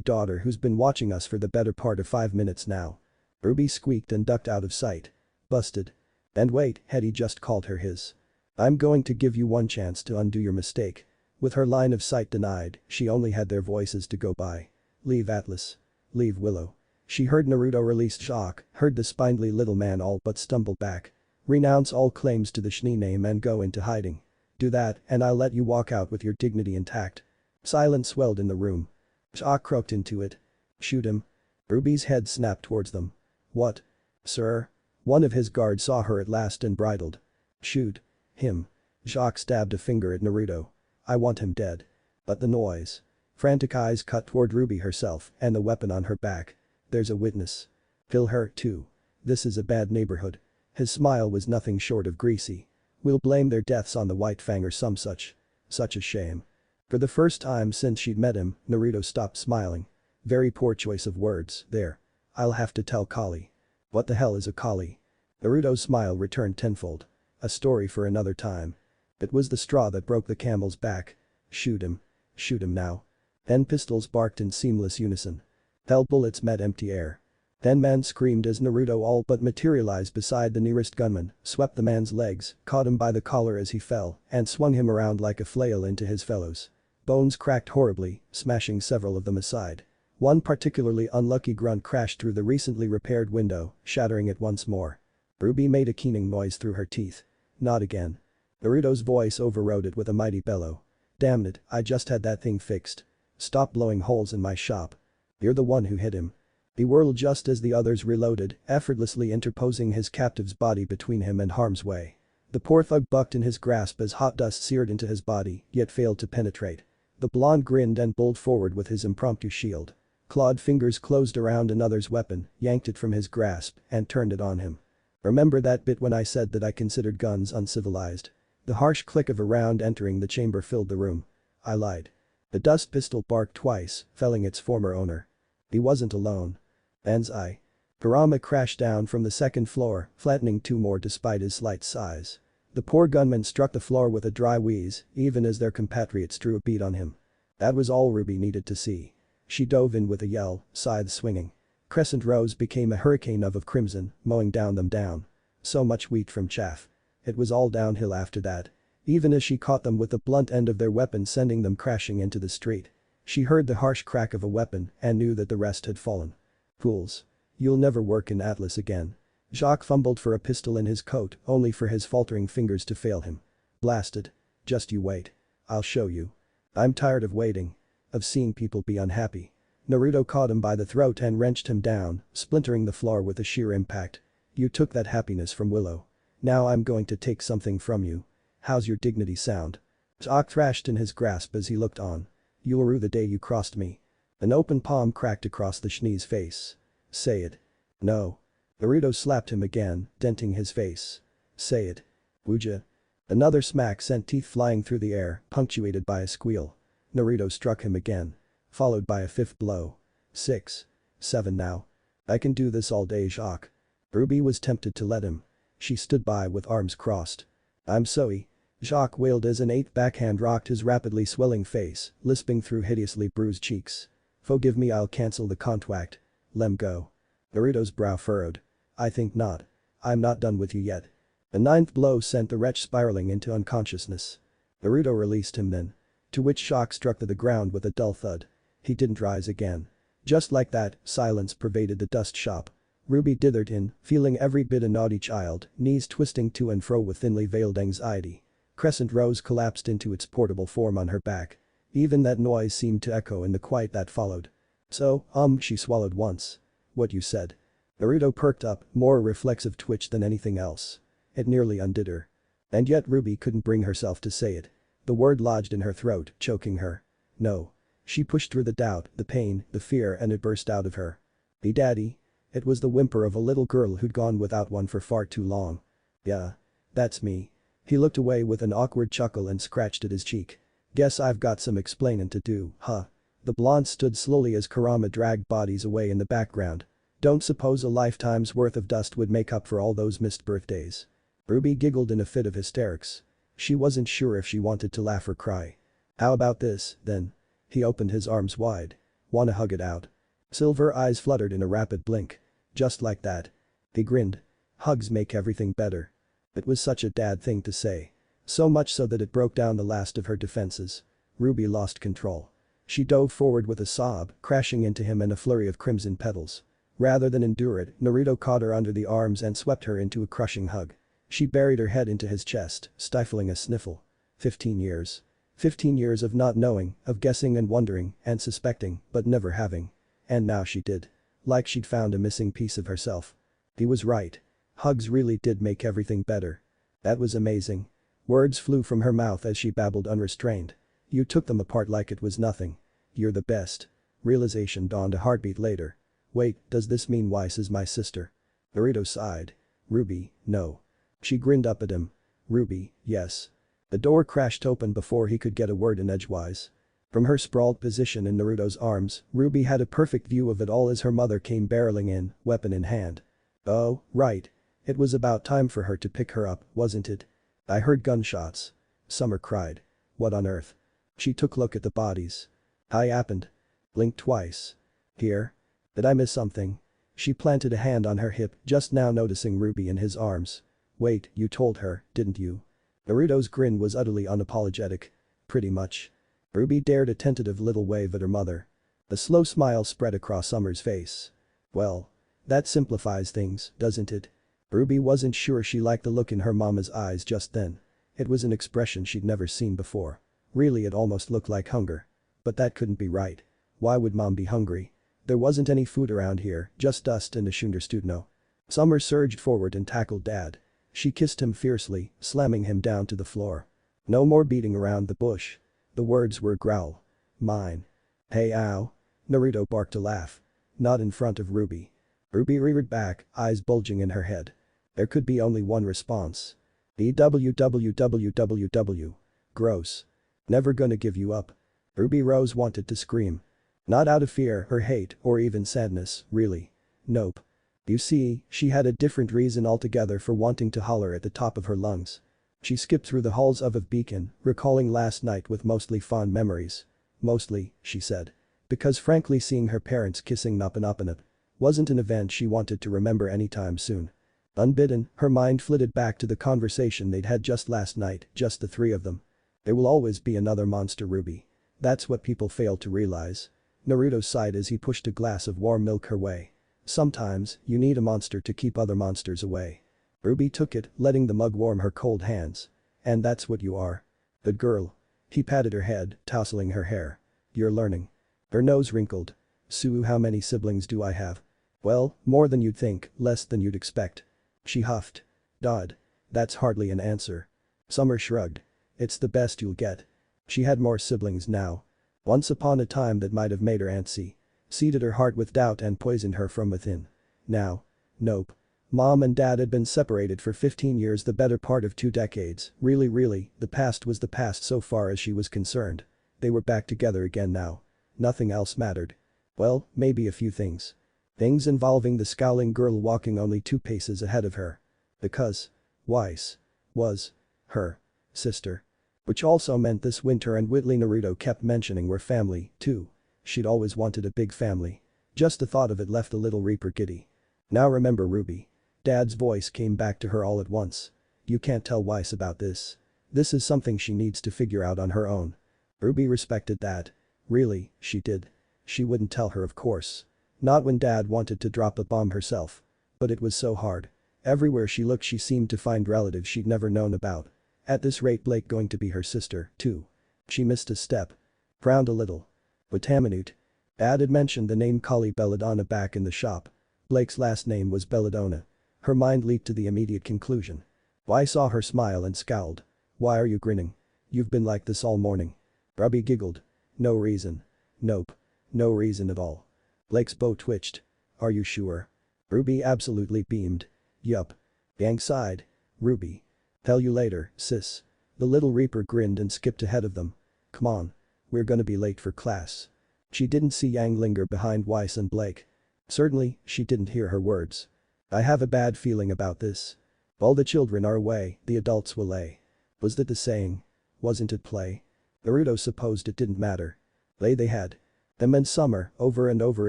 daughter who's been watching us for the better part of 5 minutes now. RWBY squeaked and ducked out of sight. Busted. And wait, had he just called her his? I'm going to give you one chance to undo your mistake. With her line of sight denied, she only had their voices to go by. Leave Atlas. Leave Willow. She heard Naruto release Jacques, heard the spindly little man all but stumble back. Renounce all claims to the Schnee name and go into hiding. Do that, and I'll let you walk out with your dignity intact. Silence swelled in the room. Jacques croaked into it. Shoot him. RWBY's head snapped towards them. What? Sir? One of his guards saw her at last and bridled. Shoot. Him. Jacques stabbed a finger at Naruto. I want him dead. But the noise. Frantic eyes cut toward RWBY herself and the weapon on her back. There's a witness. Kill her, too. This is a bad neighborhood. His smile was nothing short of greasy. We'll blame their deaths on the White Fang or some such. Such a shame. For the first time since she'd met him, Naruto stopped smiling. Very poor choice of words, there. I'll have to tell Collie. What the hell is a collie? Naruto's smile returned tenfold. A story for another time. It was the straw that broke the camel's back. Shoot him. Shoot him now. 10 pistols barked in seamless unison. 10 bullets met empty air. 10 men screamed as Naruto all but materialized beside the nearest gunman, swept the man's legs, caught him by the collar as he fell, and swung him around like a flail into his fellows. Bones cracked horribly, smashing several of them aside. One particularly unlucky grunt crashed through the recently repaired window, shattering it once more. RWBY made a keening noise through her teeth. Not again. Naruto's voice overrode it with a mighty bellow. Damn it, I just had that thing fixed. Stop blowing holes in my shop. You're the one who hit him. He whirled just as the others reloaded, effortlessly interposing his captive's body between him and harm's way. The poor thug bucked in his grasp as hot dust seared into his body, yet failed to penetrate. The blonde grinned and bowled forward with his impromptu shield. Clawed fingers closed around another's weapon, yanked it from his grasp, and turned it on him. Remember that bit when I said that I considered guns uncivilized? The harsh click of a round entering the chamber filled the room. I lied. The dust pistol barked twice, felling its former owner. He wasn't alone. Banzai. Kurama crashed down from the second floor, flattening 2 more despite his slight size. The poor gunman struck the floor with a dry wheeze, even as their compatriots drew a bead on him. That was all RWBY needed to see. She dove in with a yell, scythe swinging. Crescent Rose became a hurricane of crimson, mowing them down. So much wheat from chaff. It was all downhill after that. Even as she caught them with the blunt end of their weapon sending them crashing into the street. She heard the harsh crack of a weapon and knew that the rest had fallen. Fools. You'll never work in Atlas again. Jacques fumbled for a pistol in his coat only for his faltering fingers to fail him. Blasted. Just you wait. I'll show you. I'm tired of waiting. Of seeing people be unhappy. Naruto caught him by the throat and wrenched him down, splintering the floor with a sheer impact. You took that happiness from Willow. Now I'm going to take something from you. How's your dignity sound? Jacques thrashed in his grasp as he looked on. You'll rue the day you crossed me. An open palm cracked across the Schnees' face. Say it. No. Naruto slapped him again, denting his face. Say it. Wuja. Another smack sent teeth flying through the air, punctuated by a squeal. Naruto struck him again. Followed by a fifth blow. 6. 7 now. I can do this all day, Jacques. RWBY was tempted to let him. She stood by with arms crossed. I'm sorry. Jacques wailed as an eighth backhand rocked his rapidly swelling face, lisping through hideously bruised cheeks. Forgive me, I'll cancel the contract. Lem go. Naruto's brow furrowed. I think not. I'm not done with you yet. A ninth blow sent the wretch spiraling into unconsciousness. Naruto released him then. To which Jacques struck to the ground with a dull thud. He didn't rise again. Just like that, silence pervaded the dust shop. RWBY dithered in, feeling every bit a naughty child, knees twisting to and fro with thinly veiled anxiety. Crescent Rose collapsed into its portable form on her back. Even that noise seemed to echo in the quiet that followed. So, she swallowed once. What you said. Naruto perked up, more a reflexive twitch than anything else. It nearly undid her. And yet RWBY couldn't bring herself to say it. The word lodged in her throat, choking her. No. She pushed through the doubt, the pain, the fear and it burst out of her. Be daddy? It was the whimper of a little girl who'd gone without one for far too long. Yeah. That's me. He looked away with an awkward chuckle and scratched at his cheek. Guess I've got some explainin' to do, huh? The blonde stood slowly as Kurama dragged bodies away in the background. Don't suppose a lifetime's worth of dust would make up for all those missed birthdays. RWBY giggled in a fit of hysterics. She wasn't sure if she wanted to laugh or cry. How about this, then? He opened his arms wide. Wanna hug it out? Silver eyes fluttered in a rapid blink. Just like that. He grinned. Hugs make everything better. It was such a dad thing to say. So much so that it broke down the last of her defenses. RWBY lost control. She dove forward with a sob, crashing into him and a flurry of crimson petals. Rather than endure it, Naruto caught her under the arms and swept her into a crushing hug. She buried her head into his chest, stifling a sniffle. 15 years. 15 years of not knowing, of guessing and wondering and suspecting, but never having. And now she did. Like she'd found a missing piece of herself. He was right. Hugs really did make everything better. That was amazing. Words flew from her mouth as she babbled unrestrained. You took them apart like it was nothing. You're the best. Realization dawned a heartbeat later. Wait, does this mean Weiss is my sister? Naruto sighed. RWBY, no. She grinned up at him. RWBY, yes. The door crashed open before he could get a word in edgewise. From her sprawled position in Naruto's arms, RWBY had a perfect view of it all as her mother came barreling in, weapon in hand. Oh, right. It was about time for her to pick her up, wasn't it? I heard gunshots. Summer cried. What on earth? She took a look at the bodies. I happened. Blinked twice. Here? Did I miss something? She planted a hand on her hip, just now noticing RWBY in his arms. Wait, you told her, didn't you? Naruto's grin was utterly unapologetic. Pretty much. RWBY dared a tentative little wave at her mother. A slow smile spread across Summer's face. Well. That simplifies things, doesn't it? RWBY wasn't sure she liked the look in her mama's eyes just then. It was an expression she'd never seen before. Really, it almost looked like hunger. But that couldn't be right. Why would mom be hungry? There wasn't any food around here, just dust and a Schunderstudno. Summer surged forward and tackled Dad. She kissed him fiercely, slamming him down to the floor. No more beating around the bush. The words were a growl. Mine. Hey ow. Naruto barked a laugh. Not in front of RWBY. RWBY reared back, eyes bulging in her head. There could be only one response. EWWWWW. Gross. Never gonna give you up. RWBY Rose wanted to scream. Not out of fear or hate or even sadness, really. Nope. You see, she had a different reason altogether for wanting to holler at the top of her lungs. She skipped through the halls of Beacon, recalling last night with mostly fond memories. Mostly, she said. Because frankly seeing her parents kissing Nappa wasn't an event she wanted to remember anytime soon. Unbidden, her mind flitted back to the conversation they'd had just last night, just the three of them. There will always be another monster RWBY. That's what people fail to realize. Naruto sighed as he pushed a glass of warm milk her way. Sometimes, you need a monster to keep other monsters away. RWBY took it, letting the mug warm her cold hands. And that's what you are. Good girl. He patted her head, tousling her hair. You're learning. Her nose wrinkled. Sue, how many siblings do I have? Well, more than you'd think, less than you'd expect. She huffed. Dodd. That's hardly an answer. Summer shrugged. It's the best you'll get. She had more siblings now. Once upon a time that might have made her antsy. Seeded her heart with doubt and poisoned her from within. Now. Nope. Mom and Dad had been separated for 15 years, the better part of 2 decades. Really, the past was the past so far as she was concerned. They were back together again now. Nothing else mattered. Well, maybe a few things. Things involving the scowling girl walking only 2 paces ahead of her. Because Weiss was her sister. Which also meant this winter and Whitley Naruto kept mentioning were family, too. She'd always wanted a big family. Just the thought of it left the little Reaper giddy. Now remember RWBY. Dad's voice came back to her all at once. You can't tell Weiss about this. This is something she needs to figure out on her own. RWBY respected that. Really, she did. She wouldn't tell her, of course. Not when Dad wanted to drop a bomb herself. But it was so hard. Everywhere she looked she seemed to find relatives she'd never known about. At this rate Blake going to be her sister, too. She missed a step. Frowned a little. Wataminute. Dad had mentioned the name Collie Belladonna back in the shop. Blake's last name was Belladonna. Her mind leaped to the immediate conclusion. Weiss saw her smile and scowled. Why are you grinning? You've been like this all morning. RWBY giggled. No reason. Nope. No reason at all. Blake's bow twitched. Are you sure? RWBY absolutely beamed. Yup. Yang sighed. RWBY. Tell you later, sis. The little Reaper grinned and skipped ahead of them. Come on. We're gonna be late for class. She didn't see Yang linger behind Weiss and Blake. Certainly, she didn't hear her words. I have a bad feeling about this. All the children are away, the adults will lay. Was that the saying? Wasn't it play? Naruto supposed it didn't matter. Lay they had. Them and Summer, over and over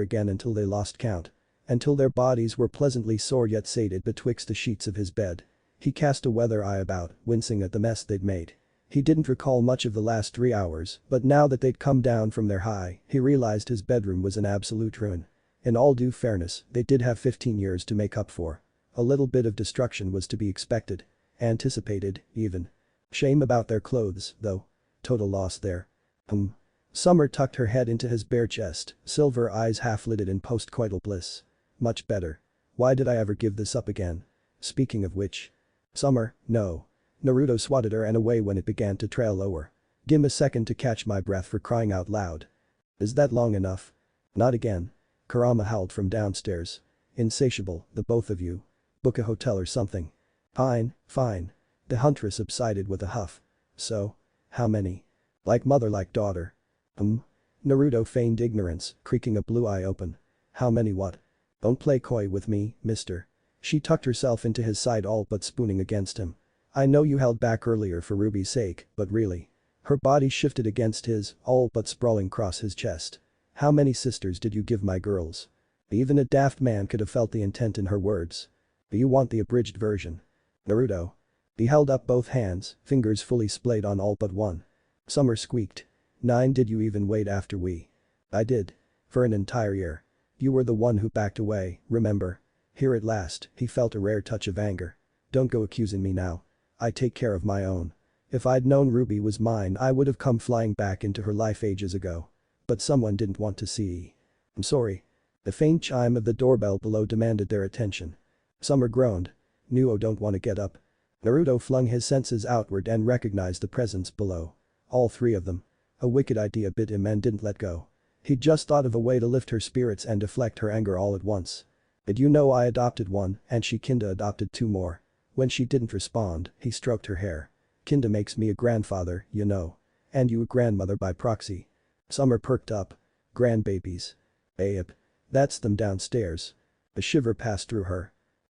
again until they lost count. Until their bodies were pleasantly sore yet sated betwixt the sheets of his bed. He cast a weather eye about, wincing at the mess they'd made. He didn't recall much of the last 3 hours, but now that they'd come down from their high, he realized his bedroom was an absolute ruin. In all due fairness, they did have 15 years to make up for. A little bit of destruction was to be expected. Anticipated, even. Shame about their clothes, though. Total loss there. Summer tucked her head into his bare chest, silver eyes half-lidded in post-coital bliss. Much better. Why did I ever give this up again? Speaking of which. Summer, no. Naruto swatted her and away when it began to trail lower. Give a second to catch my breath, for crying out loud. Is that long enough? Not again. Kurama howled from downstairs. Insatiable, the both of you. Book a hotel or something. Fine. The huntress subsided with a huff. So? How many? Like mother like daughter. Naruto feigned ignorance, creaking a blue eye open. How many what? Don't play coy with me, mister. She tucked herself into his side, all but spooning against him. I know you held back earlier for RWBY's sake, but really. Her body shifted against his, all but sprawling across his chest. How many sisters did you give my girls? Even a daft man could have felt the intent in her words. Do you want the abridged version? Naruto. He held up both hands, fingers fully splayed on all but one. Summer squeaked. 9. Did you even wait after we? I did. For an entire year. You were the one who backed away, remember? Here at last, he felt a rare touch of anger. Don't go accusing me now. I take care of my own. If I'd known RWBY was mine, I would have come flying back into her life ages ago. But someone didn't want to see. I'm sorry. The faint chime of the doorbell below demanded their attention. Summer groaned. Nuo don't want to get up. Naruto flung his senses outward and recognized the presence below. All 3 of them. A wicked idea bit him and didn't let go. He'd just thought of a way to lift her spirits and deflect her anger all at once. Did you know I adopted 1 and she kinda adopted 2 more? When she didn't respond, he stroked her hair. Kinda makes me a grandfather, you know. And you a grandmother by proxy. Summer perked up. Grandbabies. Babe. That's them downstairs. A shiver passed through her.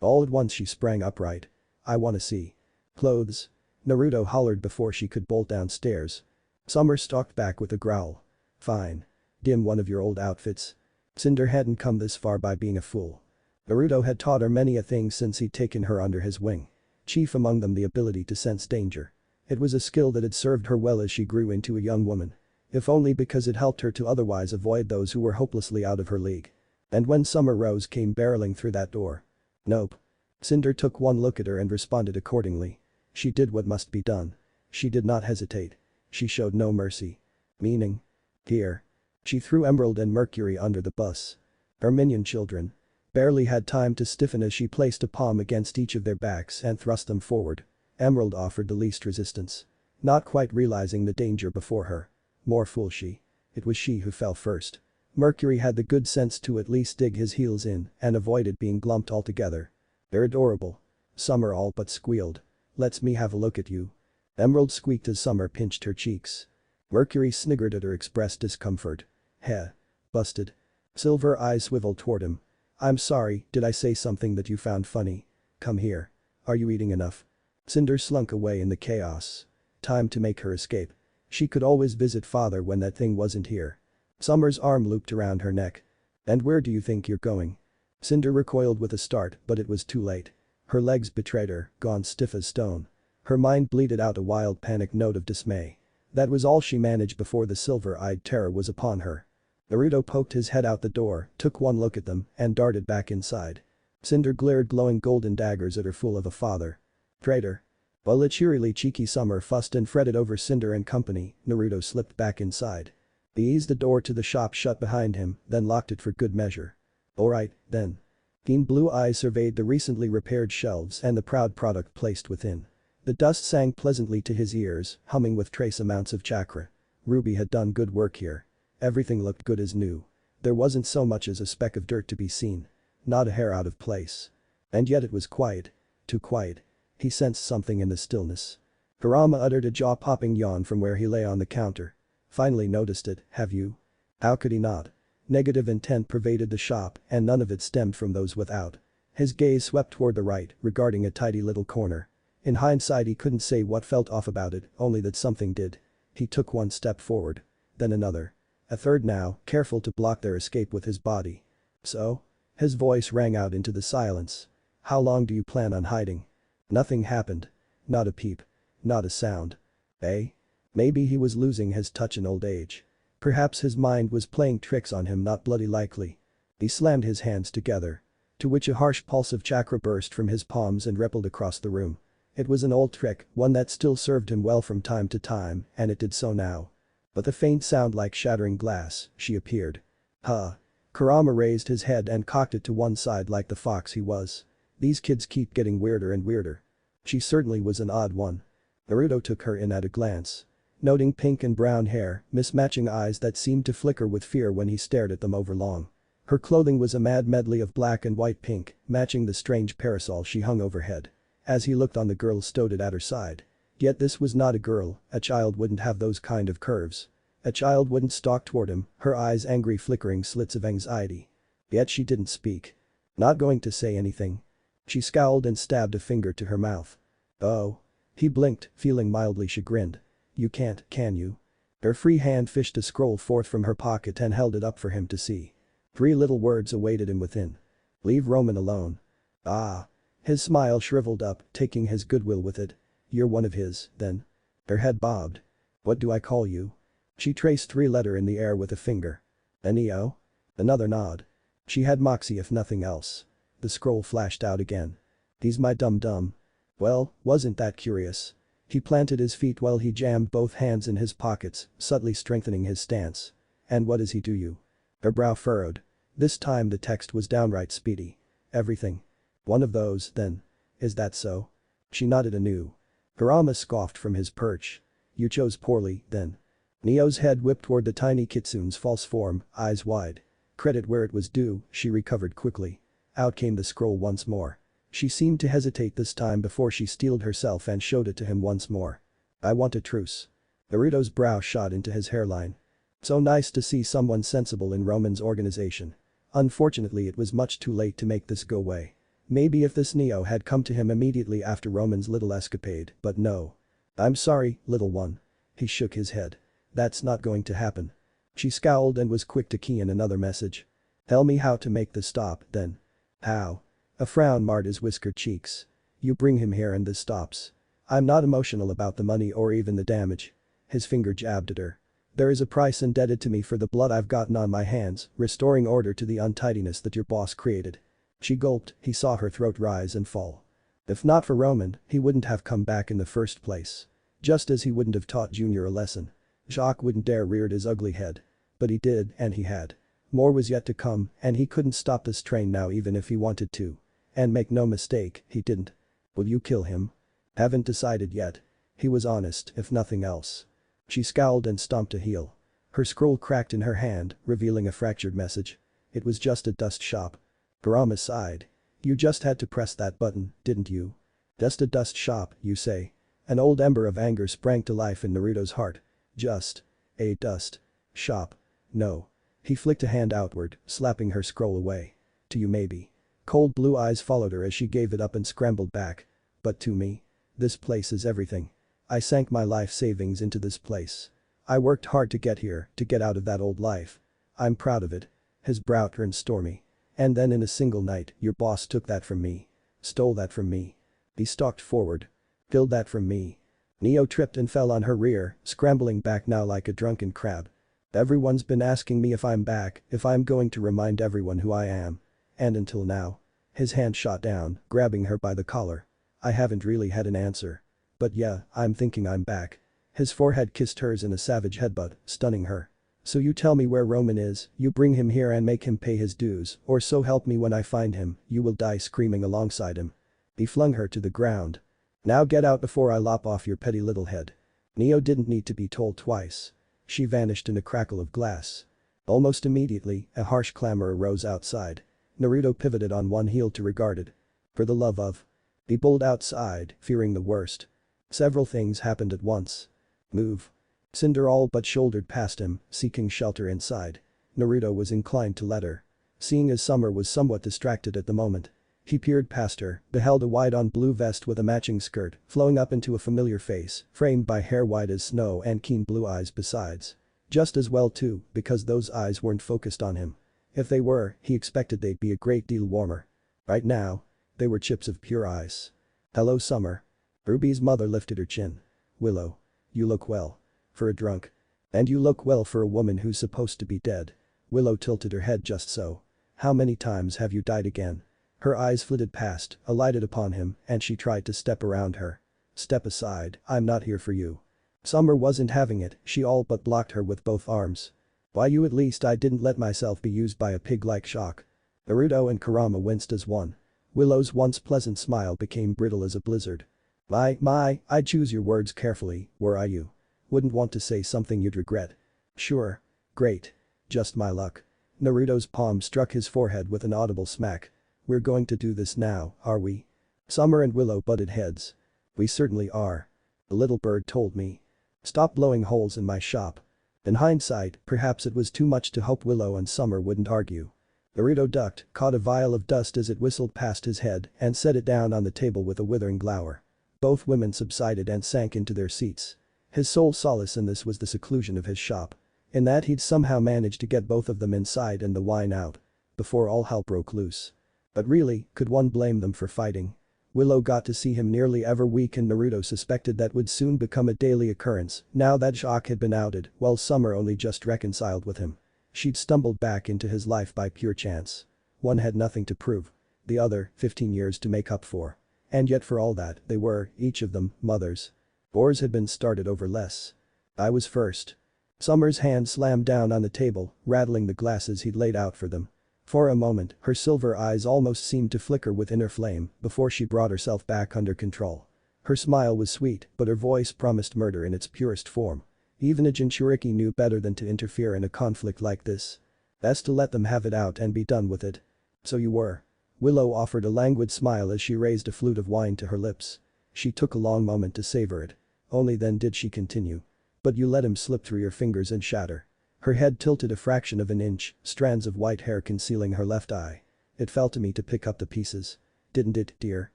All at once she sprang upright. I wanna see. Clothes. Naruto hollered before she could bolt downstairs. Summer stalked back with a growl. Fine. Dim one of your old outfits. Cinder hadn't come this far by being a fool. Naruto had taught her many a thing since he'd taken her under his wing. Chief among them the ability to sense danger. It was a skill that had served her well as she grew into a young woman. If only because it helped her to otherwise avoid those who were hopelessly out of her league. And when Summer Rose came barreling through that door. Nope. Cinder took one look at her and responded accordingly. She did what must be done. She did not hesitate. She showed no mercy. Meaning. Here. She threw Emerald and Mercury under the bus. Her minion children. Barely had time to stiffen as she placed a palm against each of their backs and thrust them forward. Emerald offered the least resistance. Not quite realizing the danger before her. More fool she. It was she who fell first. Mercury had the good sense to at least dig his heels in and avoided being glumped altogether. They're adorable. Summer all but squealed. Let's me have a look at you. Emerald squeaked as Summer pinched her cheeks. Mercury sniggered at her expressed discomfort. Heh. Busted. Silver eyes swiveled toward him. I'm sorry, did I say something that you found funny? Come here. Are you eating enough? Cinder slunk away in the chaos. Time to make her escape. She could always visit father when that thing wasn't here. Summer's arm looped around her neck. And where do you think you're going? Cinder recoiled with a start, but it was too late. Her legs betrayed her, gone stiff as stone. Her mind bleated out a wild panic note of dismay. That was all she managed before the silver-eyed terror was upon her. Naruto poked his head out the door, took one look at them, and darted back inside. Cinder glared glowing golden daggers at her fool of a father. Traitor. While a cheerily cheeky Summer fussed and fretted over Cinder and company, Naruto slipped back inside. He eased the door to the shop shut behind him, then locked it for good measure. Alright, then. Keen blue eyes surveyed the recently repaired shelves and the proud product placed within. The dust sang pleasantly to his ears, humming with trace amounts of chakra. RWBY had done good work here. Everything looked good as new. There wasn't so much as a speck of dirt to be seen. Not a hair out of place. And yet it was quiet. Too quiet. He sensed something in the stillness. Kurama uttered a jaw-popping yawn from where he lay on the counter. Finally noticed it, have you? How could he not? Negative intent pervaded the shop and none of it stemmed from those without. His gaze swept toward the right, regarding a tidy little corner. In hindsight he couldn't say what felt off about it, only that something did. He took one step forward. Then another. A third now, careful to block their escape with his body. So? His voice rang out into the silence. How long do you plan on hiding? Nothing happened. Not a peep. Not a sound. Eh? Maybe he was losing his touch in old age. Perhaps his mind was playing tricks on him, not bloody likely. He slammed his hands together. To which a harsh pulse of chakra burst from his palms and rippled across the room. It was an old trick, one that still served him well from time to time, and it did so now. But the faint sound like shattering glass, she appeared. Huh. Kurama raised his head and cocked it to one side like the fox he was. These kids keep getting weirder and weirder. She certainly was an odd one. Naruto took her in at a glance. Noting pink and brown hair, mismatching eyes that seemed to flicker with fear when he stared at them overlong. Her clothing was a mad medley of black and white pink, matching the strange parasol she hung overhead. As he looked on the girl stowed at her side. Yet this was not a girl, a child wouldn't have those kind of curves. A child wouldn't stalk toward him, her eyes angry flickering slits of anxiety. Yet she didn't speak. Not going to say anything. She scowled and stabbed a finger to her mouth. Oh. He blinked, feeling mildly chagrined. You can't, can you? Her free hand fished a scroll forth from her pocket and held it up for him to see. 3 little words awaited him within. Leave Roman alone. Ah. His smile shriveled up, taking his goodwill with it. You're one of his, then? Her head bobbed. What do I call you? She traced 3 letters in the air with a finger. Neo? Another nod. She had moxie if nothing else. The scroll flashed out again. He's my dum-dum. Well, wasn't that curious? He planted his feet while he jammed both hands in his pockets, subtly strengthening his stance. And what does he do you? Her brow furrowed. This time the text was downright speedy. Everything. One of those, then. Is that so? She nodded anew. Kurama scoffed from his perch. You chose poorly, then. Neo's head whipped toward the tiny kitsune's false form, eyes wide. Credit where it was due, she recovered quickly. Out came the scroll once more. She seemed to hesitate this time before she steeled herself and showed it to him once more. I want a truce. Naruto's brow shot into his hairline. So nice to see someone sensible in Roman's organization. Unfortunately it was much too late to make this go away. Maybe if this Neo had come to him immediately after Roman's little escapade, but no. I'm sorry, little one. He shook his head. That's not going to happen. She scowled and was quick to key in another message. Tell me how to make this stop, then. How? A frown marred his whiskered cheeks. You bring him here and this stops. I'm not emotional about the money or even the damage. His finger jabbed at her. There is a price indebted to me for the blood I've gotten on my hands, restoring order to the untidiness that your boss created. She gulped, he saw her throat rise and fall. If not for Roman, he wouldn't have come back in the first place. Just as he wouldn't have taught Junior a lesson. Jacques wouldn't dare reared his ugly head. But he did, and he had. More was yet to come, and he couldn't stop this train now even if he wanted to. And make no mistake, he didn't. Will you kill him? Haven't decided yet. He was honest, if nothing else. She scowled and stomped a heel. Her scroll cracked in her hand, revealing a fractured message. It was just a dust shop. Kurama sighed. You just had to press that button, didn't you? Just a dust shop, you say? An old ember of anger sprang to life in Naruto's heart. Just a dust shop. No. He flicked a hand outward, slapping her scroll away. To you maybe. Cold blue eyes followed her as she gave it up and scrambled back. But to me? This place is everything. I sank my life savings into this place. I worked hard to get here, to get out of that old life. I'm proud of it. His brow turned stormy. And then in a single night, your boss took that from me. Stole that from me. He stalked forward. Killed that from me. Neo tripped and fell on her rear, scrambling back now like a drunken crab. Everyone's been asking me if I'm back, if I'm going to remind everyone who I am. And until now. His hand shot down, grabbing her by the collar. I haven't really had an answer. But yeah, I'm thinking I'm back. His forehead kissed hers in a savage headbutt, stunning her. So you tell me where Roman is, you bring him here and make him pay his dues, or so help me when I find him, you will die screaming alongside him. He flung her to the ground. Now get out before I lop off your petty little head. Neo didn't need to be told twice. She vanished in a crackle of glass. Almost immediately, a harsh clamor arose outside. Naruto pivoted on one heel to regard it. For the love of. He pulled outside, fearing the worst. Several things happened at once. Move. Cinder all but shouldered past him, seeking shelter inside. Naruto was inclined to let her. Seeing as Summer was somewhat distracted at the moment. He peered past her, beheld a white-on blue vest with a matching skirt, flowing up into a familiar face, framed by hair white as snow and keen blue eyes besides. Just as well too, because those eyes weren't focused on him. If they were, he expected they'd be a great deal warmer. Right now, they were chips of pure ice. Hello Summer. RWBY's mother lifted her chin. Willow. You look well. For a drunk. And you look well for a woman who's supposed to be dead. Willow tilted her head just so. How many times have you died again? Her eyes flitted past, alighted upon him, and she tried to step around her. Step aside, I'm not here for you. Summer wasn't having it, she all but blocked her with both arms. Why you at least I didn't let myself be used by a pig like Jacques. Naruto and Kurama winced as one. Willow's once pleasant smile became brittle as a blizzard. I'd choose your words carefully, were I you. Wouldn't want to say something you'd regret. Sure. Great. Just my luck. Naruto's palm struck his forehead with an audible smack. We're going to do this now, are we? Summer and Willow butted heads. We certainly are. The little bird told me. Stop blowing holes in my shop. In hindsight, perhaps it was too much to hope Willow and Summer wouldn't argue. Naruto ducked, caught a vial of dust as it whistled past his head and set it down on the table with a withering glower. Both women subsided and sank into their seats. His sole solace in this was the seclusion of his shop. In that he'd somehow managed to get both of them inside and the wine out. Before all hell broke loose. But really, could one blame them for fighting? Willow got to see him nearly every week and Naruto suspected that would soon become a daily occurrence now that Jacques had been outed while Summer only just reconciled with him. She'd stumbled back into his life by pure chance. One had nothing to prove. The other, 15 years to make up for. And yet for all that, they were, each of them, mothers. Wars had been started over less. I was first. Summer's hand slammed down on the table, rattling the glasses he'd laid out for them. For a moment, her silver eyes almost seemed to flicker with inner flame before she brought herself back under control. Her smile was sweet, but her voice promised murder in its purest form. Even a Jinchuriki knew better than to interfere in a conflict like this. Best to let them have it out and be done with it. So you were. Willow offered a languid smile as she raised a flute of wine to her lips. She took a long moment to savor it. Only then did she continue. But you let him slip through your fingers and shatter. Her head tilted a fraction of an inch, strands of white hair concealing her left eye. It fell to me to pick up the pieces. Didn't it, dear?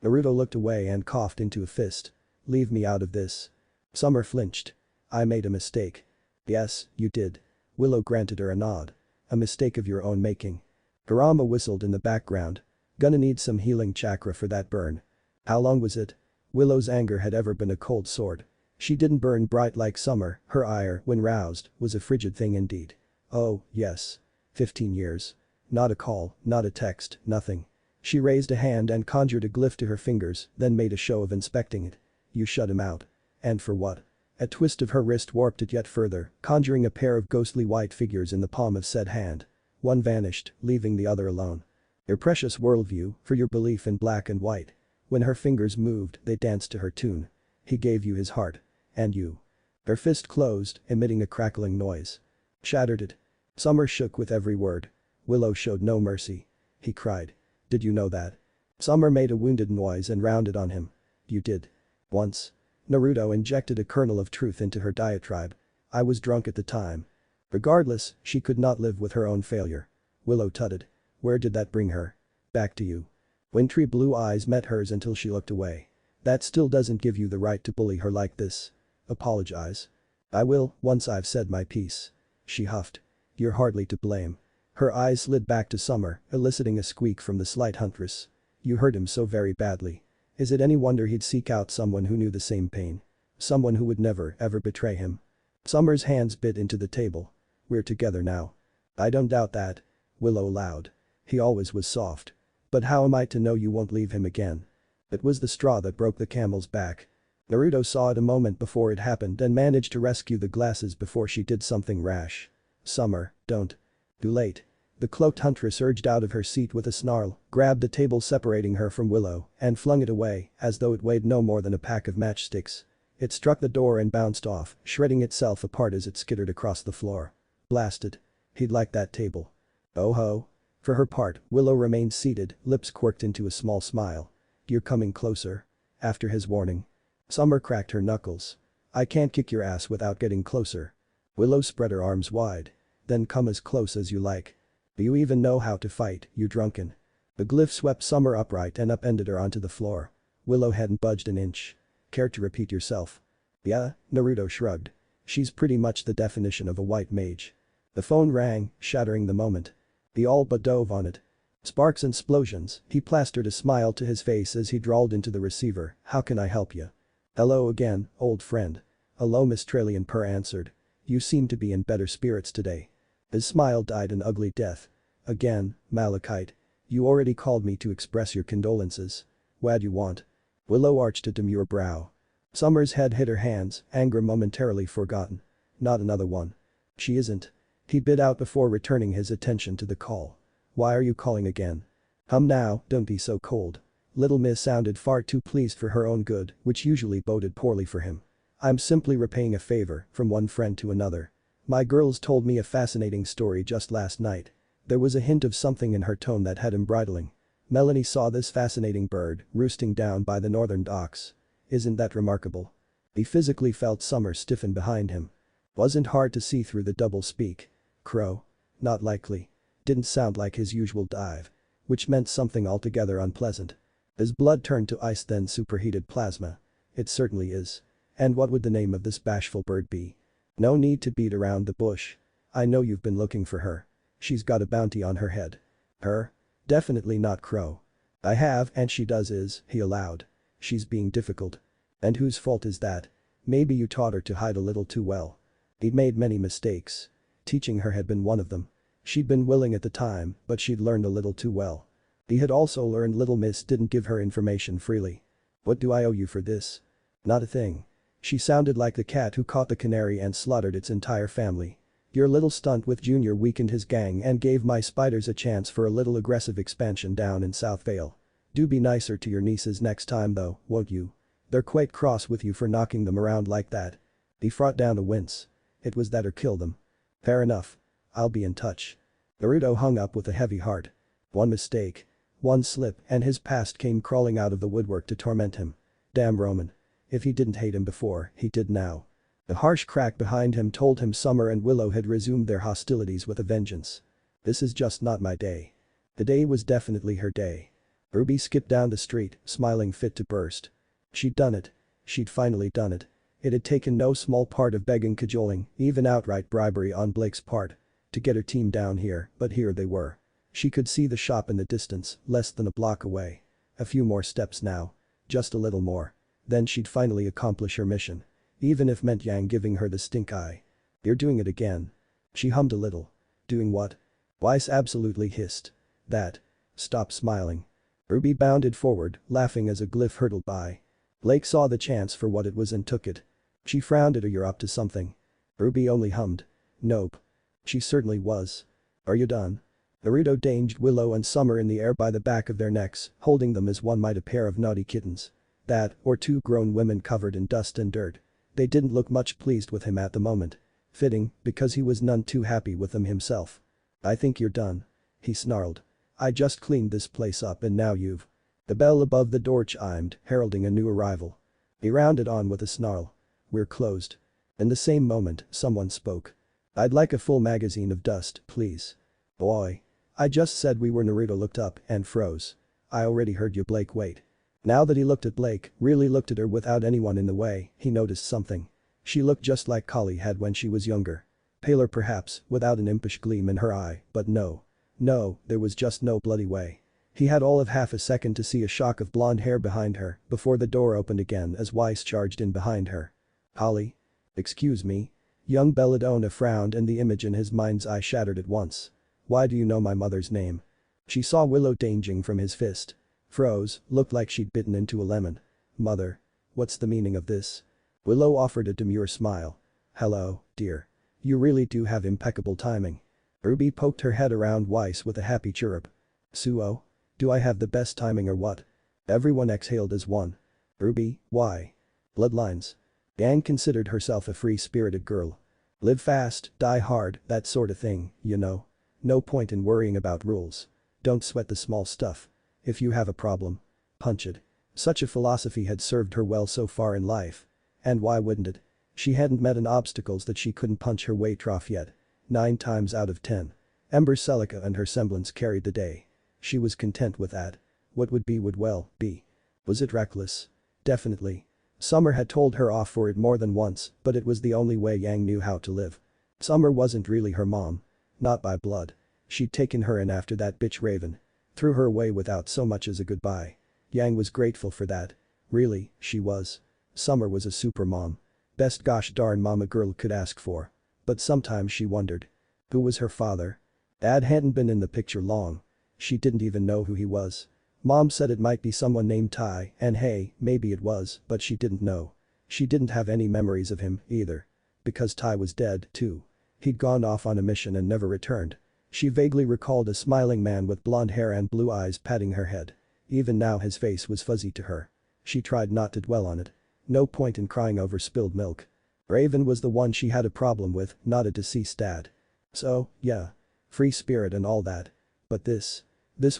Naruto looked away and coughed into a fist. Leave me out of this. Summer flinched. I made a mistake. Yes, you did. Willow granted her a nod. A mistake of your own making. Kurama whistled in the background. Gonna need some healing chakra for that burn. How long was it? Willow's anger had ever been a cold sword. She didn't burn bright like summer, her ire, when roused, was a frigid thing indeed. Oh, yes. 15 years. Not a call, not a text, nothing. She raised a hand and conjured a glyph to her fingers, then made a show of inspecting it. You shut him out. And for what? A twist of her wrist warped it yet further, conjuring a pair of ghostly white figures in the palm of said hand. One vanished, leaving the other alone. Your precious worldview, for your belief in black and white. When her fingers moved, they danced to her tune. He gave you his heart. And you. Her fist closed, emitting a crackling noise. Shattered it. Summer shook with every word. Willow showed no mercy. He cried. Did you know that? Summer made a wounded noise and rounded on him. You did. Once. Naruto injected a kernel of truth into her diatribe. I was drunk at the time. Regardless, she could not live with her own failure. Willow tutted. Where did that bring her? Back to you. Wintry blue eyes met hers until she looked away. That still doesn't give you the right to bully her like this. Apologize. I will, once I've said my piece. She huffed. You're hardly to blame. Her eyes slid back to Summer, eliciting a squeak from the slight huntress. You hurt him so very badly. Is it any wonder he'd seek out someone who knew the same pain? Someone who would never, ever betray him? Summer's hands bit into the table. We're together now. I don't doubt that. Willow allowed. He always was soft. But how am I to know you won't leave him again? It was the straw that broke the camel's back. Naruto saw it a moment before it happened and managed to rescue the glasses before she did something rash. Summer, don't. Too late. The cloaked huntress urged out of her seat with a snarl, grabbed the table separating her from Willow, and flung it away, as though it weighed no more than a pack of matchsticks. It struck the door and bounced off, shredding itself apart as it skittered across the floor. Blasted. He'd like that table. Oh ho. For her part, Willow remained seated, lips quirked into a small smile. You're coming closer? After his warning. Summer cracked her knuckles. I can't kick your ass without getting closer. Willow spread her arms wide. Then come as close as you like. Do you even know how to fight, you drunken? The glyph swept Summer upright and upended her onto the floor. Willow hadn't budged an inch. Care to repeat yourself? Yeah, Naruto shrugged. She's pretty much the definition of a white mage. The phone rang, shattering the moment. He all but dove on it. Sparks and explosions, he plastered a smile to his face as he drawled into the receiver. How can I help you? Hello again, old friend. A low Mistralian purr answered. You seem to be in better spirits today. His smile died an ugly death. Again, Malachite. You already called me to express your condolences. What'd you want? Willow arched a demure brow. Summer's head hit her hands, anger momentarily forgotten. Not another one. She isn't. He bit out before returning his attention to the call. Why are you calling again? Now, don't be so cold. Little Miss sounded far too pleased for her own good, which usually boded poorly for him. I'm simply repaying a favor from one friend to another. My girls told me a fascinating story just last night. There was a hint of something in her tone that had him bridling. Melanie saw this fascinating bird roosting down by the northern docks. Isn't that remarkable? He physically felt Summer stiffen behind him. Wasn't hard to see through the double speak. Crow? Not likely. Didn't sound like his usual dive. Which meant something altogether unpleasant. His blood turned to ice then superheated plasma. It certainly is. And what would the name of this bashful bird be? No need to beat around the bush. I know you've been looking for her. She's got a bounty on her head. Her? Definitely not Crow. I have and she does is, he allowed. She's being difficult. And whose fault is that? Maybe you taught her to hide a little too well. He'd made many mistakes. Teaching her had been one of them. She'd been willing at the time, but she'd learned a little too well. He had also learned Little Miss didn't give her information freely. What do I owe you for this? Not a thing. She sounded like the cat who caught the canary and slaughtered its entire family. Your little stunt with Junior weakened his gang and gave my spiders a chance for a little aggressive expansion down in South Vale. Do be nicer to your nieces next time though, won't you? They're quite cross with you for knocking them around like that. He fought down a wince. It was that or kill them. Fair enough. I'll be in touch. Naruto hung up with a heavy heart. One mistake. One slip and his past came crawling out of the woodwork to torment him. Damn Roman. If he didn't hate him before, he did now. The harsh crack behind him told him Summer and Willow had resumed their hostilities with a vengeance. This is just not my day. The day was definitely her day. RWBY skipped down the street, smiling fit to burst. She'd done it. She'd finally done it. It had taken no small part of begging, cajoling, even outright bribery on Blake's part to get her team down here, but here they were. She could see the shop in the distance, less than a block away. A few more steps now. Just a little more. Then she'd finally accomplish her mission. Even if meant Yang giving her the stink eye. You're doing it again. She hummed a little. Doing what? Weiss absolutely hissed. That. Stop smiling. RWBY bounded forward, laughing as a glyph hurtled by. Blake saw the chance for what it was and took it. She frowned at her. You're up to something. RWBY only hummed. Nope. She certainly was. Are you done? Naruto danged Willow and Summer in the air by the back of their necks, holding them as one might a pair of naughty kittens. That, or two grown women covered in dust and dirt. They didn't look much pleased with him at the moment. Fitting, because he was none too happy with them himself. I think you're done. He snarled. I just cleaned this place up and now you've. The bell above the door chimed, heralding a new arrival. He rounded on with a snarl. We're closed. In the same moment, someone spoke. I'd like a full magazine of dust, please. Boy. I just said we were. Naruto looked up and froze. I already heard you. Blake wait. Now that he looked at Blake, really looked at her without anyone in the way, he noticed something. She looked just like Collie had when she was younger. Paler perhaps, without an impish gleam in her eye, but no. No, there was just no bloody way. He had all of half a second to see a shock of blonde hair behind her before the door opened again as Weiss charged in behind her. Collie? Excuse me? Young Belladonna frowned and the image in his mind's eye shattered at once. Why do you know my mother's name? She saw Willow dangling from his fist. Froze, looked like she'd bitten into a lemon. Mother. What's the meaning of this? Willow offered a demure smile. Hello, dear. You really do have impeccable timing. RWBY poked her head around Weiss with a happy chirrup. Suo? Do I have the best timing or what? Everyone exhaled as one. RWBY, why? Bloodlines. Yang considered herself a free-spirited girl. Live fast, die hard, that sort of thing, you know. No point in worrying about rules. Don't sweat the small stuff. If you have a problem, punch it. Such a philosophy had served her well so far in life. And why wouldn't it? She hadn't met an obstacles that she couldn't punch her way through yet. 9 times out of 10. Ember Celica and her semblance carried the day. She was content with that. What would be would well be. Was it reckless? Definitely. Summer had told her off for it more than once, but it was the only way Yang knew how to live. Summer wasn't really her mom. Not by blood. She'd taken her in after that bitch Raven. Threw her away without so much as a goodbye. Yang was grateful for that. Really, she was. Summer was a super mom. Best gosh darn mom a girl could ask for. But sometimes she wondered. Who was her father? Dad hadn't been in the picture long. She didn't even know who he was. Mom said it might be someone named Ty, and hey, maybe it was, but she didn't know. She didn't have any memories of him, either. Because Ty was dead, too. He'd gone off on a mission and never returned. She vaguely recalled a smiling man with blonde hair and blue eyes patting her head. Even now his face was fuzzy to her. She tried not to dwell on it. No point in crying over spilled milk. Raven was the one she had a problem with, not a deceased dad. So, yeah. Free spirit and all that. But this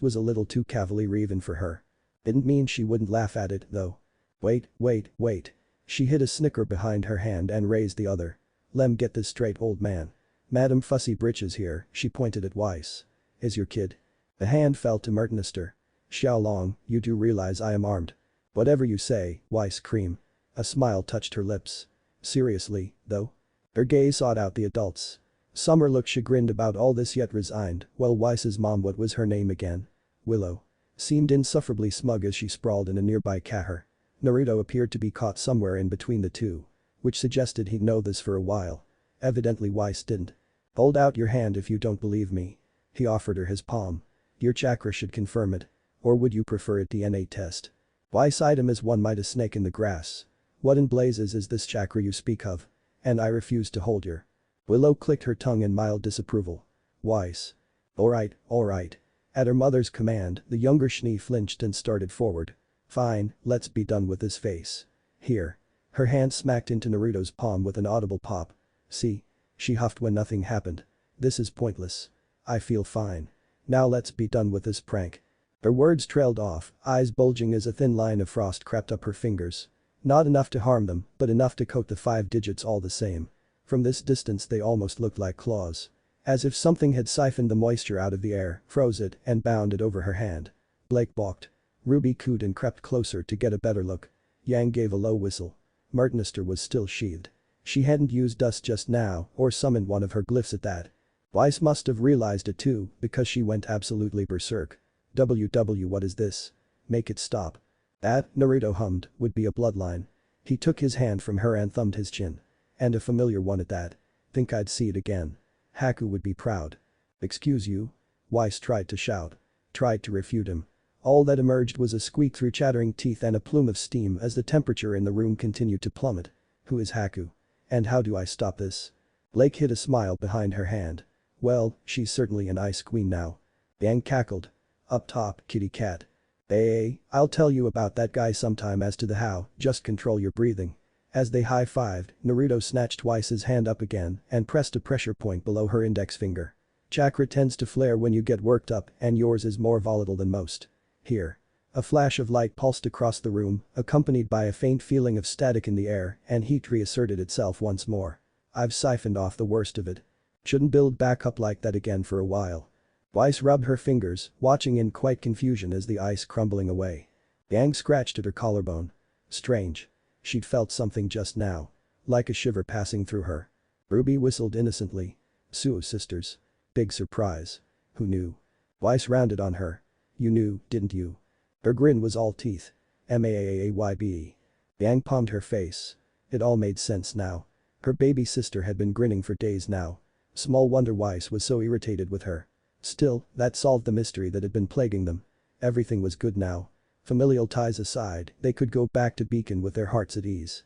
was a little too cavalier even for her. Didn't mean she wouldn't laugh at it, though. Wait. She hid a snicker behind her hand and raised the other. Lem get this straight old man. Madam Fussy Britches here, she pointed at Weiss. Is your kid? The hand fell to Mertenister. Xiaolong, you do realize I am armed. Whatever you say, Weiss cream. A smile touched her lips. Seriously, though? Her gaze sought out the adults. Summer looked chagrined about all this yet resigned, while Weiss's mom, what was her name again? Willow. Seemed insufferably smug as she sprawled in a nearby caher. Naruto appeared to be caught somewhere in between the two. Which suggested he'd know this for a while. Evidently Weiss didn't. Hold out your hand if you don't believe me. He offered her his palm. Your chakra should confirm it. Or would you prefer a DNA test? Weiss eyed him as one might a snake in the grass. What in blazes is this chakra you speak of? And I refuse to hold your. Willow clicked her tongue in mild disapproval. Weiss. Alright. At her mother's command, the younger Schnee flinched and started forward. Fine, let's be done with this face. Here. Her hand smacked into Naruto's palm with an audible pop. See? She huffed when nothing happened. This is pointless. I feel fine. Now let's be done with this prank. Her words trailed off, eyes bulging as a thin line of frost crept up her fingers. Not enough to harm them, but enough to coat the 5 digits all the same. From this distance they almost looked like claws. As if something had siphoned the moisture out of the air, froze it, and bound it over her hand. Blake balked. RWBY cooed and crept closer to get a better look. Yang gave a low whistle. Mertenister was still sheathed. She hadn't used dust just now, or summoned one of her glyphs at that. Weiss must have realized it too, because she went absolutely berserk. What is this? Make it stop. That, Naruto hummed, would be a bloodline. He took his hand from her and thumbed his chin. And a familiar one at that. Think I'd see it again. Haku would be proud. Excuse you? Weiss tried to shout. Tried to refute him. All that emerged was a squeak through chattering teeth and a plume of steam as the temperature in the room continued to plummet. Who is Haku? And how do I stop this? Blake hid a smile behind her hand. Well, she's certainly an ice queen now. Yang cackled. Up top, kitty cat. Hey, I'll tell you about that guy sometime. As to the how, just control your breathing. As they high-fived, Naruto snatched Weiss's hand up again and pressed a pressure point below her index finger. Chakra tends to flare when you get worked up and yours is more volatile than most. Here. A flash of light pulsed across the room, accompanied by a faint feeling of static in the air, and heat reasserted itself once more. I've siphoned off the worst of it. Shouldn't build back up like that again for a while. Weiss rubbed her fingers, watching in quiet confusion as the ice crumbling away. Yang scratched at her collarbone. Strange. She'd felt something just now. Like a shiver passing through her. RWBY whistled innocently. Suo sisters. Big surprise. Who knew? Weiss rounded on her. You knew, didn't you? Her grin was all teeth. Maaybe. Yang palmed her face. It all made sense now. Her baby sister had been grinning for days now. Small wonder Weiss was so irritated with her. Still, that solved the mystery that had been plaguing them. Everything was good now. Familial ties aside, they could go back to Beacon with their hearts at ease.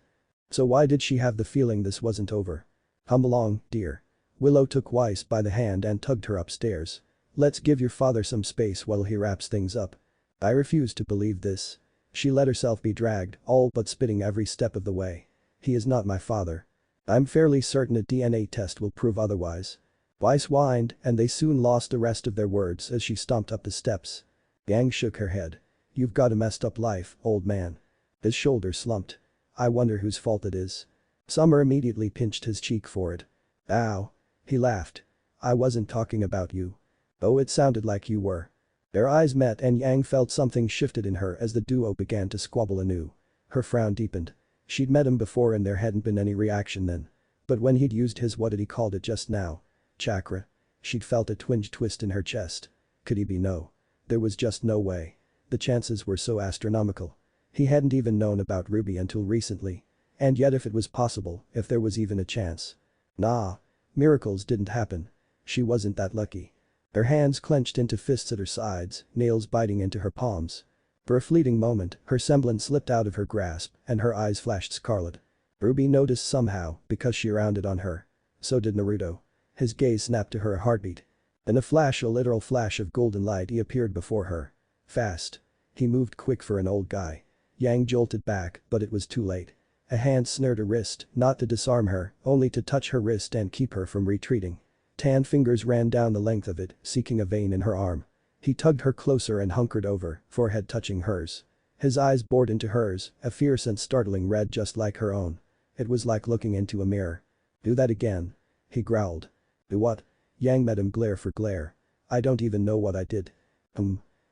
So why did she have the feeling this wasn't over? Come along, dear. Willow took Weiss by the hand and tugged her upstairs. Let's give your father some space while he wraps things up. I refuse to believe this. She let herself be dragged, all but spitting every step of the way. He is not my father. I'm fairly certain a DNA test will prove otherwise. Weiss whined, and they soon lost the rest of their words as she stomped up the steps. Yang shook her head. You've got a messed up life, old man. His shoulder slumped. I wonder whose fault it is. Summer immediately pinched his cheek for it. Ow. He laughed. I wasn't talking about you. Oh, it sounded like you were. Their eyes met and Yang felt something shifted in her as the duo began to squabble anew. Her frown deepened. She'd met him before and there hadn't been any reaction then. But when he'd used his what had he called it just now? Chakra. She'd felt a twinge twist in her chest. Could he be no? There was just no way. The chances were so astronomical. He hadn't even known about RWBY until recently. And yet if it was possible, if there was even a chance. Nah. Miracles didn't happen. She wasn't that lucky. Her hands clenched into fists at her sides, nails biting into her palms. For a fleeting moment, her semblance slipped out of her grasp and her eyes flashed scarlet. RWBY noticed somehow because she rounded on her. So did Naruto. His gaze snapped to her a heartbeat. In a flash, a literal flash of golden light, he appeared before her. Fast. He moved quick for an old guy. Yang jolted back, but it was too late. A hand snared her wrist, not to disarm her, only to touch her wrist and keep her from retreating. Tan fingers ran down the length of it, seeking a vein in her arm. He tugged her closer and hunkered over, forehead touching hers. His eyes bored into hers, a fierce and startling red just like her own. It was like looking into a mirror. Do that again. He growled. Do what? Yang met him glare for glare. I don't even know what I did.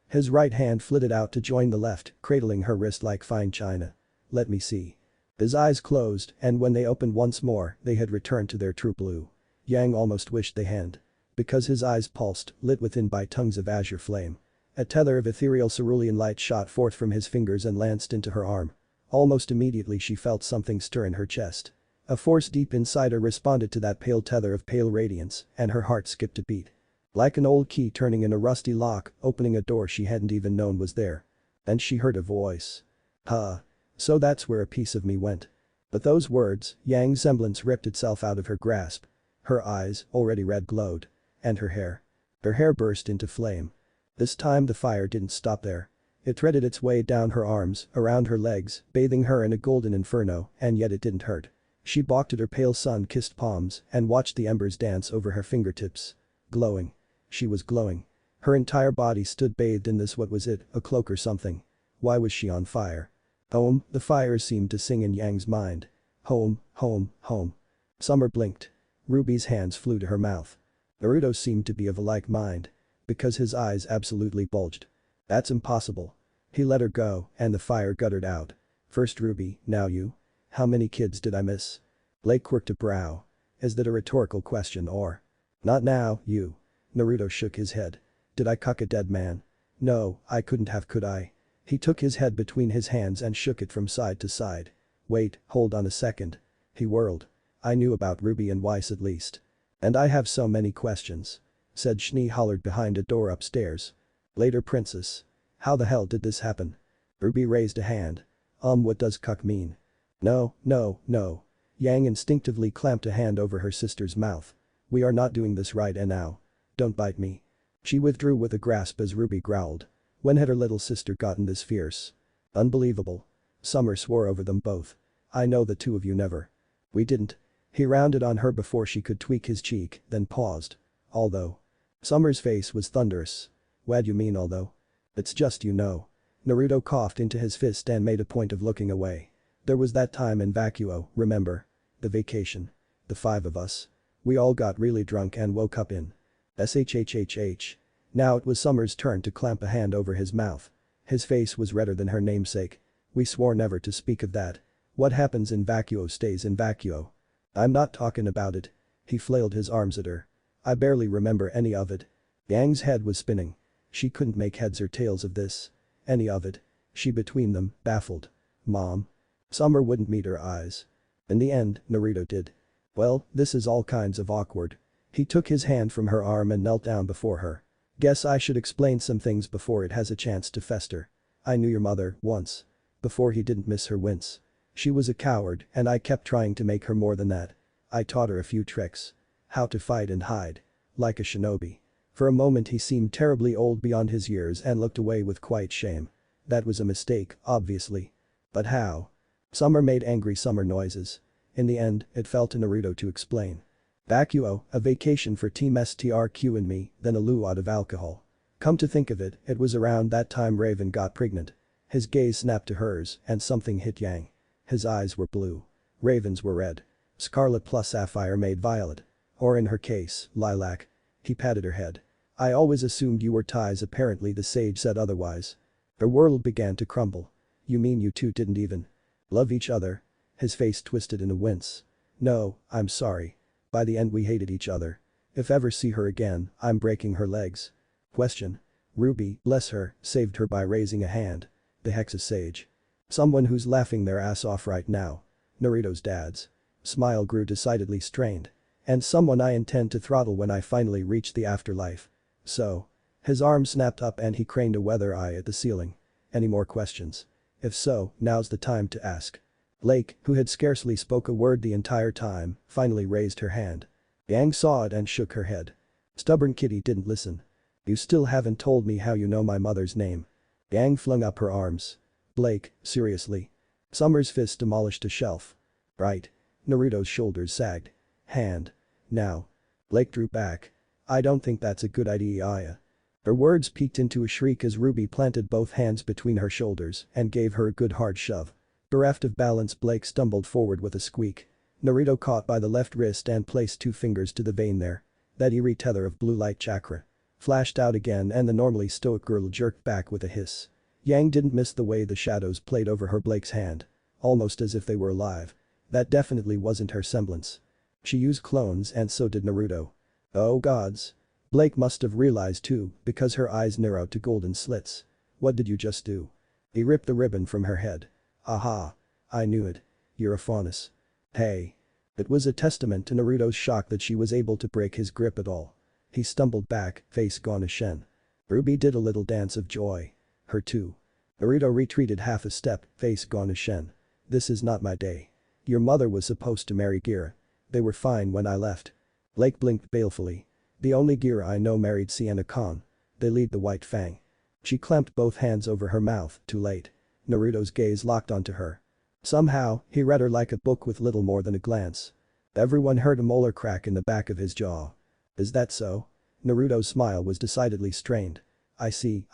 His right hand flitted out to join the left, cradling her wrist like fine china. Let me see. His eyes closed, and when they opened once more, they had returned to their true blue. Yang almost wished they hadn't. Because his eyes pulsed, lit within by tongues of azure flame. A tether of ethereal cerulean light shot forth from his fingers and lanced into her arm. Almost immediately she felt something stir in her chest. A force deep inside her responded to that pale tether of pale radiance, and her heart skipped a beat. Like an old key turning in a rusty lock, opening a door she hadn't even known was there. Then she heard a voice. Huh. So that's where a piece of me went. But those words, Yang's semblance ripped itself out of her grasp. Her eyes, already red, glowed. And her hair. Her hair burst into flame. This time the fire didn't stop there. It threaded its way down her arms, around her legs, bathing her in a golden inferno, and yet it didn't hurt. She balked at her pale sun-kissed palms and watched the embers dance over her fingertips. Glowing. She was glowing. Her entire body stood bathed in this, what was it, a cloak or something? Why was she on fire? Home, the fires seemed to sing in Yang's mind. Home, home, home. Summer blinked. RWBY's hands flew to her mouth. Naruto seemed to be of a like mind. Because his eyes absolutely bulged. That's impossible. He let her go, and the fire guttered out. First RWBY, now you? How many kids did I miss? Blake quirked a brow. Is that a rhetorical question or? Not now, you. Naruto shook his head. Did I cuck a dead man? No, I couldn't have, could I? He took his head between his hands and shook it from side to side. Wait, hold on a second. He whirled. I knew about RWBY and Weiss at least. And I have so many questions. Said Schnee hollered behind a door upstairs. Later, princess. How the hell did this happen? RWBY raised a hand. What does cuck mean? No, no, no. Yang instinctively clamped a hand over her sister's mouth. We are not doing this right now. Don't bite me. She withdrew with a grasp as RWBY growled. When had her little sister gotten this fierce? Unbelievable. Summer swore over them both. I know the two of you never. We didn't. He rounded on her before she could tweak his cheek, then paused. Although. Summer's face was thunderous. What you mean although? It's just you know. Naruto coughed into his fist and made a point of looking away. There was that time in Vacuo, remember? The vacation. The five of us. We all got really drunk and woke up in. SHHHH. Now it was Summer's turn to clamp a hand over his mouth. His face was redder than her namesake. We swore never to speak of that. What happens in Vacuo stays in Vacuo. I'm not talking about it. He flailed his arms at her. I barely remember any of it. Yang's head was spinning. She couldn't make heads or tails of this. Any of it. She between them, baffled. Mom. Summer wouldn't meet her eyes. In the end, Naruto did. Well, this is all kinds of awkward. He took his hand from her arm and knelt down before her. Guess I should explain some things before it has a chance to fester. I knew your mother, once. Before he didn't miss her wince. She was a coward and I kept trying to make her more than that. I taught her a few tricks. How to fight and hide. Like a shinobi. For a moment he seemed terribly old beyond his years and looked away with quiet shame. That was a mistake, obviously. But how? Summer made angry summer noises. In the end, it fell to Naruto to explain. Vacuo, a vacation for Team STRQ and me, then a luau of alcohol. Come to think of it, it was around that time Raven got pregnant. His gaze snapped to hers and something hit Yang. His eyes were blue. Raven's were red. Scarlet plus sapphire made violet. Or in her case, lilac. He patted her head. I always assumed you were ties, apparently the sage said otherwise. Her world began to crumble. You mean you two didn't even love each other? His face twisted in a wince. No, I'm sorry. By the end we hated each other. If ever see her again, I'm breaking her legs. Question. RWBY, bless her, saved her by raising a hand. The Hexa Sage. Someone who's laughing their ass off right now. Naruto's dad's smile grew decidedly strained. And someone I intend to throttle when I finally reach the afterlife. So. His arm snapped up and he craned a weather eye at the ceiling. Any more questions? If so, now's the time to ask. Lake, who had scarcely spoke a word the entire time, finally raised her hand. Yang saw it and shook her head. Stubborn kitty didn't listen. You still haven't told me how you know my mother's name. Yang flung up her arms. Blake, seriously. Summer's fist demolished a shelf. Right. Naruto's shoulders sagged. Hand. Now. Blake drew back. I don't think that's a good idea. Her words peaked into a shriek as RWBY planted both hands between her shoulders and gave her a good hard shove. Bereft of balance, Blake stumbled forward with a squeak. Naruto caught by the left wrist and placed 2 fingers to the vein there. That eerie tether of blue light chakra flashed out again and the normally stoic girl jerked back with a hiss. Yang didn't miss the way the shadows played over her Blake's hand. Almost as if they were alive. That definitely wasn't her semblance. She used clones and so did Naruto. Oh gods. Blake must have realized too, because her eyes narrowed to golden slits. What did you just do? He ripped the ribbon from her head. Aha. I knew it. You're a faunus. Hey. It was a testament to Naruto's shock that she was able to break his grip at all. He stumbled back, face gone as Shen. RWBY did a little dance of joy. Her too. Naruto retreated half a step, face gone as Shen. This is not my day. Your mother was supposed to marry Gira. They were fine when I left. Blake blinked balefully. The only Gira I know married Sienna-Kon. They lead the White Fang. She clamped both hands over her mouth, too late. Naruto's gaze locked onto her. Somehow, he read her like a book with little more than a glance. Everyone heard a molar crack in the back of his jaw. Is that so? Naruto's smile was decidedly strained. I see.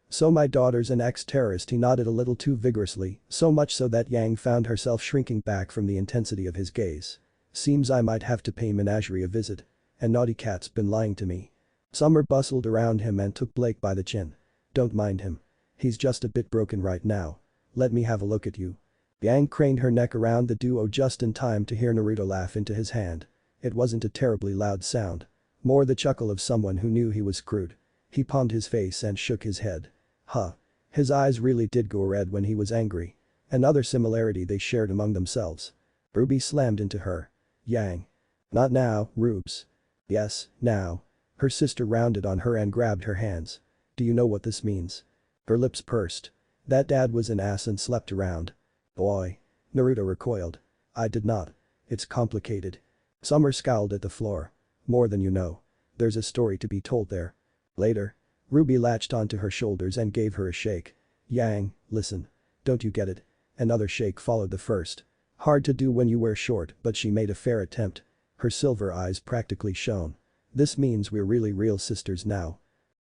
So my daughter's an ex-terrorist. He nodded a little too vigorously, so much so that Yang found herself shrinking back from the intensity of his gaze. Seems I might have to pay Menagerie a visit. And naughty cat's been lying to me. Summer bustled around him and took Blake by the chin. Don't mind him. He's just a bit broken right now. Let me have a look at you. Yang craned her neck around the duo just in time to hear Naruto laugh into his hand. It wasn't a terribly loud sound. More the chuckle of someone who knew he was screwed. He palmed his face and shook his head. Huh. His eyes really did go red when he was angry. Another similarity they shared among themselves. RWBY slammed into her. Yang. Not now, Rubes. Yes, now. Her sister rounded on her and grabbed her hands. Do you know what this means? Her lips pursed. That dad was an ass and slept around. Boy. Naruto recoiled. I did not. It's complicated. Summer scowled at the floor. More than you know. There's a story to be told there. Later. RWBY latched onto her shoulders and gave her a shake. Yang, listen. Don't you get it? Another shake followed the first. Hard to do when you wear short, but she made a fair attempt. Her silver eyes practically shone. This means we're really real sisters now.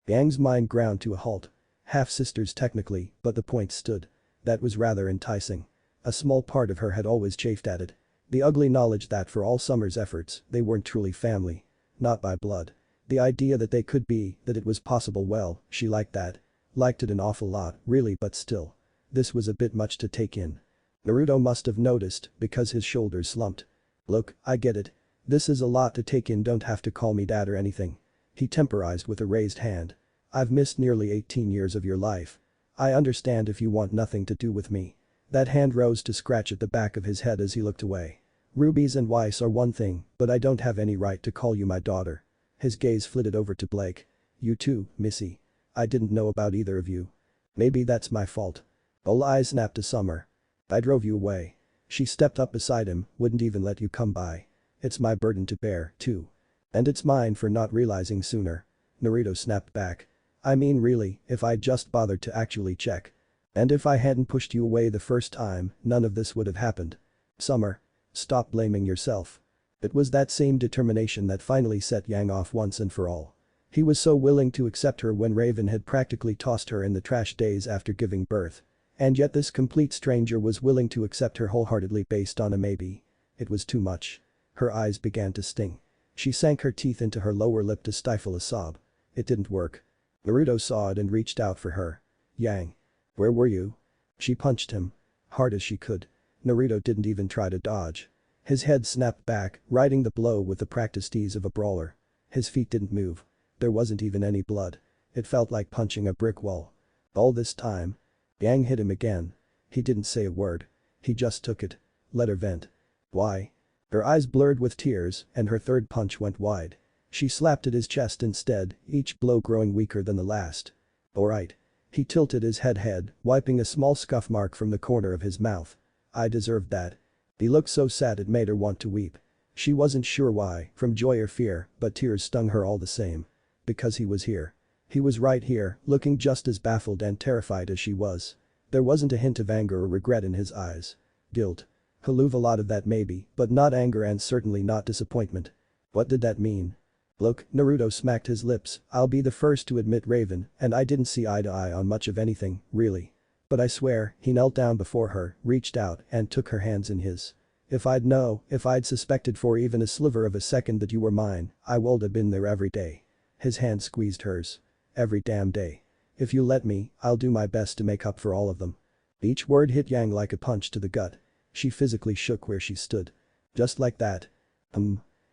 Yang's mind ground to a halt. Half-sisters technically, but the point stood. That was rather enticing. A small part of her had always chafed at it. The ugly knowledge that for all Summer's efforts, they weren't truly family. Not by blood. The idea that they could be, that it was possible, well, she liked that. Liked it an awful lot, really, but still. This was a bit much to take in. Naruto must have noticed, because his shoulders slumped. Look, I get it. This is a lot to take in, don't have to call me dad or anything. He temporized with a raised hand. I've missed nearly 18 years of your life. I understand if you want nothing to do with me. That hand rose to scratch at the back of his head as he looked away. Rubies and Weiss are one thing, but I don't have any right to call you my daughter. His gaze flitted over to Blake. You too, Missy. I didn't know about either of you. Maybe that's my fault. All eyes snapped to Summer. I drove you away. She stepped up beside him, wouldn't even let you come by. It's my burden to bear, too. And it's mine for not realizing sooner. Naruto snapped back. I mean really, if I'd just bothered to actually check. And if I hadn't pushed you away the first time, none of this would have happened. Summer. Stop blaming yourself. It was that same determination that finally set Yang off once and for all. He was so willing to accept her when Raven had practically tossed her in the trash days after giving birth. And yet this complete stranger was willing to accept her wholeheartedly based on a maybe. It was too much. Her eyes began to sting. She sank her teeth into her lower lip to stifle a sob. It didn't work. Naruto saw it and reached out for her. Yang. Where were you? She punched him. Hard as she could. Naruto didn't even try to dodge. His head snapped back, riding the blow with the practiced ease of a brawler. His feet didn't move. There wasn't even any blood. It felt like punching a brick wall. All this time. Yang hit him again. He didn't say a word. He just took it. Let her vent. Why? Her eyes blurred with tears, and her third punch went wide. She slapped at his chest instead, each blow growing weaker than the last. Alright. He tilted his head, wiping a small scuff mark from the corner of his mouth. I deserved that. He looked so sad it made her want to weep. She wasn't sure why, from joy or fear, but tears stung her all the same. Because he was here. He was right here, looking just as baffled and terrified as she was. There wasn't a hint of anger or regret in his eyes. Guilt. A lot of that maybe, but not anger and certainly not disappointment. What did that mean? Look, Naruto smacked his lips, I'll be the first to admit Raven, and I didn't see eye to eye on much of anything, really. But I swear, he knelt down before her, reached out, and took her hands in his. If I'd suspected for even a sliver of a second that you were mine, I would have been there every day. His hand squeezed hers. Every damn day. If you let me, I'll do my best to make up for all of them. Each word hit Yang like a punch to the gut. She physically shook where she stood. Just like that.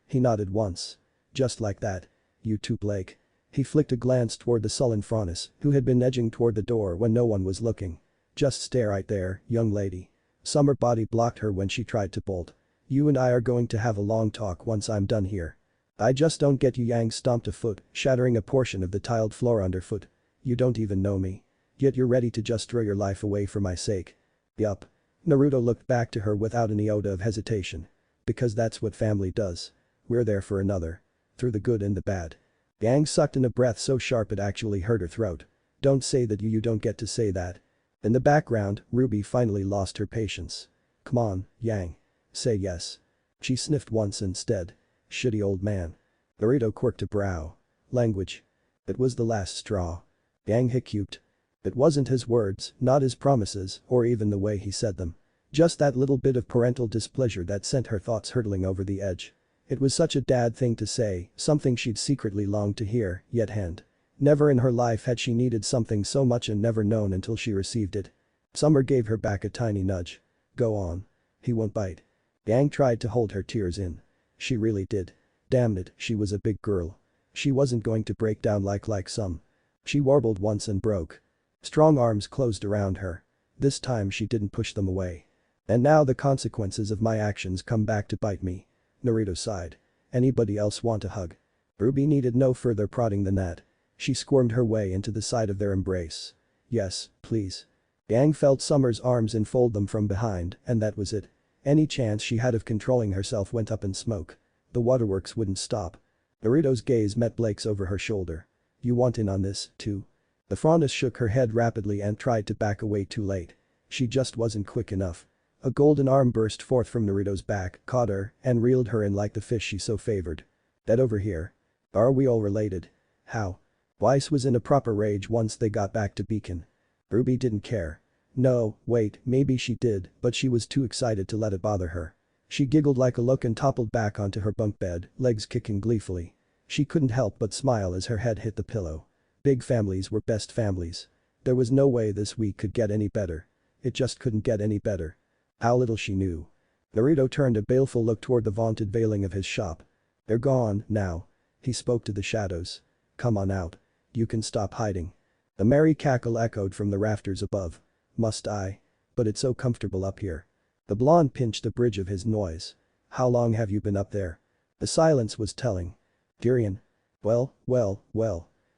He nodded once. Just like that. You too, Blake. He flicked a glance toward the sullen Francis, who had been edging toward the door when no one was looking. Just stare right there, young lady. Summer body blocked her when she tried to bolt. You and I are going to have a long talk once I'm done here. I just don't get you. Yang stomped a foot, shattering a portion of the tiled floor underfoot. You don't even know me. Yet you're ready to just throw your life away for my sake. Yup. Naruto looked back to her without an iota of hesitation. Because that's what family does. We're there for another. Through the good and the bad. Yang sucked in a breath so sharp it actually hurt her throat. Don't say that you don't get to say that. In the background, RWBY finally lost her patience. Come on, Yang. Say yes. She sniffed once instead. Shitty old man. Naruto quirked a brow. Language. It was the last straw. Yang hiccuped. It wasn't his words, not his promises, or even the way he said them. Just that little bit of parental displeasure that sent her thoughts hurtling over the edge. It was such a dad thing to say, something she'd secretly longed to hear, yet hadn't. Never in her life had she needed something so much and never known until she received it. Summer gave her back a tiny nudge. Go on. He won't bite. Yang tried to hold her tears in. She really did. Damn it, she was a big girl. She wasn't going to break down like some. She warbled once and broke. Strong arms closed around her. This time she didn't push them away. And now the consequences of my actions come back to bite me. Naruto sighed. Anybody else want a hug? RWBY needed no further prodding than that. She squirmed her way into the side of their embrace. Yes, please. Yang felt Summer's arms enfold them from behind, and that was it. Any chance she had of controlling herself went up in smoke. The waterworks wouldn't stop. Naruto's gaze met Blake's over her shoulder. You want in on this, too? The Frontis shook her head rapidly and tried to back away too late. She just wasn't quick enough. A golden arm burst forth from Naruto's back, caught her, and reeled her in like the fish she so favored. That over here. Are we all related? How? Weiss was in a proper rage once they got back to Beacon. RWBY didn't care. No, wait, maybe she did, but she was too excited to let it bother her. She giggled like a look and toppled back onto her bunk bed, legs kicking gleefully. She couldn't help but smile as her head hit the pillow. Big families were best families. There was no way this week could get any better. It just couldn't get any better. How little she knew. Naruto turned a baleful look toward the vaunted veiling of his shop. They're gone, now. He spoke to the shadows. Come on out. You can stop hiding. A merry cackle echoed from the rafters above. Must I? But it's so comfortable up here. The blonde pinched the bridge of his noise. How long have you been up there? The silence was telling. Tyrion. Well.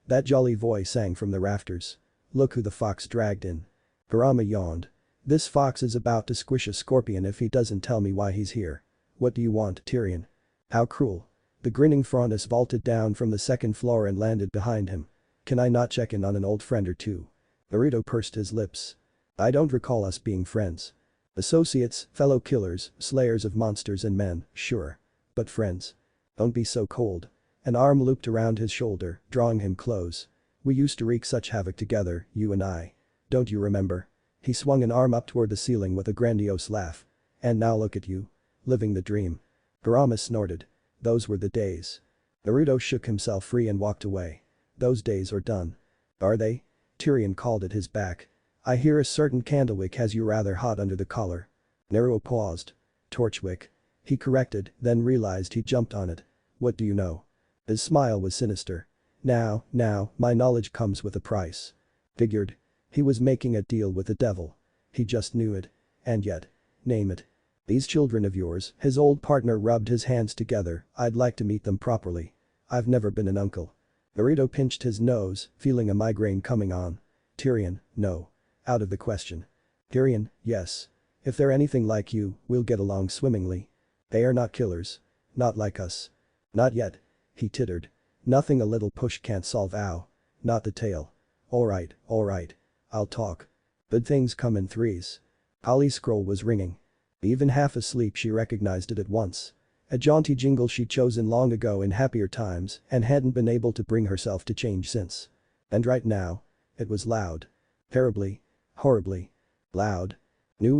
That jolly voice sang from the rafters. Look who the fox dragged in. Kurama yawned. This fox is about to squish a scorpion if he doesn't tell me why he's here. What do you want, Tyrion? How cruel. The grinning Frontis vaulted down from the second floor and landed behind him. Can I not check in on an old friend or two? Naruto pursed his lips. I don't recall us being friends. Associates, fellow killers, slayers of monsters and men, sure. But friends? Don't be so cold. An arm looped around his shoulder, drawing him close. We used to wreak such havoc together, you and I. Don't you remember? He swung an arm up toward the ceiling with a grandiose laugh. And now look at you. Living the dream. Kurama snorted. Those were the days. Naruto shook himself free and walked away. Those days are done. Are they? Tyrion called at his back. I hear a certain candlewick has you rather hot under the collar. Naruto paused. Torchwick. He corrected, then realized he jumped on it. What do you know? His smile was sinister. Now, my knowledge comes with a price. Figured. He was making a deal with the devil. He just knew it. And yet. Name it. These children of yours, his old partner rubbed his hands together, I'd like to meet them properly. I've never been an uncle. Naruto pinched his nose, feeling a migraine coming on. Tyrion, no. Out of the question. Tyrion, yes. If they're anything like you, we'll get along swimmingly. They are not killers. Not like us. Not yet. He tittered. Nothing a little push can't solve. Ow. Not the tail. Alright. I'll talk. Good things come in threes. Collie's scroll was ringing. Even half asleep she recognized it at once. A jaunty jingle she'd chosen long ago in happier times and hadn't been able to bring herself to change since. And right now. It was loud. Terribly. Horribly. Loud.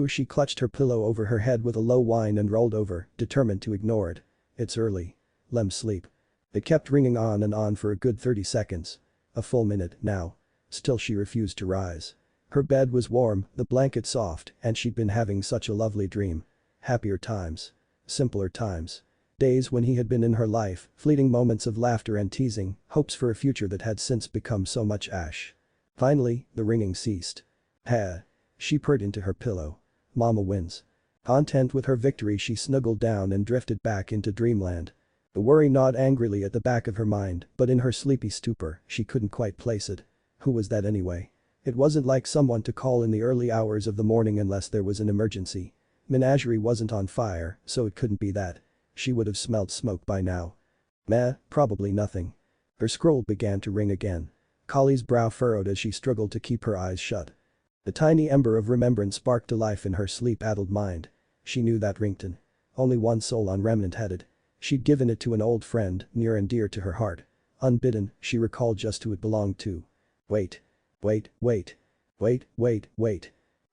She clutched her pillow over her head with a low whine and rolled over, determined to ignore it. It's early. Lem sleep. It kept ringing on and on for a good 30 seconds. A full minute now. Still she refused to rise. Her bed was warm, the blanket soft, and she'd been having such a lovely dream. Happier times. Simpler times. Days when he had been in her life, fleeting moments of laughter and teasing, hopes for a future that had since become so much ash. Finally, the ringing ceased. Ha. She purred into her pillow. Mama wins. Content with her victory she snuggled down and drifted back into dreamland. The worry gnawed angrily at the back of her mind, but in her sleepy stupor, she couldn't quite place it. Who was that anyway? It wasn't like someone to call in the early hours of the morning unless there was an emergency. Menagerie wasn't on fire, so it couldn't be that. She would have smelled smoke by now. Meh, probably nothing. Her scroll began to ring again. Collie's brow furrowed as she struggled to keep her eyes shut. The tiny ember of remembrance sparked to life in her sleep-addled mind. She knew that ringtone. Only one soul on Remnant had it. She'd given it to an old friend, near and dear to her heart. Unbidden, she recalled just who it belonged to. Wait.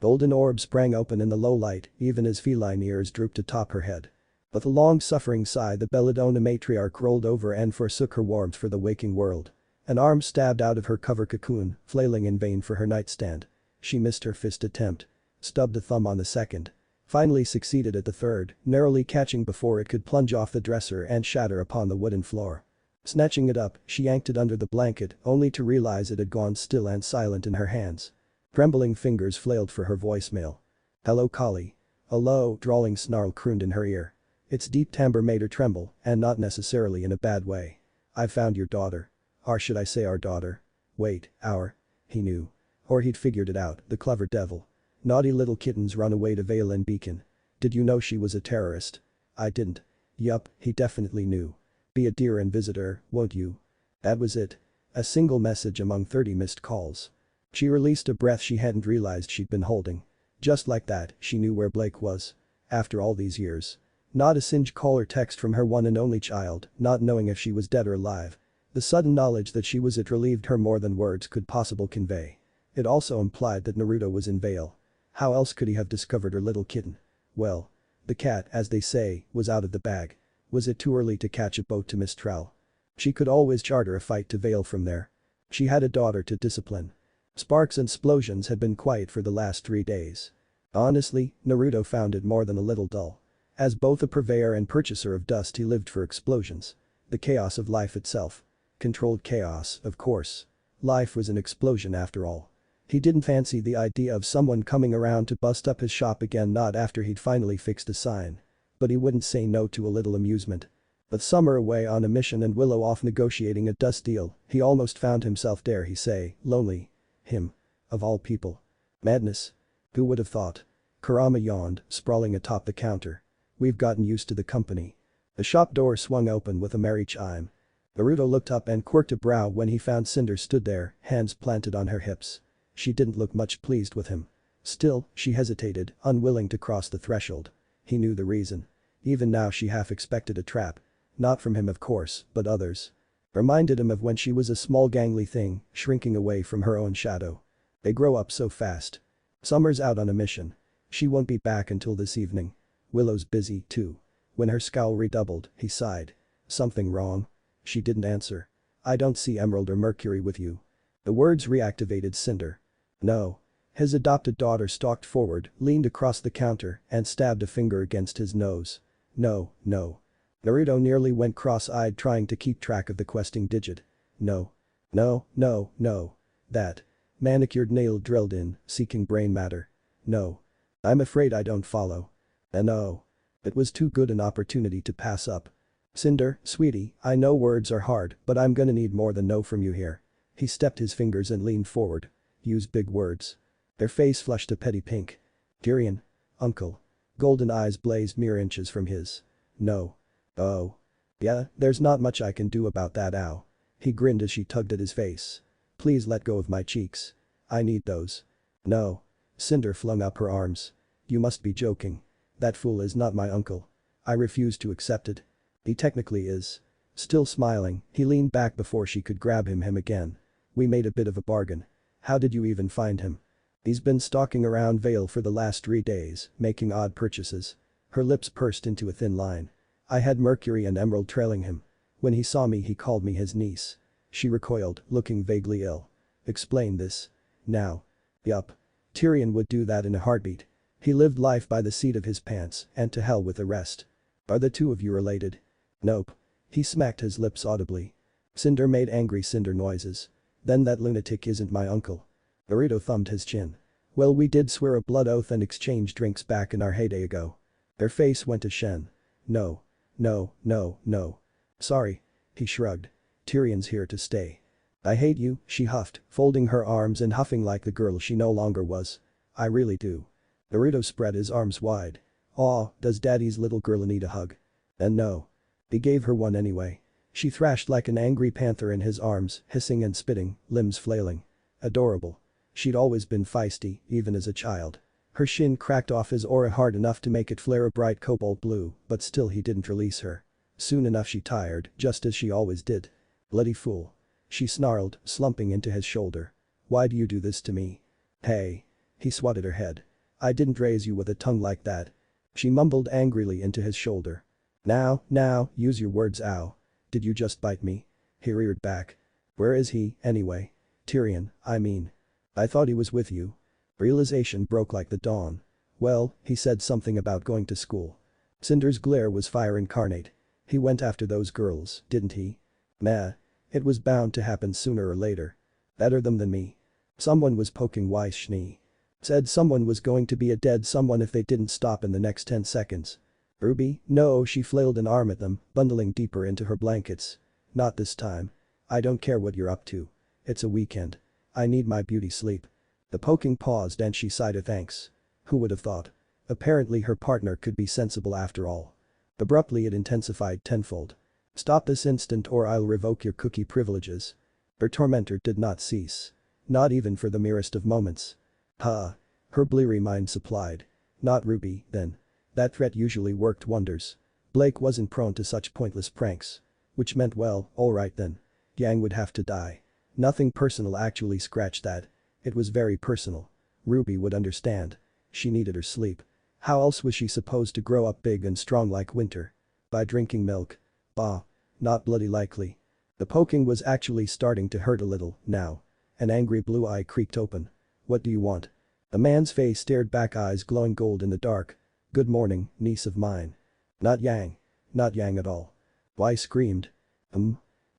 Golden orb sprang open in the low light, even as feline ears drooped atop her head. With a long-suffering sigh the Belladonna matriarch rolled over and forsook her warmth for the waking world. An arm stabbed out of her cover cocoon, flailing in vain for her nightstand. She missed her fist attempt. Stubbed a thumb on the second. Finally succeeded at the third, narrowly catching before it could plunge off the dresser and shatter upon the wooden floor. Snatching it up, she yanked it under the blanket only to realize it had gone still and silent in her hands. Trembling fingers flailed for her voicemail. "Hello, Collie." A low, drawling snarl crooned in her ear. Its deep timbre made her tremble, and not necessarily in a bad way. "I've found your daughter. Or should I say our daughter? Wait, our." He knew. Or he'd figured it out, the clever devil. "Naughty little kittens run away to Vale and Beacon. Did you know she was a terrorist?" "I didn't." Yup, he definitely knew. "Be a dear and visit her, won't you?" That was it. A single message among 30 missed calls. She released a breath she hadn't realized she'd been holding. Just like that, she knew where Blake was. After all these years. Not a single call or text from her one and only child, not knowing if she was dead or alive. The sudden knowledge that she was it relieved her more than words could possibly convey. It also implied that Naruto was in Vale. How else could he have discovered her little kitten? Well. The cat, as they say, was out of the bag. Was it too early to catch a boat to Mistral? She could always charter a fight to Vale from there. She had a daughter to discipline. Sparks and explosions had been quiet for the last 3 days. Honestly, Naruto found it more than a little dull. As both a purveyor and purchaser of dust, he lived for explosions. The chaos of life itself. Controlled chaos, of course. Life was an explosion after all. He didn't fancy the idea of someone coming around to bust up his shop again, not after he'd finally fixed a sign. But he wouldn't say no to a little amusement. With Summer away on a mission and Willow off negotiating a dust deal, he almost found himself, dare he say, lonely. Him. Of all people. Madness. Who would have thought? Kurama yawned, sprawling atop the counter. "We've gotten used to the company." The shop door swung open with a merry chime. Naruto looked up and quirked a brow when he found Cinder stood there, hands planted on her hips. She didn't look much pleased with him. Still, she hesitated, unwilling to cross the threshold. He knew the reason. Even now she half expected a trap. Not from him of course, but others. Reminded him of when she was a small gangly thing, shrinking away from her own shadow. They grow up so fast. Summer's out on a mission. She won't be back until this evening. Willow's busy, too. When her scowl redoubled, he sighed. "Something wrong?" She didn't answer. "I don't see Emerald or Mercury with you." The words reactivated Cinder. "No." His adopted daughter stalked forward, leaned across the counter, and stabbed a finger against his nose. "No, no." Naruto nearly went cross-eyed trying to keep track of the questing digit. "No. No, no, no. That." Manicured nail drilled in, seeking brain matter. "No. I'm afraid I don't follow." No. It was too good an opportunity to pass up. "Cinder, sweetie, I know words are hard, but I'm gonna need more than no from you here." He stepped his fingers and leaned forward. "Use big words." Their face flushed a petty pink. "Tyrion. Uncle." Golden eyes blazed mere inches from his. "No." "Oh. Yeah, there's not much I can do about that, ow." He grinned as she tugged at his face. "Please let go of my cheeks. I need those." "No." Cinder flung up her arms. "You must be joking. That fool is not my uncle. I refuse to accept it." "He technically is." Still smiling, he leaned back before she could grab him again. "We made a bit of a bargain. How did you even find him?" "He's been stalking around Vale for the last 3 days, making odd purchases." Her lips pursed into a thin line. "I had Mercury and Emerald trailing him. When he saw me he called me his niece." She recoiled, looking vaguely ill. "Explain this. Now." "Yup. Tyrion would do that in a heartbeat. He lived life by the seat of his pants, and to hell with the rest." "Are the two of you related?" "Nope." He smacked his lips audibly. Cinder made angry cinder noises. "Then that lunatic isn't my uncle." Naruto thumbed his chin. "Well, we did swear a blood oath and exchange drinks back in our heyday ago." Her face went to Shen. "No. No, no, no. Sorry." He shrugged. "Tyrion's here to stay." "I hate you," she huffed, folding her arms and huffing like the girl she no longer was. "I really do." Naruto spread his arms wide. "Aw, does daddy's little girl need a hug?" And no. He gave her one anyway. She thrashed like an angry panther in his arms, hissing and spitting, limbs flailing. Adorable. She'd always been feisty, even as a child. Her shin cracked off his aura hard enough to make it flare a bright cobalt blue, but still he didn't release her. Soon enough she tired, just as she always did. "Bloody fool." She snarled, slumping into his shoulder. "Why do you do this to me?" "Hey." He swatted her head. "I didn't raise you with a tongue like that." She mumbled angrily into his shoulder. Now, use your words, ow." "Did you just bite me?" He reared back. "Where is he, anyway?" "Tyrion, I mean. I thought he was with you." Realization broke like the dawn. "Well, he said something about going to school." Cinder's glare was fire incarnate. "He went after those girls, didn't he?" Meh. It was bound to happen sooner or later. Better them than me. Someone was poking Weiss. Schnee said someone was going to be a dead someone if they didn't stop in the next 10 seconds. RWBY, no, she flailed an arm at them, bundling deeper into her blankets. Not this time. I don't care what you're up to. It's a weekend. I need my beauty sleep. The poking paused and she sighed a thanks. Who would have thought? Apparently her partner could be sensible after all. Abruptly it intensified tenfold. Stop this instant or I'll revoke your cookie privileges. Her tormentor did not cease. Not even for the merest of moments. Her bleary mind supplied. Not RWBY, then. That threat usually worked wonders. Blake wasn't prone to such pointless pranks. Which meant well, alright then. Yang would have to die. Nothing personal actually, scratch that. It was very personal. RWBY would understand. She needed her sleep. How else was she supposed to grow up big and strong like Winter? By drinking milk? Bah. Not bloody likely. The poking was actually starting to hurt a little, now. An angry blue eye creaked open. What do you want? The man's face stared back, eyes glowing gold in the dark. Good morning, niece of mine. Not Yang. Not Yang at all. Weiss screamed.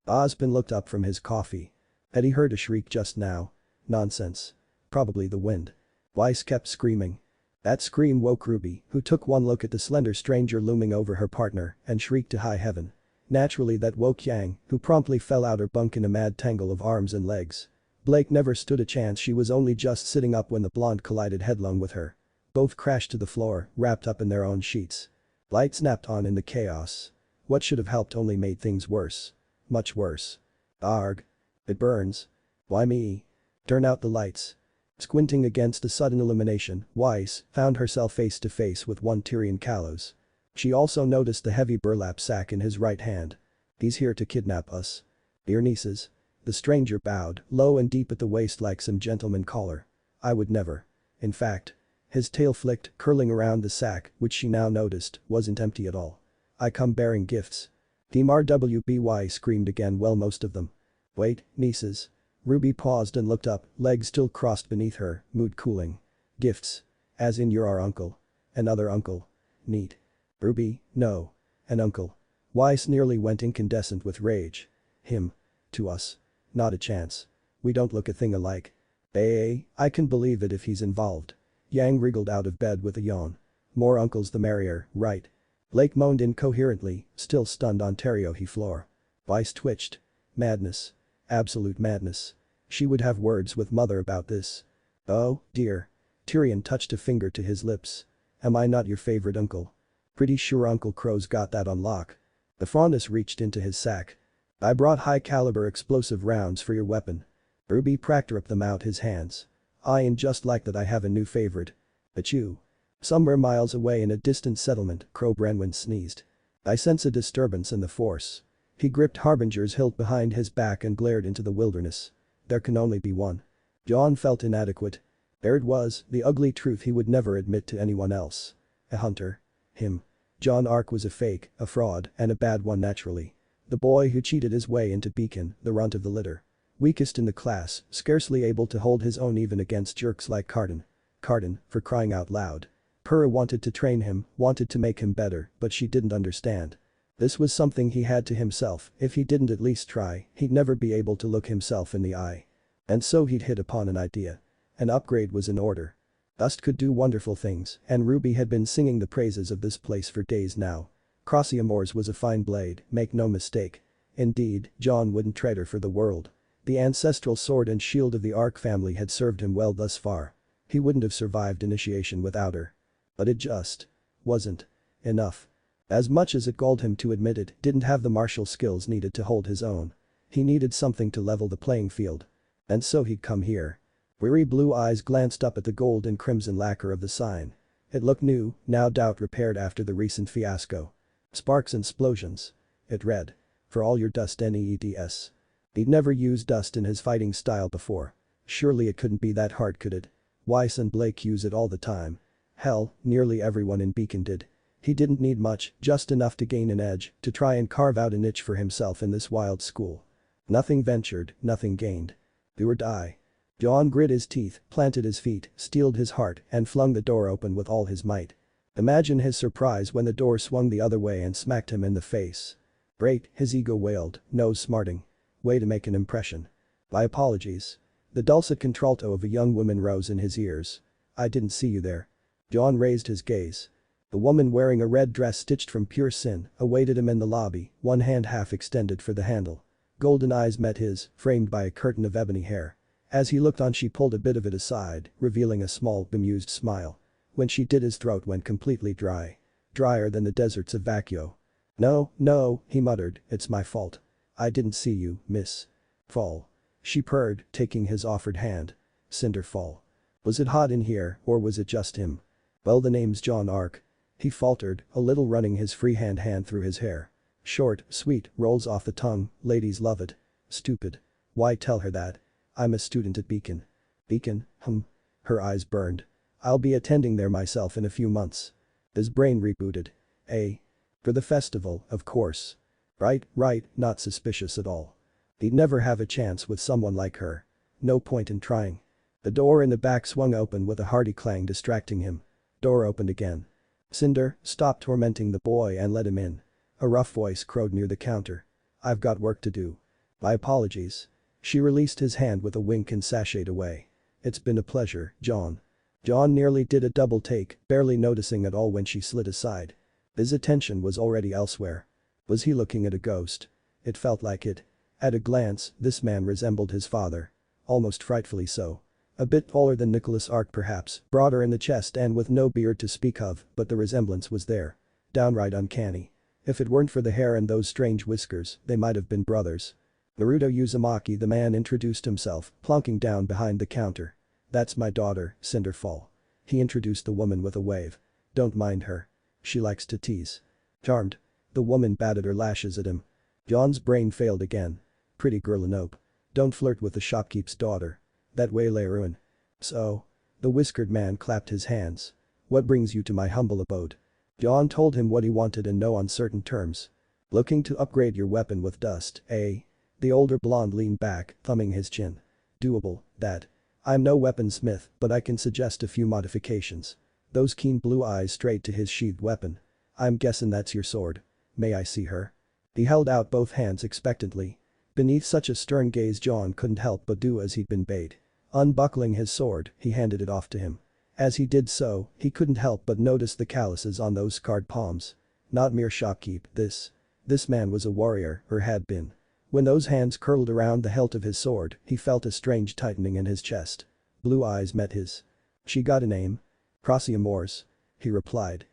Osmond looked up from his coffee. Had he heard a shriek just now? Nonsense. Probably the wind. Weiss kept screaming. That scream woke RWBY, who took one look at the slender stranger looming over her partner and shrieked to high heaven. Naturally that woke Yang, who promptly fell out her bunk in a mad tangle of arms and legs. Blake never stood a chance, she was only just sitting up when the blonde collided headlong with her. Both crashed to the floor, wrapped up in their own sheets. Light snapped on in the chaos. What should have helped only made things worse. Much worse. Arg. It burns. Why me? Turn out the lights. Squinting against the sudden illumination, Weiss found herself face to face with one Tyrion Kalos. She also noticed the heavy burlap sack in his right hand. He's here to kidnap us. Dear nieces. The stranger bowed, low and deep at the waist like some gentleman caller. I would never. In fact. His tail flicked, curling around the sack, which she now noticed wasn't empty at all. I come bearing gifts. Team RWBY screamed again, well, most of them. Wait, nieces. RWBY paused and looked up, legs still crossed beneath her, mood cooling. Gifts. As in you're our uncle. Another uncle. Neat. RWBY, no. An uncle. Weiss nearly went incandescent with rage. Him. To us. Not a chance. We don't look a thing alike. I can believe it if he's involved. Yang wriggled out of bed with a yawn. More uncles the merrier, right? Blake moaned incoherently, still stunned on Ontario floor. Weiss twitched. Madness. Absolute madness. She would have words with mother about this. Oh, dear. Tyrion touched a finger to his lips. Am I not your favorite uncle? Pretty sure Uncle Crow's got that on lock. The fondness reached into his sack. I brought high caliber explosive rounds for your weapon. RWBY Proctor ripped them out his hands. And just like that I have a new favorite. Achoo. Somewhere miles away in a distant settlement, Crow Brenwyn sneezed. I sense a disturbance in the force. He gripped Harbinger's hilt behind his back and glared into the wilderness. There can only be one. John felt inadequate. There it was, the ugly truth he would never admit to anyone else. A hunter. Him. John Ark was a fake, a fraud, and a bad one naturally. The boy who cheated his way into Beacon, the runt of the litter. Weakest in the class, scarcely able to hold his own even against jerks like Carden. Carden, for crying out loud. Purr wanted to train him, wanted to make him better, but she didn't understand. This was something he had to himself, if he didn't at least try, he'd never be able to look himself in the eye. And so he'd hit upon an idea. An upgrade was in order. Dust could do wonderful things, and RWBY had been singing the praises of this place for days now. Crossiamores was a fine blade, make no mistake. Indeed, John wouldn't trade her for the world. The ancestral sword and shield of the Ark family had served him well thus far. He wouldn't have survived initiation without her. But it just wasn't enough. As much as it galled him to admit it, didn't have the martial skills needed to hold his own. He needed something to level the playing field. And so he'd come here. Weary blue eyes glanced up at the gold and crimson lacquer of the sign. It looked new, no doubt repaired after the recent fiasco. Sparks and explosions. It read. For all your dust needs. He'd never used dust in his fighting style before. Surely it couldn't be that hard, could it? Weiss and Blake use it all the time. Hell, nearly everyone in Beacon did. He didn't need much, just enough to gain an edge, to try and carve out a niche for himself in this wild school. Nothing ventured, nothing gained. Do or die. John grit his teeth, planted his feet, steeled his heart, and flung the door open with all his might. Imagine his surprise when the door swung the other way and smacked him in the face. Great, his ego wailed, nose smarting. Way to make an impression. My apologies. The dulcet contralto of a young woman rose in his ears. I didn't see you there. John raised his gaze. The woman wearing a red dress stitched from pure sin awaited him in the lobby, one hand half extended for the handle. Golden eyes met his, framed by a curtain of ebony hair. As he looked on, she pulled a bit of it aside, revealing a small, bemused smile. When she did, his throat went completely dry. Drier than the deserts of Vacuo. No, no, he muttered, it's my fault. I didn't see you, miss. Fall. She purred, taking his offered hand. Cinder fall. Was it hot in here, or was it just him? Well, the name's John Ark. He faltered, a little running his freehand hand through his hair. Short, sweet, rolls off the tongue, ladies love it. Stupid. Why tell her that? I'm a student at Beacon. Beacon, Her eyes burned. I'll be attending there myself in a few months. His brain rebooted. For the festival, of course. Right, not suspicious at all. He'd never have a chance with someone like her. No point in trying. The door in the back swung open with a hearty clang, distracting him. Door opened again. Cinder, stop tormenting the boy and let him in. A rough voice crowed near the counter. I've got work to do. My apologies. She released his hand with a wink and sashayed away. It's been a pleasure, John. John nearly did a double take, barely noticing at all when she slid aside. His attention was already elsewhere. Was he looking at a ghost? It felt like it. At a glance, this man resembled his father. Almost frightfully so. A bit taller than Nicholas Ark perhaps, broader in the chest and with no beard to speak of, but the resemblance was there. Downright uncanny. If it weren't for the hair and those strange whiskers, they might have been brothers. Naruto Uzumaki, the man introduced himself, plunking down behind the counter. That's my daughter, Cinder Fall. He introduced the woman with a wave. Don't mind her. She likes to tease. Charmed. The woman batted her lashes at him. John's brain failed again. Pretty girl, nope. Don't flirt with the shopkeep's daughter. That way lay ruin. So? The whiskered man clapped his hands. What brings you to my humble abode? John told him what he wanted in no uncertain terms. Looking to upgrade your weapon with dust, eh? The older blonde leaned back, thumbing his chin. Doable, that. I'm no weaponsmith, but I can suggest a few modifications. Those keen blue eyes straight to his sheathed weapon. I'm guessing that's your sword. May I see her? He held out both hands expectantly. Beneath such a stern gaze, John couldn't help but do as he'd been bade. Unbuckling his sword, he handed it off to him. As he did so, he couldn't help but notice the calluses on those scarred palms. Not mere shopkeep, this. This man was a warrior, or had been. When those hands curled around the hilt of his sword, he felt a strange tightening in his chest. Blue eyes met his. She got a name? Crossy Amores. He replied.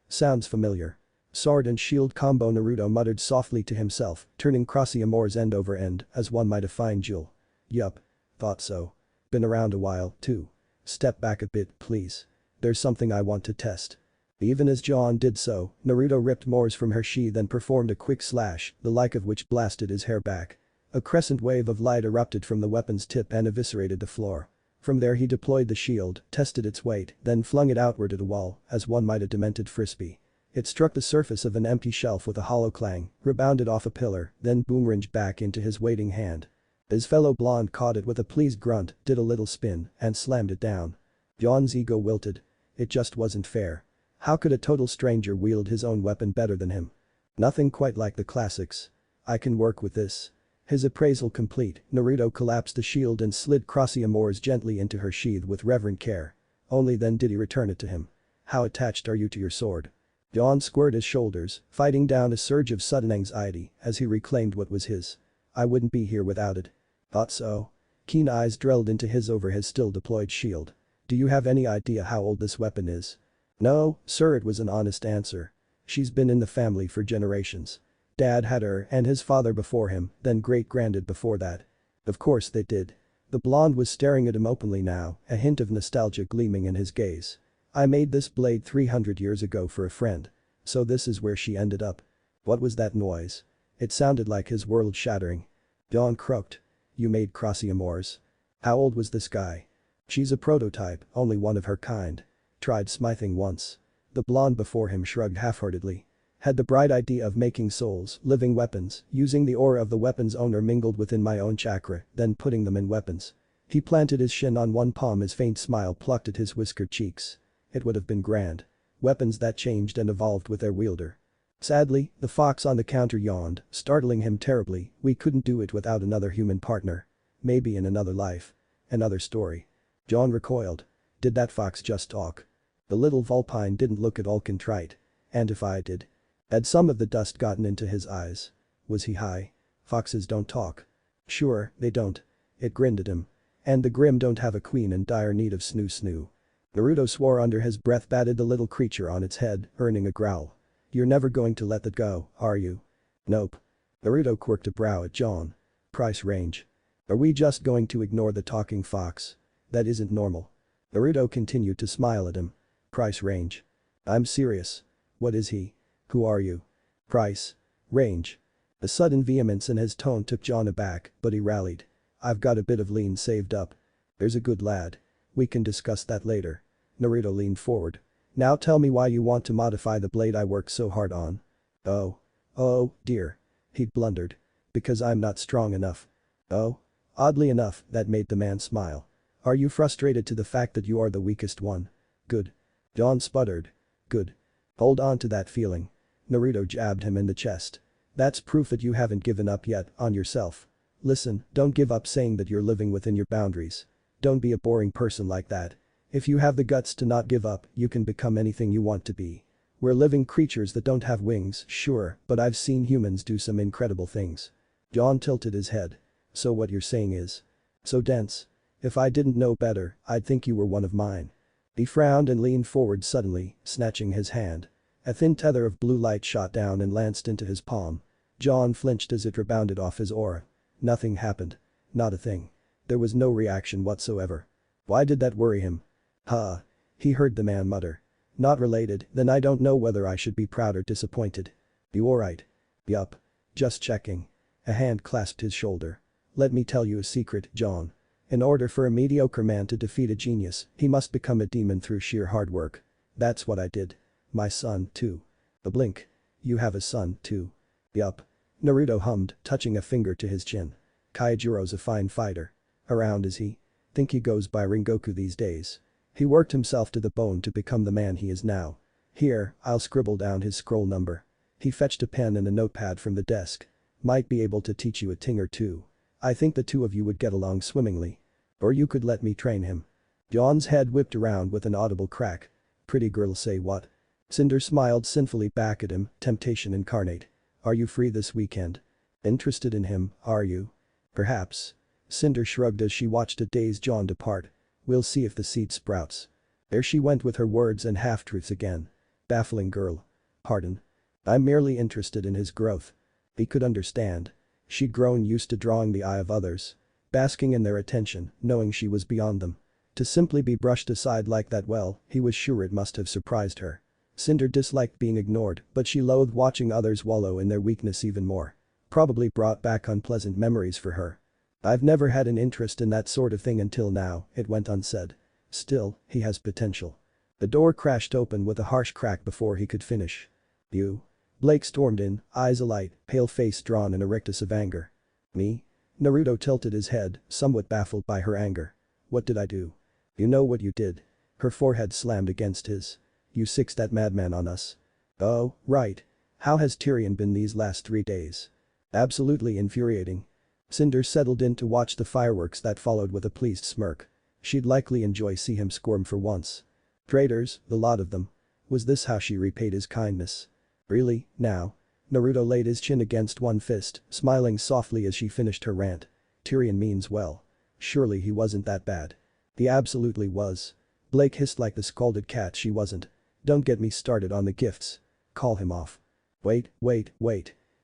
Sounds familiar. Sword and shield combo, Naruto muttered softly to himself, turning Crossy Amores end over end, as one might a fine jewel. Yup. Thought so. Been around a while, too. Step back a bit, please. There's something I want to test. Even as John did so, Naruto ripped Mores from her sheath and performed a quick slash, the like of which blasted his hair back. A crescent wave of light erupted from the weapon's tip and eviscerated the floor. From there he deployed the shield, tested its weight, then flung it outward at a wall, as one might a demented frisbee. It struck the surface of an empty shelf with a hollow clang, rebounded off a pillar, then boomeranged back into his waiting hand. His fellow blonde caught it with a pleased grunt, did a little spin, and slammed it down. John's ego wilted. It just wasn't fair. How could a total stranger wield his own weapon better than him? Nothing quite like the classics. I can work with this. His appraisal complete, Naruto collapsed the shield and slid Crossy Amores gently into her sheath with reverent care. Only then did he return it to him. How attached are you to your sword? John squared his shoulders, fighting down a surge of sudden anxiety as he reclaimed what was his. I wouldn't be here without it. Thought so. Keen eyes drilled into his over his still deployed shield. Do you have any idea how old this weapon is? No, sir, it was an honest answer. She's been in the family for generations. Dad had her and his father before him, then great-granddad before that. Of course they did. The blonde was staring at him openly now, a hint of nostalgia gleaming in his gaze. I made this blade 300 years ago for a friend. So this is where she ended up. What was that noise? It sounded like his world shattering. John croaked. You made Crossy Amores. How old was this guy? She's a prototype, only one of her kind. Tried smithing once. The blonde before him shrugged half-heartedly. Had the bright idea of making souls, living weapons, using the aura of the weapon's owner mingled within my own chakra, then putting them in weapons. He planted his shin on one palm, his faint smile plucked at his whiskered cheeks. It would have been grand. Weapons that changed and evolved with their wielder. Sadly, the fox on the counter yawned, startling him terribly. We couldn't do it without another human partner. Maybe in another life. Another story. John recoiled. Did that fox just talk? The little vulpine didn't look at all contrite. And if I did? Had some of the dust gotten into his eyes? Was he high? Foxes don't talk. Sure, they don't. It grinned at him. And the grim don't have a queen in dire need of snoo snoo. Naruto swore under his breath, batted the little creature on its head, earning a growl. You're never going to let that go, are you? Nope. Naruto quirked a brow at John. Price range. Are we just going to ignore the talking fox? That isn't normal. Naruto continued to smile at him. Price range. I'm serious. What is he? Who are you? Price. Range. A sudden vehemence in his tone took John aback, but he rallied. I've got a bit of lean saved up. There's a good lad. We can discuss that later. Naruto leaned forward. Now tell me why you want to modify the blade I worked so hard on. Oh, dear. He blundered. Because I'm not strong enough. Oh? Oddly enough, that made the man smile. Are you frustrated to the fact that you are the weakest one? Good. John sputtered. Good. Hold on to that feeling. Naruto jabbed him in the chest. That's proof that you haven't given up yet on yourself. Listen, don't give up saying that you're living within your boundaries. Don't be a boring person like that. If you have the guts to not give up, you can become anything you want to be. We're living creatures that don't have wings, sure, but I've seen humans do some incredible things. John tilted his head. So what you're saying is? So dense. If I didn't know better, I'd think you were one of mine. He frowned and leaned forward suddenly, snatching his hand. A thin tether of blue light shot down and lanced into his palm. John flinched as it rebounded off his aura. Nothing happened. Not a thing. There was no reaction whatsoever. Why did that worry him? Huh. He heard the man mutter. Not related, then I don't know whether I should be proud or disappointed. You alright? Yup. Just checking. A hand clasped his shoulder. Let me tell you a secret, John. In order for a mediocre man to defeat a genius, he must become a demon through sheer hard work. That's what I did. My son, too. A blink. You have a son, too. Yup. Naruto hummed, touching a finger to his chin. Kaijuro's a fine fighter. Around is he? Think he goes by Ringoku these days. He worked himself to the bone to become the man he is now. Here, I'll scribble down his scroll number. He fetched a pen and a notepad from the desk. Might be able to teach you a thing or two. I think the two of you would get along swimmingly. Or you could let me train him. John's head whipped around with an audible crack. Pretty girl say what? Cinder smiled sinfully back at him, temptation incarnate. Are you free this weekend? Interested in him, are you? Perhaps. Cinder shrugged as she watched a dazed John depart. We'll see if the seed sprouts. There she went with her words and half-truths again. Baffling girl. Pardon. I'm merely interested in his growth. He could understand. She'd grown used to drawing the eye of others. Basking in their attention, knowing she was beyond them. To simply be brushed aside like that, well, he was sure it must have surprised her. Cinder disliked being ignored, but she loathed watching others wallow in their weakness even more. Probably brought back unpleasant memories for her. I've never had an interest in that sort of thing until now, it went unsaid. Still, he has potential. The door crashed open with a harsh crack before he could finish. You? Blake stormed in, eyes alight, pale face drawn in a rictus of anger. Me? Naruto tilted his head, somewhat baffled by her anger. What did I do? You know what you did. Her forehead slammed against his. You sixed that madman on us. Oh, right. How has Tyrion been these last 3 days? Absolutely infuriating. Cinder settled in to watch the fireworks that followed with a pleased smirk. She'd likely enjoy see him squirm for once. Traitors, the lot of them. Was this how she repaid his kindness? Really, now? Naruto laid his chin against one fist, smiling softly as she finished her rant. Tyrion means well. Surely he wasn't that bad. He absolutely was. Blake hissed like the scalded cat she wasn't. Don't get me started on the gifts. Call him off. Wait.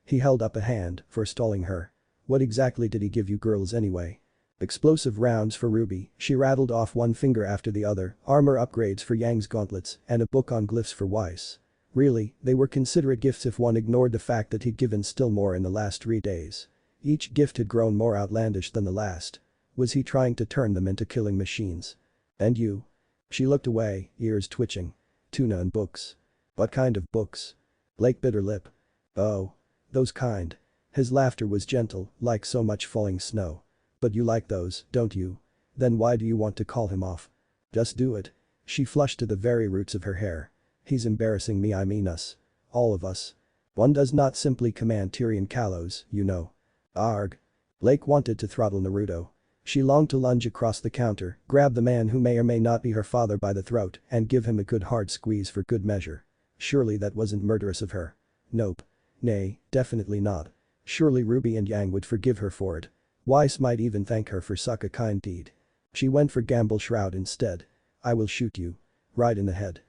He held up a hand, forestalling her. What exactly did he give you girls anyway? Explosive rounds for RWBY, she rattled off one finger after the other, armor upgrades for Yang's gauntlets, and a book on glyphs for Weiss. Really, they were considerate gifts if one ignored the fact that he'd given still more in the last 3 days. Each gift had grown more outlandish than the last. Was he trying to turn them into killing machines? And you? She looked away, ears twitching. Tuna and books. What kind of books? Blake bit her lip. Oh. Those kind. His laughter was gentle, like so much falling snow. But you like those, don't you? Then why do you want to call him off? Just do it. She flushed to the very roots of her hair. He's embarrassing me, I mean us. All of us. One does not simply command Tyrion Kalos, you know. Arg. Blake wanted to throttle Naruto. She longed to lunge across the counter, grab the man who may or may not be her father by the throat and give him a good hard squeeze for good measure. Surely that wasn't murderous of her. Nope. Nay, definitely not. Surely Ruby and Yang would forgive her for it. Weiss might even thank her for such a kind deed. She went for Gamble Shroud instead. I will shoot you. Right in the head.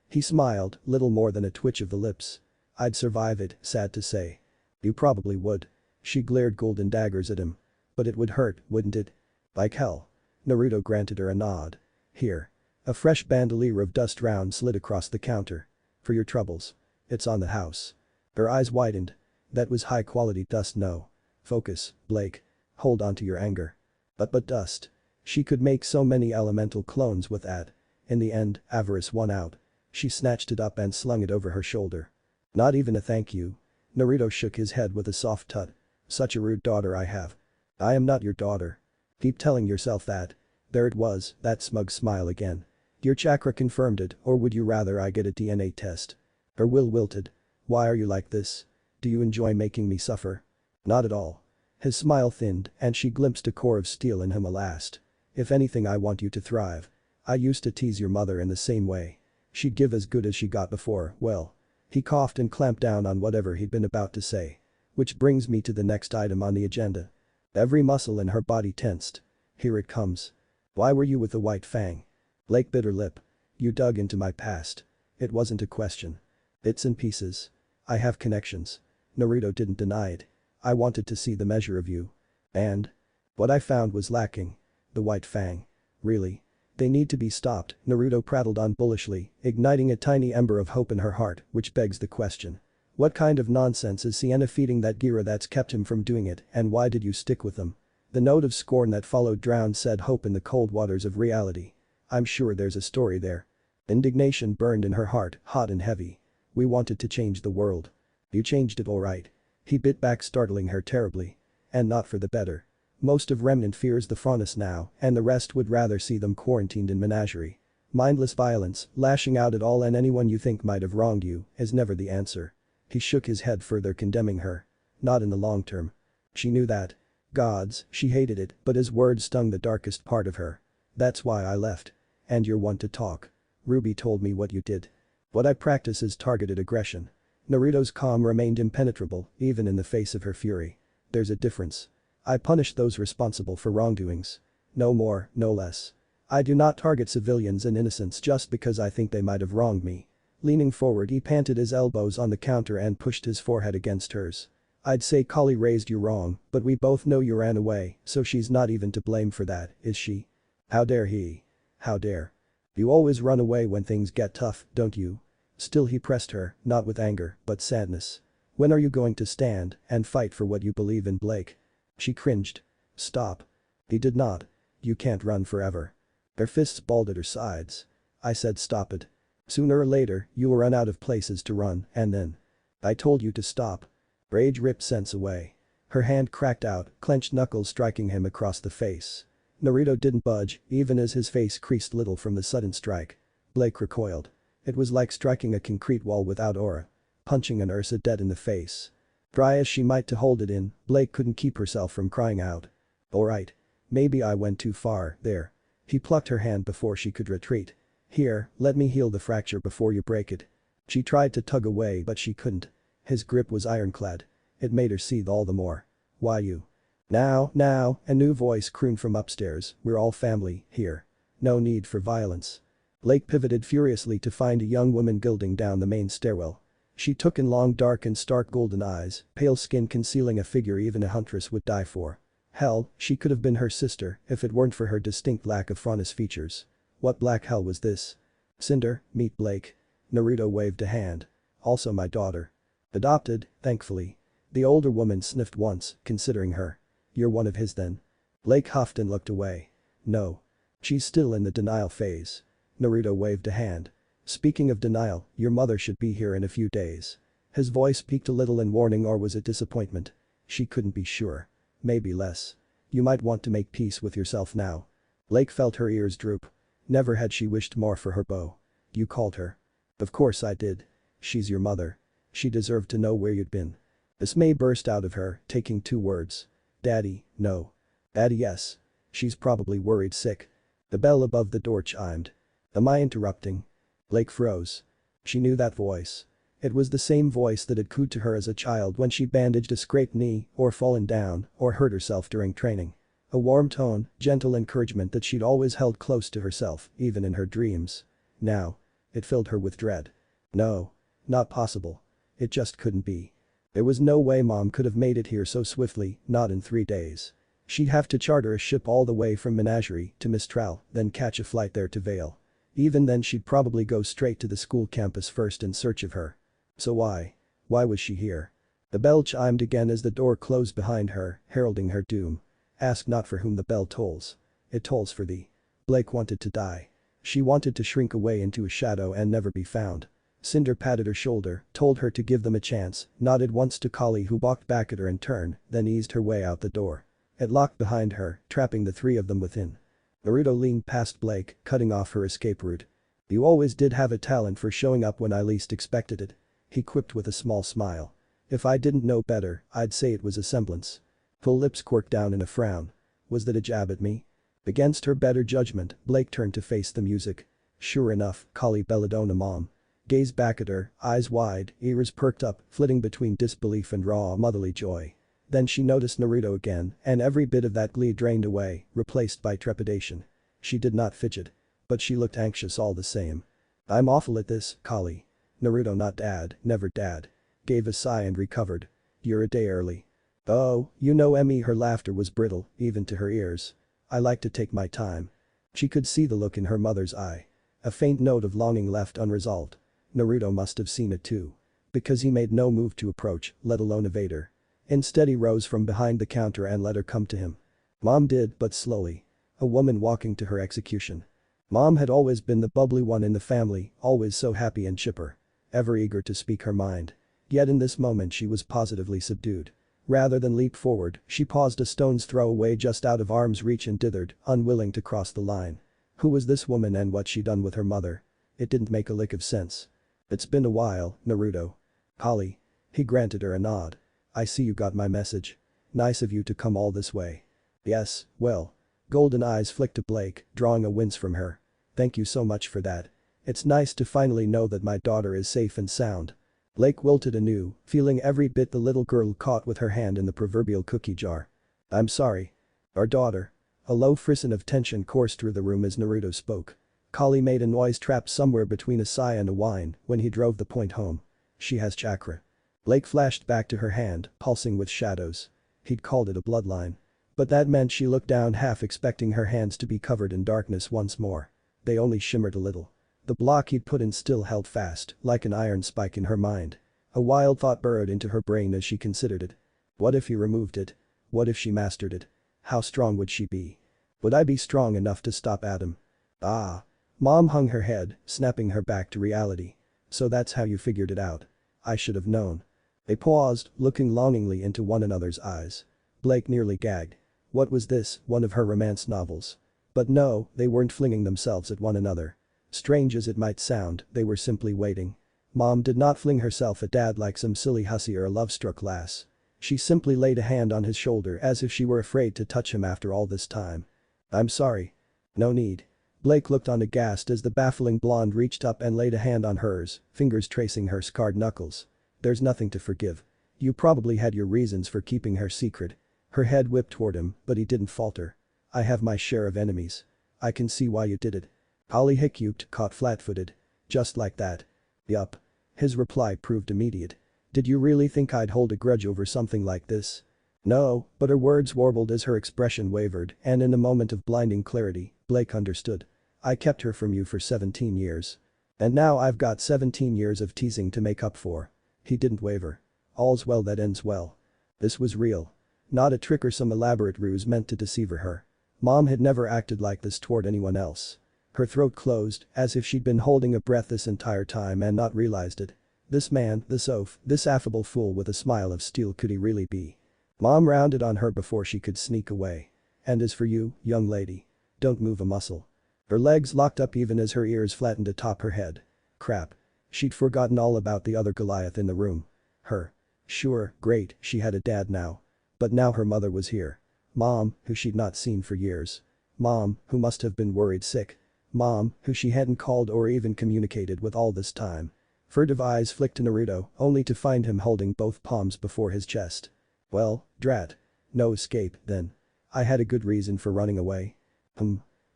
He smiled, little more than a twitch of the lips. I'd survive it, sad to say. You probably would. She glared golden daggers at him. But it would hurt, wouldn't it? Like hell. Naruto granted her a nod. Here. A fresh bandolier of dust round slid across the counter. For your troubles. It's on the house. Her eyes widened. That was high quality dust, no. Focus, Blake. Hold on to your anger. But dust. She could make so many elemental clones with that. In the end, avarice won out. She snatched it up and slung it over her shoulder. Not even a thank you. Naruto shook his head with a soft tut. Such a rude daughter I have. I am not your daughter. Keep telling yourself that. There it was, that smug smile again. Your chakra confirmed it, or would you rather I get a DNA test? Her will wilted. Why are you like this? Do you enjoy making me suffer? Not at all. His smile thinned and she glimpsed a core of steel in him at last. If anything, I want you to thrive. I used to tease your mother in the same way. She'd give as good as she got before, well. He coughed and clamped down on whatever he'd been about to say. Which brings me to the next item on the agenda. Every muscle in her body tensed. Here it comes. Why were you with the White Fang? Blake bit her lip. You dug into my past. It wasn't a question. Bits and pieces. I have connections. Naruto didn't deny it. I wanted to see the measure of you. And? What I found was lacking. The White Fang. Really? They need to be stopped, Naruto prattled on bullishly, igniting a tiny ember of hope in her heart, which begs the question. What kind of nonsense is Sienna feeding that Gira that's kept him from doing it, and why did you stick with them? The note of scorn that followed drowned said hope in the cold waters of reality. I'm sure there's a story there. Indignation burned in her heart, hot and heavy. We wanted to change the world. You changed it all right. He bit back, startling her terribly. And not for the better. Most of Remnant fears the Faunus now, and the rest would rather see them quarantined in menagerie. Mindless violence, lashing out at all and anyone you think might have wronged you, is never the answer. He shook his head, further condemning her. Not in the long term. She knew that. Gods, she hated it, but his words stung the darkest part of her. That's why I left. And you're one to talk. RWBY told me what you did. What I practice is targeted aggression. Naruto's calm remained impenetrable, even in the face of her fury. There's a difference. I punish those responsible for wrongdoings. No more, no less. I do not target civilians and innocents just because I think they might have wronged me. Leaning forward, he planted his elbows on the counter and pushed his forehead against hers. I'd say Collie raised you wrong, but we both know you ran away, so she's not even to blame for that, is she? How dare he? How dare? You always run away when things get tough, don't you? Still he pressed her, not with anger, but sadness. When are you going to stand and fight for what you believe in, Blake? She cringed. Stop. He did not. You can't run forever. Her fists balled at her sides. I said stop it. Sooner or later, you will run out of places to run, and then. I told you to stop. Rage ripped sense away. Her hand cracked out, clenched knuckles striking him across the face. Naruto didn't budge, even as his face creased little from the sudden strike. Blake recoiled. It was like striking a concrete wall without aura. Punching an Ursa dead in the face. Try as she might to hold it in, Blake couldn't keep herself from crying out. Alright. Maybe I went too far, there. He plucked her hand before she could retreat. Here, let me heal the fracture before you break it. She tried to tug away but she couldn't. His grip was ironclad. It made her seethe all the more. Why you? Now, a new voice crooned from upstairs, we're all family, here. No need for violence. Blake pivoted furiously to find a young woman gilding down the main stairwell. She took in long, dark and stark golden eyes, pale skin concealing a figure even a huntress would die for. Hell, she could have been her sister if it weren't for her distinct lack of Faunus features. What black hell was this? Cinder, meet Blake. Naruto waved a hand. Also my daughter. Adopted, thankfully. The older woman sniffed once, considering her. You're one of his then. Blake huffed and looked away. No. She's still in the denial phase. Naruto waved a hand. Speaking of denial, your mother should be here in a few days. His voice peaked a little in warning, or was it disappointment? She couldn't be sure. Maybe less. You might want to make peace with yourself now. Blake felt her ears droop. Never had she wished more for her beau. You called her. Of course I did. She's your mother. She deserved to know where you'd been. Dismay burst out of her, taking 2 words. Daddy, no. Daddy, yes. She's probably worried sick. The bell above the door chimed. Am I interrupting? Blake froze. She knew that voice. It was the same voice that had cooed to her as a child when she bandaged a scraped knee, or fallen down, or hurt herself during training. A warm tone, gentle encouragement that she'd always held close to herself, even in her dreams. Now. It filled her with dread. No. Not possible. It just couldn't be. There was no way Mom could have made it here so swiftly, not in 3 days. She'd have to charter a ship all the way from Menagerie to Mistral, then catch a flight there to Vale. Even then she'd probably go straight to the school campus first in search of her. So why? Why was she here? The bell chimed again as the door closed behind her, heralding her doom. Ask not for whom the bell tolls. It tolls for thee. Blake wanted to die. She wanted to shrink away into a shadow and never be found. Cinder patted her shoulder, told her to give them a chance, nodded once to Collie who walked back at her in turn, then eased her way out the door. It locked behind her, trapping the 3 of them within. Naruto leaned past Blake, cutting off her escape route. You always did have a talent for showing up when I least expected it. He quipped with a small smile. If I didn't know better, I'd say it was a semblance. Full lips quirked down in a frown. Was that a jab at me? Against her better judgment, Blake turned to face the music. Sure enough, Collie Belladonna Mom. Gazed back at her, eyes wide, ears perked up, flitting between disbelief and raw motherly joy. Then she noticed Naruto again, and every bit of that glee drained away, replaced by trepidation. She did not fidget. But she looked anxious all the same. I'm awful at this, Collie. Naruto, not dad, never dad. Gave a sigh and recovered. You're a day early. Oh, you know Emmy, her laughter was brittle, even to her ears. I like to take my time. She could see the look in her mother's eye. A faint note of longing left unresolved. Naruto must have seen it too. Because he made no move to approach, let alone evade her. Instead he rose from behind the counter and let her come to him. Mom did, but slowly. A woman walking to her execution. Mom had always been the bubbly one in the family, always so happy and chipper. Ever eager to speak her mind. Yet in this moment she was positively subdued. Rather than leap forward, she paused a stone's throw away just out of arm's reach and dithered, unwilling to cross the line. Who was this woman and what she'd done with her mother? It didn't make a lick of sense. It's been a while, Naruto. Collie. He granted her a nod. I see you got my message. Nice of you to come all this way. Yes, well. Golden eyes flicked to Blake, drawing a wince from her. Thank you so much for that. It's nice to finally know that my daughter is safe and sound. Blake wilted anew, feeling every bit the little girl caught with her hand in the proverbial cookie jar. I'm sorry. Our daughter. A low frisson of tension coursed through the room as Naruto spoke. Collie made a noise trapped somewhere between a sigh and a whine when he drove the point home. She has chakra. Blake flashed back to her hand, pulsing with shadows. He'd called it a bloodline. But that meant she looked down, half expecting her hands to be covered in darkness once more. They only shimmered a little. The block he'd put in still held fast, like an iron spike in her mind. A wild thought burrowed into her brain as she considered it. What if he removed it? What if she mastered it? How strong would she be? Would I be strong enough to stop Adam? Ah. Mom hung her head, snapping her back to reality. So that's how you figured it out. I should have known. They paused, looking longingly into one another's eyes. Blake nearly gagged. What was this, one of her romance novels? But no, they weren't flinging themselves at one another. Strange as it might sound, they were simply waiting. Mom did not fling herself at Dad like some silly hussy or a love-struck lass. She simply laid a hand on his shoulder as if she were afraid to touch him after all this time. I'm sorry. No need. Blake looked on aghast as the baffling blonde reached up and laid a hand on hers, fingers tracing her scarred knuckles. There's nothing to forgive. You probably had your reasons for keeping her secret. Her head whipped toward him, but he didn't falter. I have my share of enemies. I can see why you did it. Collie hiccupped, caught flat-footed. Just like that. Yup. His reply proved immediate. Did you really think I'd hold a grudge over something like this? No, but her words warbled as her expression wavered, and in a moment of blinding clarity, Blake understood. I kept her from you for 17 years. And now I've got 17 years of teasing to make up for. He didn't waver. All's well that ends well. This was real. Not a trick or some elaborate ruse meant to deceive her. Mom had never acted like this toward anyone else. Her throat closed, as if she'd been holding a breath this entire time and not realized it. This man, this oaf, this affable fool with a smile of steel, could he really be? Mom rounded on her before she could sneak away. And as for you, young lady. Don't move a muscle. Her legs locked up even as her ears flattened atop her head. Crap. She'd forgotten all about the other Goliath in the room. Her. Sure, great, she had a dad now. But now her mother was here. Mom, who she'd not seen for years. Mom, who must have been worried sick. Mom, who she hadn't called or even communicated with all this time. Furtive eyes flicked to Naruto, only to find him holding both palms before his chest. Well, drat. No escape, then. I had a good reason for running away.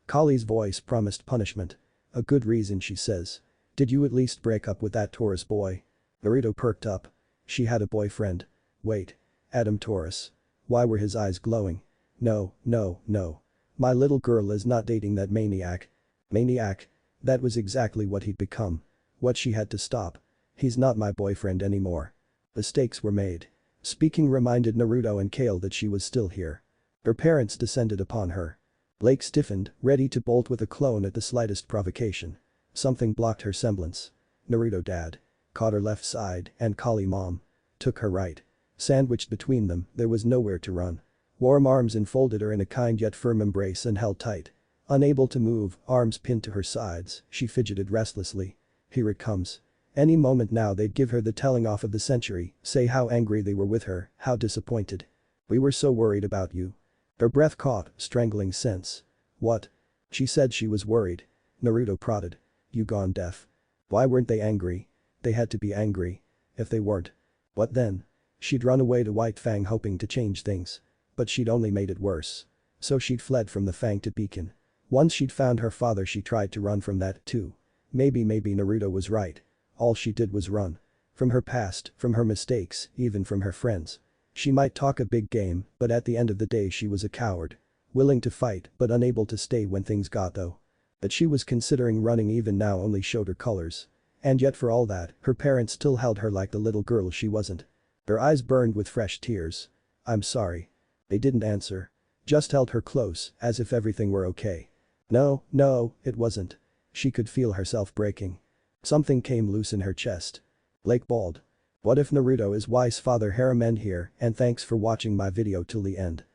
Collie's voice promised punishment. A good reason, she says. Did you at least break up with that Taurus boy? Naruto perked up. She had a boyfriend. Wait. Adam Taurus. Why were his eyes glowing? No, no, no. My little girl is not dating that maniac. Maniac? That was exactly what he'd become. What she had to stop. He's not my boyfriend anymore. Mistakes were made. Speaking reminded Naruto and Kale that she was still here. Her parents descended upon her. Lake stiffened, ready to bolt with a clone at the slightest provocation. Something blocked her semblance. Naruto dad. Caught her left side and Collie mom. Took her right. Sandwiched between them, there was nowhere to run. Warm arms enfolded her in a kind yet firm embrace and held tight. Unable to move, arms pinned to her sides, she fidgeted restlessly. Here it comes. Any moment now they'd give her the telling off of the century, say how angry they were with her, how disappointed. We were so worried about you. Her breath caught, strangling sense. What? She said she was worried. Naruto prodded. You gone deaf. Why weren't they angry? They had to be angry. If they weren't. What then? She'd run away to White Fang hoping to change things. But she'd only made it worse. So she'd fled from the Fanged beacon. Once she'd found her father she tried to run from that too. Maybe Naruto was right. All she did was run. From her past, from her mistakes, even from her friends. She might talk a big game, but at the end of the day she was a coward. Willing to fight but unable to stay when things got though. That she was considering running even now only showed her colors. And yet for all that, her parents still held her like the little girl she wasn't. Her eyes burned with fresh tears. I'm sorry. They didn't answer. Just held her close, as if everything were okay. No, no, it wasn't. She could feel herself breaking. Something came loose in her chest. Lake bawled. What if Naruto is Weiss' father? Harem end here and thanks for watching my video till the end.